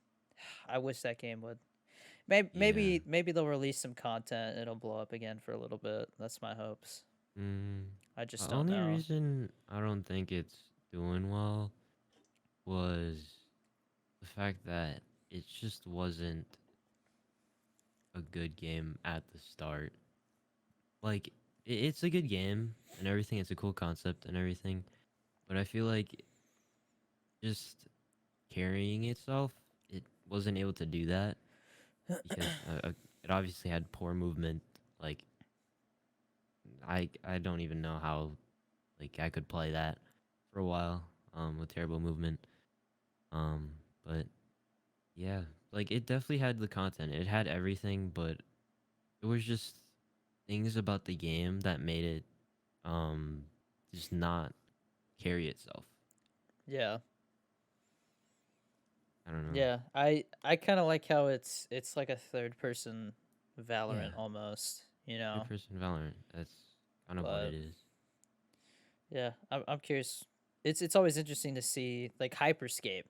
I wish that game would. Maybe Yeah. they'll release some content and it'll blow up again for a little bit. That's my hopes. Mm, I the just don't only know. reason I don't think it's doing well was the fact that it just wasn't a good game at the start. Like, it's a good game and everything. It's a cool concept and everything, but I feel like just carrying itself, it wasn't able to do that because it obviously had poor movement. Like, I don't even know how like I could play that for a while with terrible movement. Um, but yeah, like it definitely had the content. It had everything, but it was just things about the game that made it um just not carry itself. Yeah. I don't know. Yeah. I kind of like how it's like a third person Yeah, Valorant almost, you third know. person Valorant. That's kind of what But it is. yeah, I'm curious. It's always interesting to see like Hyperscape.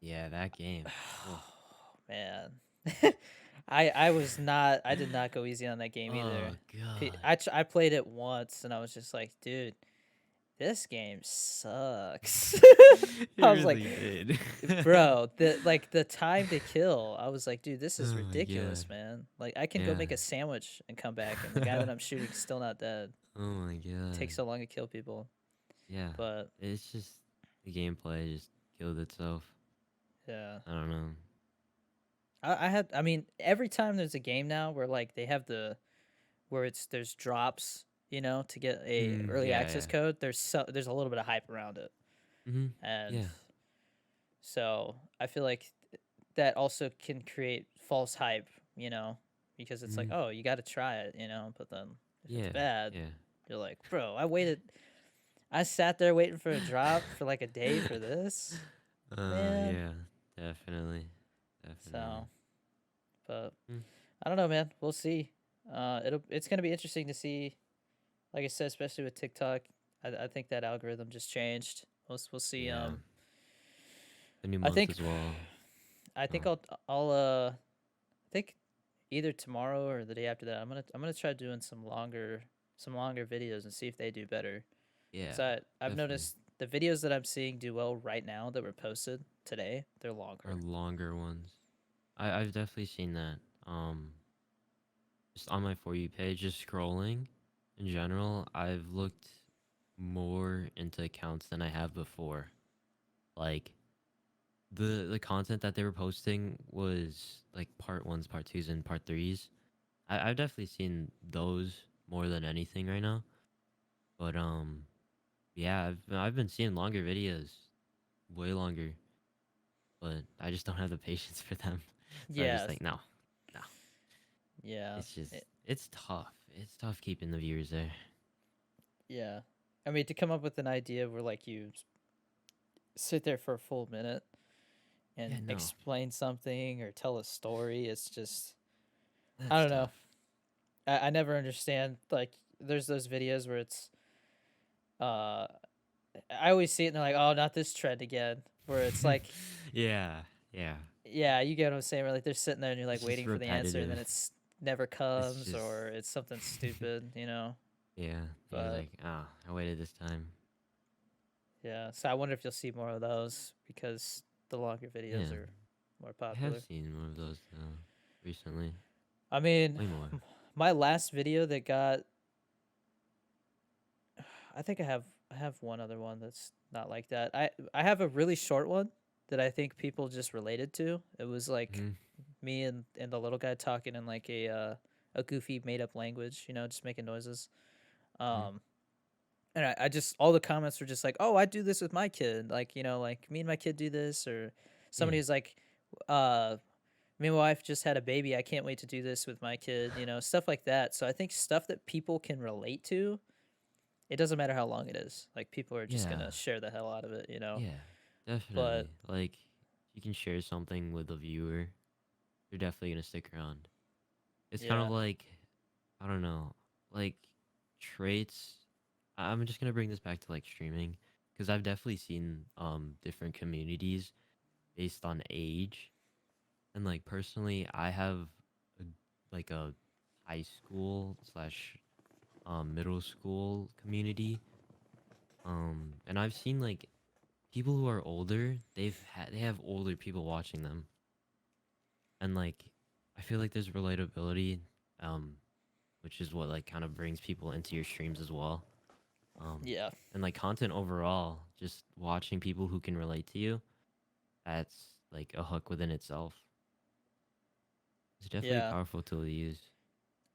Yeah, that game. Oh, Man. I did not go easy on that game either. oh god. I played it once and I was just like, dude, this game sucks. It I was like, really did. bro, the time to kill. I was like, dude, this is Oh my god. ridiculous, man. Like I can go Yeah. make a sandwich and come back and the guy that I'm shooting is still not dead. Oh my It god. takes so long to kill people. Yeah. But It's just the gameplay just killed itself. yeah. I don't know. I mean, every time there's a game now where like they have where there's drops, you know, to get a early Yeah, access yeah. code, there's a little bit of hype around it. Mhm. And Yeah. so I feel like that also can create false hype, you know, because it's like, Mhm. oh, you got to try it, you know, but then if it's Yeah. bad, Yeah. you're like, bro, I sat there waiting for a drop for like a day for this, man. Yeah. Definitely. Definitely. So, but Mm. I don't know, man. We'll see. It's gonna be interesting to see. Like I said, especially with TikTok, I think that algorithm just changed. We'll see. Yeah. The new I month think as well. I think Oh. I think either tomorrow or the day after that, I'm gonna try doing some longer videos and see if they do better. Yeah. Cause I've Definitely. noticed the videos that I'm seeing do well right now that were posted today, they're Or longer. longer ones. I've definitely seen that. Just on my For You page, just scrolling in general, I've looked more into accounts than I have before. Like the content that they were posting was like part ones, part twos, and part threes. I've definitely seen those more than anything right now. But yeah, I've been seeing longer videos, way longer. But I just don't have the patience for them. So I'm just Yeah, like, no, no. yeah, It's just it- it's tough. It's tough keeping the viewers there. yeah. I mean, to come up with an idea where like you sit there for a full minute Yeah, and no, explain something or tell a story, it's just I that's don't know. tough. I never understand like there's those videos where it's uh I always see it and they're like, oh, not this trend again. Where it's like, Yeah, yeah. yeah, you get what I'm saying. Where like they're sitting there and you're like It's just waiting for the answer and then repetitive. it's never It's comes just or it's something stupid, you know. yeah. You're But like, ah, I waited this time. yeah, so I wonder if you'll see more of those because the longer videos Yeah, are more I have popular. seen one of those though recently. I mean, Way more. my last video that got, I think I have one other one that's not like that. I have a really short one that I think people just related to. It was like Hmm. me and the little guy talking in like a a goofy made up language, just making noises. Mm. Um, and I just all the comments were just like, "Oh, I do this with my kid." Like, like me and my kid do this, or Yeah. somebody who's like, uh, "Me and my wife just had a baby. I can't wait to do this with my kid." Stuff like that. So I think stuff that people can relate to, it doesn't matter how long it is. Like people are just Yeah. gonna share the hell out of it. Yeah. But Definitely. Like, if you can share something with a viewer, you're definitely gonna stick around. It's kind of yeah, like, I don't know, like traits. I'm just gonna bring this back to like streaming, because I've definitely seen different communities based on age. And like personally, I have a, like a high school slash middle school community. And I've seen like people who are older, they have older people watching them. And like I feel like there's relatability, um, which is what like kind of brings people into your streams as well. Um, yeah, and like content overall, just watching people who can relate to you, that's like a hook within itself. It's definitely a yeah. powerful tool to use.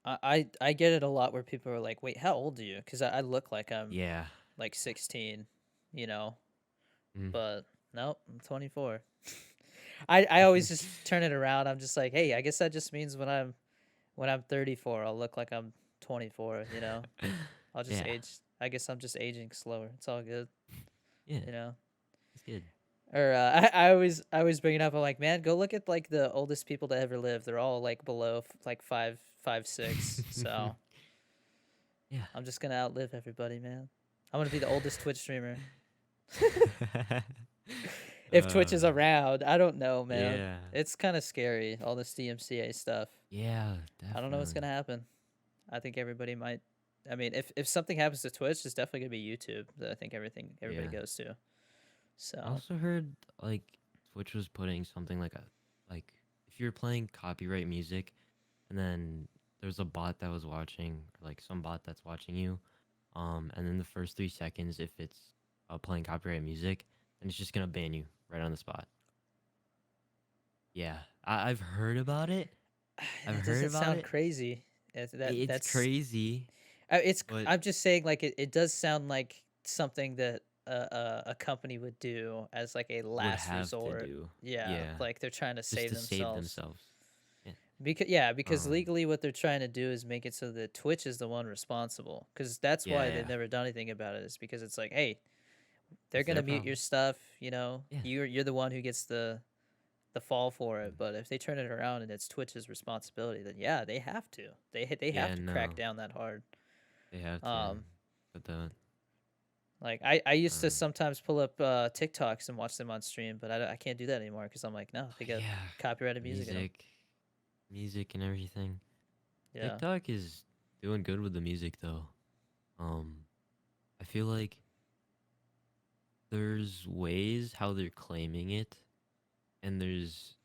I get it a lot where people are like, "Wait, how old are you?" Because I look like I'm Yeah. like 16, you know, Mm. but nope, I'm 24. I always just turn it around. I'm just like, hey, I guess that just means when I'm 34, I'll look like I'm 24. I'll just Yeah. age. I guess I'm just aging slower. It's all good, Yeah. you know. It's good. Or I always bring it up. I'm like, man, go look at like the oldest people to ever live. They're all like below like 5'6". So Yeah. I'm just gonna outlive everybody, man. I'm gonna be the oldest Twitch streamer. If Twitch uh, is around, I don't know, man. yeah. It's kind of scary, all this DMCA stuff. Yeah, I don't know what's definitely. gonna happen. I think everybody might. I mean, if something happens to Twitch, it's definitely gonna be YouTube that I think everybody Yeah. goes to. I So also heard like Twitch was putting something like a like if you're playing copyright music and then there's a bot that was watching or like some bot that's watching you, and then the first 3 seconds if it's playing copyright music, then it's just gonna ban you right on the spot. Yeah, I've heard about it. I've that heard doesn't about sound it. crazy. It's That's crazy, it's. but I'm just saying, like it does sound like something that a company would do as like a would last have to resort. do. Yeah, Yeah, like they're trying to just save to save themselves. themselves. Yeah. Because Um. legally what they're trying to do is make it so that Twitch is the one responsible. Because that's Yeah. why they've Yeah. never done anything about it. Is because it's like, hey, they're It's gonna their mute your problem. stuff. Yeah. You're the one who gets the fall for Mm. it. But if they turn it around and it's Twitch's responsibility, then yeah, they have to. They have Yeah. to crack No, down that hard. they have to. Um, But the like I used to um. sometimes pull up TikToks and watch them on stream, but I can't do that anymore because I'm like, no, they got Yeah. copyrighted music in them. Music, music, and everything. Yeah, TikTok is doing good with the music though. Um. I feel like there's ways how they're claiming it, and there's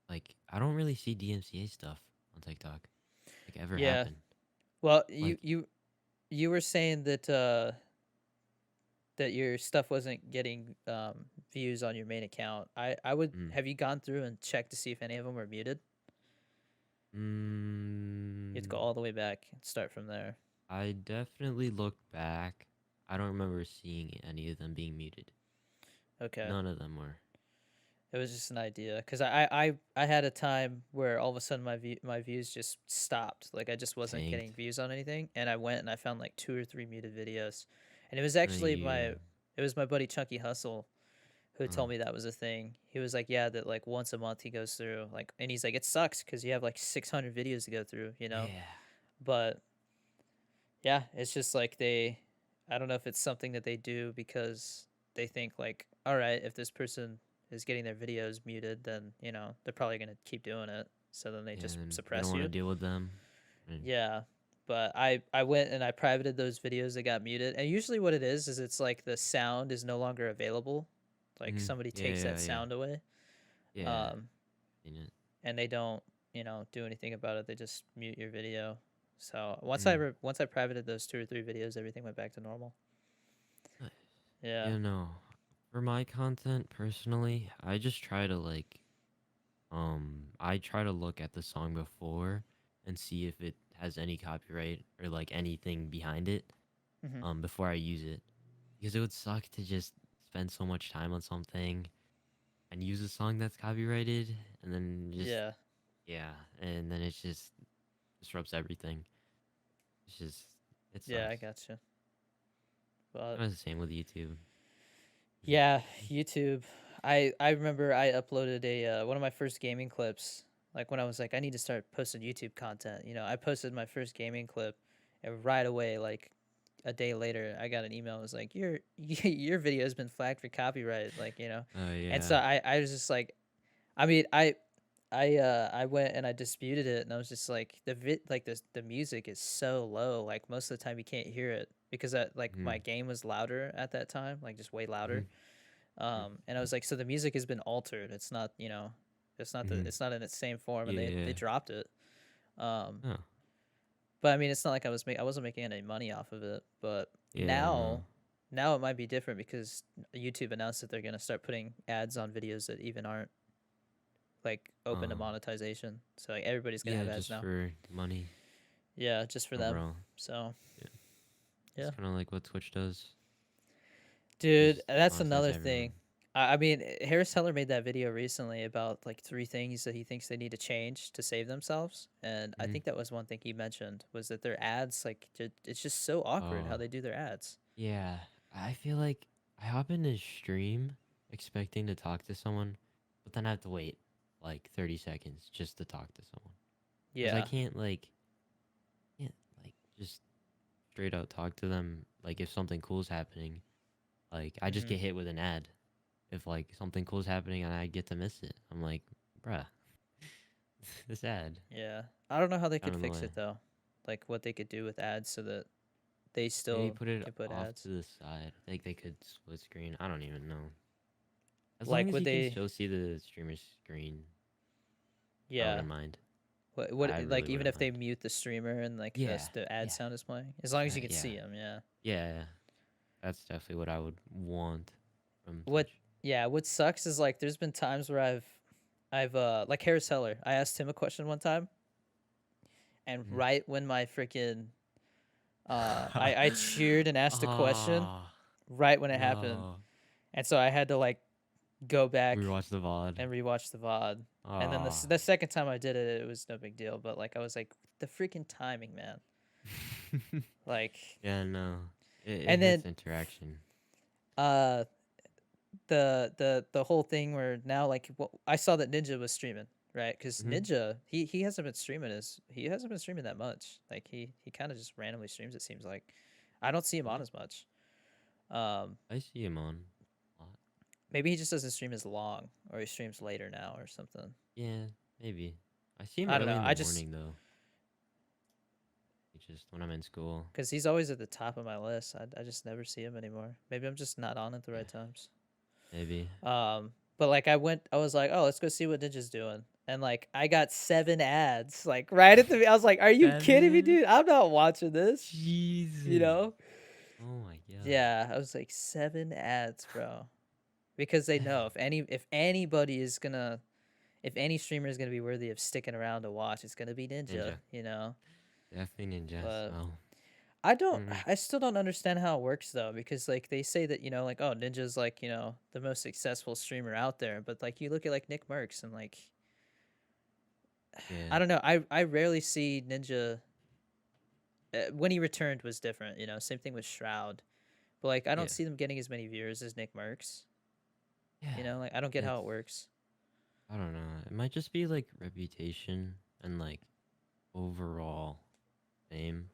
like I don't really see DMCA stuff on TikTok like ever yeah. happen. Well, Like. you were saying that your stuff wasn't getting views on your main account. I would Mm. have you gone through and checked to see if any of them were muted? You have to go Mm, all the way back and start from there. I definitely looked back. I don't remember seeing any of them being muted. Okay. None of them were It was just an idea because I had a time where all of a sudden my views just stopped. Like I just wasn't getting tanked. views on anything, and I went and I found like two or three muted videos, and it was actually Yeah. it was my buddy Chunky Hustle who Uh, told me that was a thing. He was like, yeah, that like once a month he goes through like, and he's like, it sucks because you have like 600 videos to go through. yeah. But yeah, it's just like I don't know if it's something that they do because they think like, all right, if this person is getting their videos muted, then they're probably gonna keep doing it. So then they Yeah. just And they don't suppress want to you. deal with them. And, Yeah. But I went and I privated those videos that got muted. And usually what it is it's like the sound is no longer available. Like somebody yeah. takes that Yeah. Yeah. sound away. Yeah. Um, Seen it. and they don't, do anything about it. They just mute your video. So Mm. once I privated those two or three videos, everything went back to normal. Nice. Yeah. You know, for my content personally, I just try to like I try to look at the song before and see if it has any copyright or like anything behind it Hmm. before I use it, because it would suck to just spend so much time on something and use a song that's copyrighted and then just Yeah. yeah, and then it just disrupts everything. It's just it Yeah, I sucks. gotcha. But Kind of the same with YouTube. Just yeah, YouTube. I remember I uploaded a one of my first gaming clips. Like when I was like, I need to start posting YouTube content. You know, I posted my first gaming clip, and right away, like a day later, I got an email. It was like, your video has been flagged for copyright. Like, you know, oh and yeah. so I was just like, I mean, I went and I disputed it, and I was just like, like the music is so low. Like most of the time, you can't hear it because like Mm-hmm. my game was louder at that time, like just way louder. Mm-hmm. And I was like, so the music has been altered. It's not, you know, Mm-hmm. it's not in its same form, and they Yeah. dropped it. Um, Oh. but I mean, it's not like I wasn't making any money off of it. But Yeah. No. now it might be different because YouTube announced that they're gonna start putting ads on videos that even aren't like open to Oh. monetization. So like everybody's gonna Yeah. have ads Just now. for money Yeah, just for them. overall. So Yeah. It's yeah, kind of like what Twitch does. dude, Just that's monetize another thing. everyone. I mean, Harris Heller made that video recently about like 3 things that he thinks they need to change to save themselves, and I Mm-hmm. think that was one thing he mentioned was that their ads like it's just so awkward how Oh. they do their ads. Yeah. I feel like I hop in a stream expecting to talk to someone, but then I have to wait like 30 seconds just to talk to someone. Because I Yeah. can't like just straight out talk to them like if something cool's happening. Like I just Hmm. get hit with an ad if like something cool's happening and I get to miss it. I'm like, bruh, this ad Yeah. I don't know how they out could of the fix way. it though. Like what they could do with ads so that they Maybe still put it can put off ads. to the side. Like they could split screen. I don't even know. As long Like as would you can they? still see the streamer's screen, I Yeah. wouldn't mind. What I like really even wouldn't if they mind. mute the streamer and like Yeah, the ad yeah, sound is playing, as long as you can yeah, see them, yeah. yeah. That's definitely what I would want from What Twitch. yeah, what sucks is like there's been times where I've like Harris Heller, I asked him a question one time, and Mhm. right when my freaking I cheered and asked a question Ah, right when it happened, no. and so I had to like go We back watched the VOD. and rewatch the VOD. And then Ah. the second time I did it, it was no big deal. But like I was like, the freaking timing, man. Like, Yeah, no. It and then hurts interaction. uh, the whole thing where now like I saw that Ninja was streaming, right? Because Hmm. Ninja he hasn't been streaming he hasn't been streaming that much. Like he kind of just randomly streams. It seems like I don't see him on Yeah, as much. Um, I see him on a lot. maybe he just doesn't stream as long, or he streams later now or something. Yeah, maybe. I see him I don't early know. in the I just morning though. Just when I'm in school. because he's always at the top of my list. I just never see him anymore. Maybe I'm just not on at the Yeah, right times. maybe. But like I was like, oh, let's go see what Ninja's doing. And like I got 7 ads, like right at the I was like, are you kidding me, 7? dude? I'm not watching this. You Jesus. know? Oh my god. Yeah, I was like 7 ads, bro. Because they know if anybody is gonna if any streamer is gonna be worthy of sticking around to watch, it's gonna be Ninja, Ninja. you know? Definitely ninja. But So. Hmm. I still don't understand how it works though, because like they say that, you know, like, oh, Ninja's like, you know, the most successful streamer out there, but like you look at like Nick Merckx and like Yeah. I don't know, I rarely see Ninja when he returned was different, you know, same thing with Shroud. But like I don't Yeah. see them getting as many viewers as Nick Merckx, Yeah. you know, like I don't get how It's it works. I don't know. It might just be like reputation and like overall fame.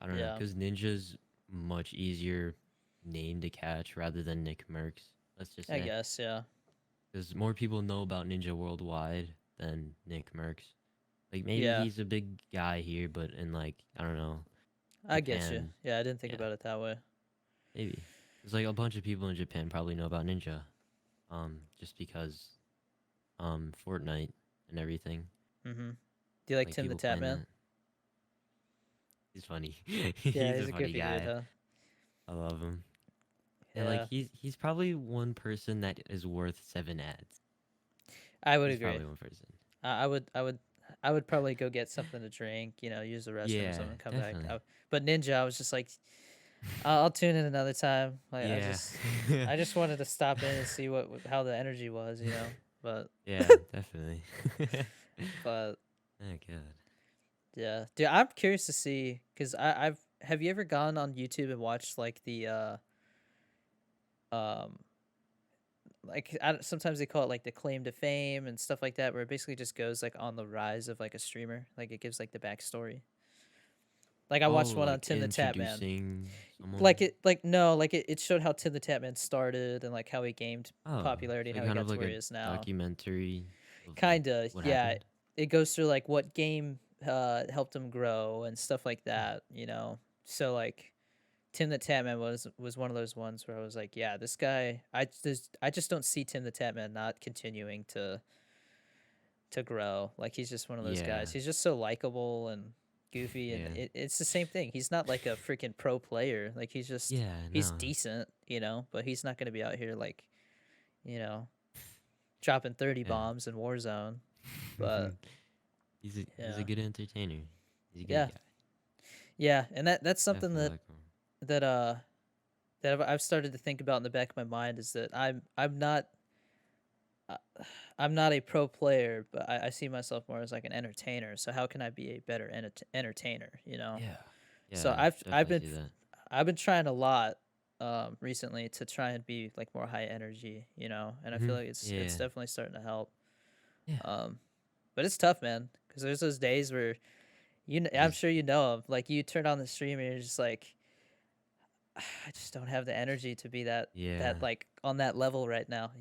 I don't know, Yeah. because Ninja's much easier name to catch rather than Nick Merckx. Let's just I say, guess, yeah. because more people know about Ninja worldwide than Nick Merckx. Like maybe Yeah. he's a big guy here, but in like I don't know, I get you. Japan, Yeah, I didn't think yeah, about it that way. maybe. There's like a bunch of people in Japan probably know about Ninja, just because Fortnite and everything. Mhm. Do you like Like Tim the people playing Tatman? that. He's funny. Yeah, He's he's a a funny goofy dude, guy. huh? I love him. And like Yeah. he's probably one person that is worth 7 ads. I would He's agree. probably one person. I would I would probably go get something to drink, use the restroom or Yeah, something, come back. definitely. But Ninja, I was just like, I'll tune in another time. Like Yeah. I just wanted to stop in and see how the energy was, But Yeah, definitely. but Oh god. yeah, dude, I'm curious to see because I've have you ever gone on YouTube and watched like the um like sometimes they call it like the claim to fame and stuff like that, where it basically just goes like on the rise of like a streamer, like it gives like the backstory. Like I Oh, watched one like on Tim the Tatman. introducing someone? Like it showed how Tim the Tatman started and like how he gained Oh, popularity so and how he kind got of to like where a he is now. documentary of like Kinda, what yeah. happened? It goes through like what game helped him grow and stuff like Hmm. that. So like Tim the Tatman was one of those ones where I was like, yeah, this guy, I just don't see Tim the Tatman not continuing to grow. Like he's just one of those Yeah. guys. He's just so likable and goofy, and Yeah. it's the same thing. He's not like a freaking pro player. Like Yeah, he's no. decent, but he's not gonna be out here like you know dropping 30 Yeah. bombs in Warzone. But He's a yeah, good entertainer. He's a good yeah, guy. yeah, and that's something Definitely that like him. that uh I've started to think about in the back of my mind is that uh, I'm not a pro player, but I see myself more as like an entertainer. So how can I be a better entertainer? Yeah. So Yeah, definitely see that. I've been trying a lot recently to try and be like more high energy, and I feel Mhm. like it's Yeah. definitely starting to help. Yeah. Um, but it's tough, man, because there's those days where You I'm just sure you know of, like you turn on the stream and you're just like, I just don't have the energy to be yeah. that like on that level right now.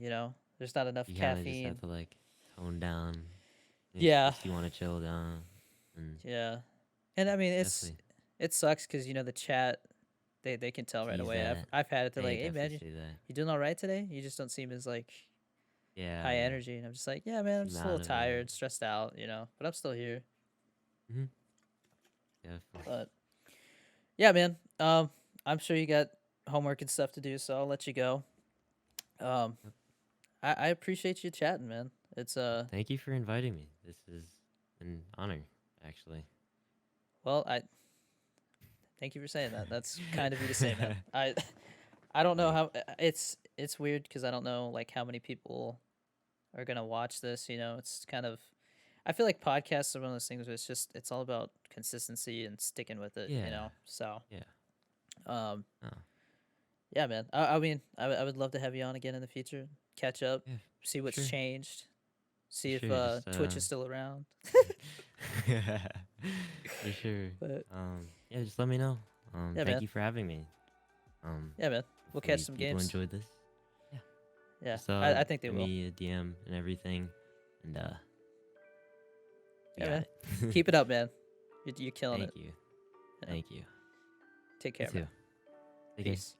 There's not enough You kind of just have caffeine. to like tone down Yeah, if you want to chill down and yeah, and I mean definitely it sucks because the chat they can tell right sees away. I've that. I've had it. They're They like, hey man, definitely see that. you doing all right today? You just don't seem as like Yeah, high yeah. energy, and I'm just like, yeah man, I'm Seem just a little out of it. tired, stressed out, but I'm still here. Hmm. Definitely. But yeah, man, I'm sure you got homework and stuff to do, so I'll let you go. Um, Yep. I appreciate you chatting, man. It's Thank you for inviting me. This is an honor, actually. well, I thank you for saying that. That's kind of you to say, man. I don't know Like, how it's weird because I don't know like how many people are gonna watch this. It's kind of I feel like podcasts are one of those things where it's all about consistency and sticking with it. yeah, So yeah. um Oh, yeah, man. I mean I would love to have you on again in the future, catch up, yeah, see for what's sure. changed, For see if sure. Just Twitch is still around. for sure. But Yeah, just let me know. yeah, Thank man. you for having me. Um, Yeah, man. We'll catch hopefully some people games. enjoyed this. Yeah. Yeah, Just I think they send will. me a DM and everything, and we Yeah, got man. it. Keep it up, man. You're killing it. Thank you. Yeah. Thank you. Take You care, man. too. Take care. Peace.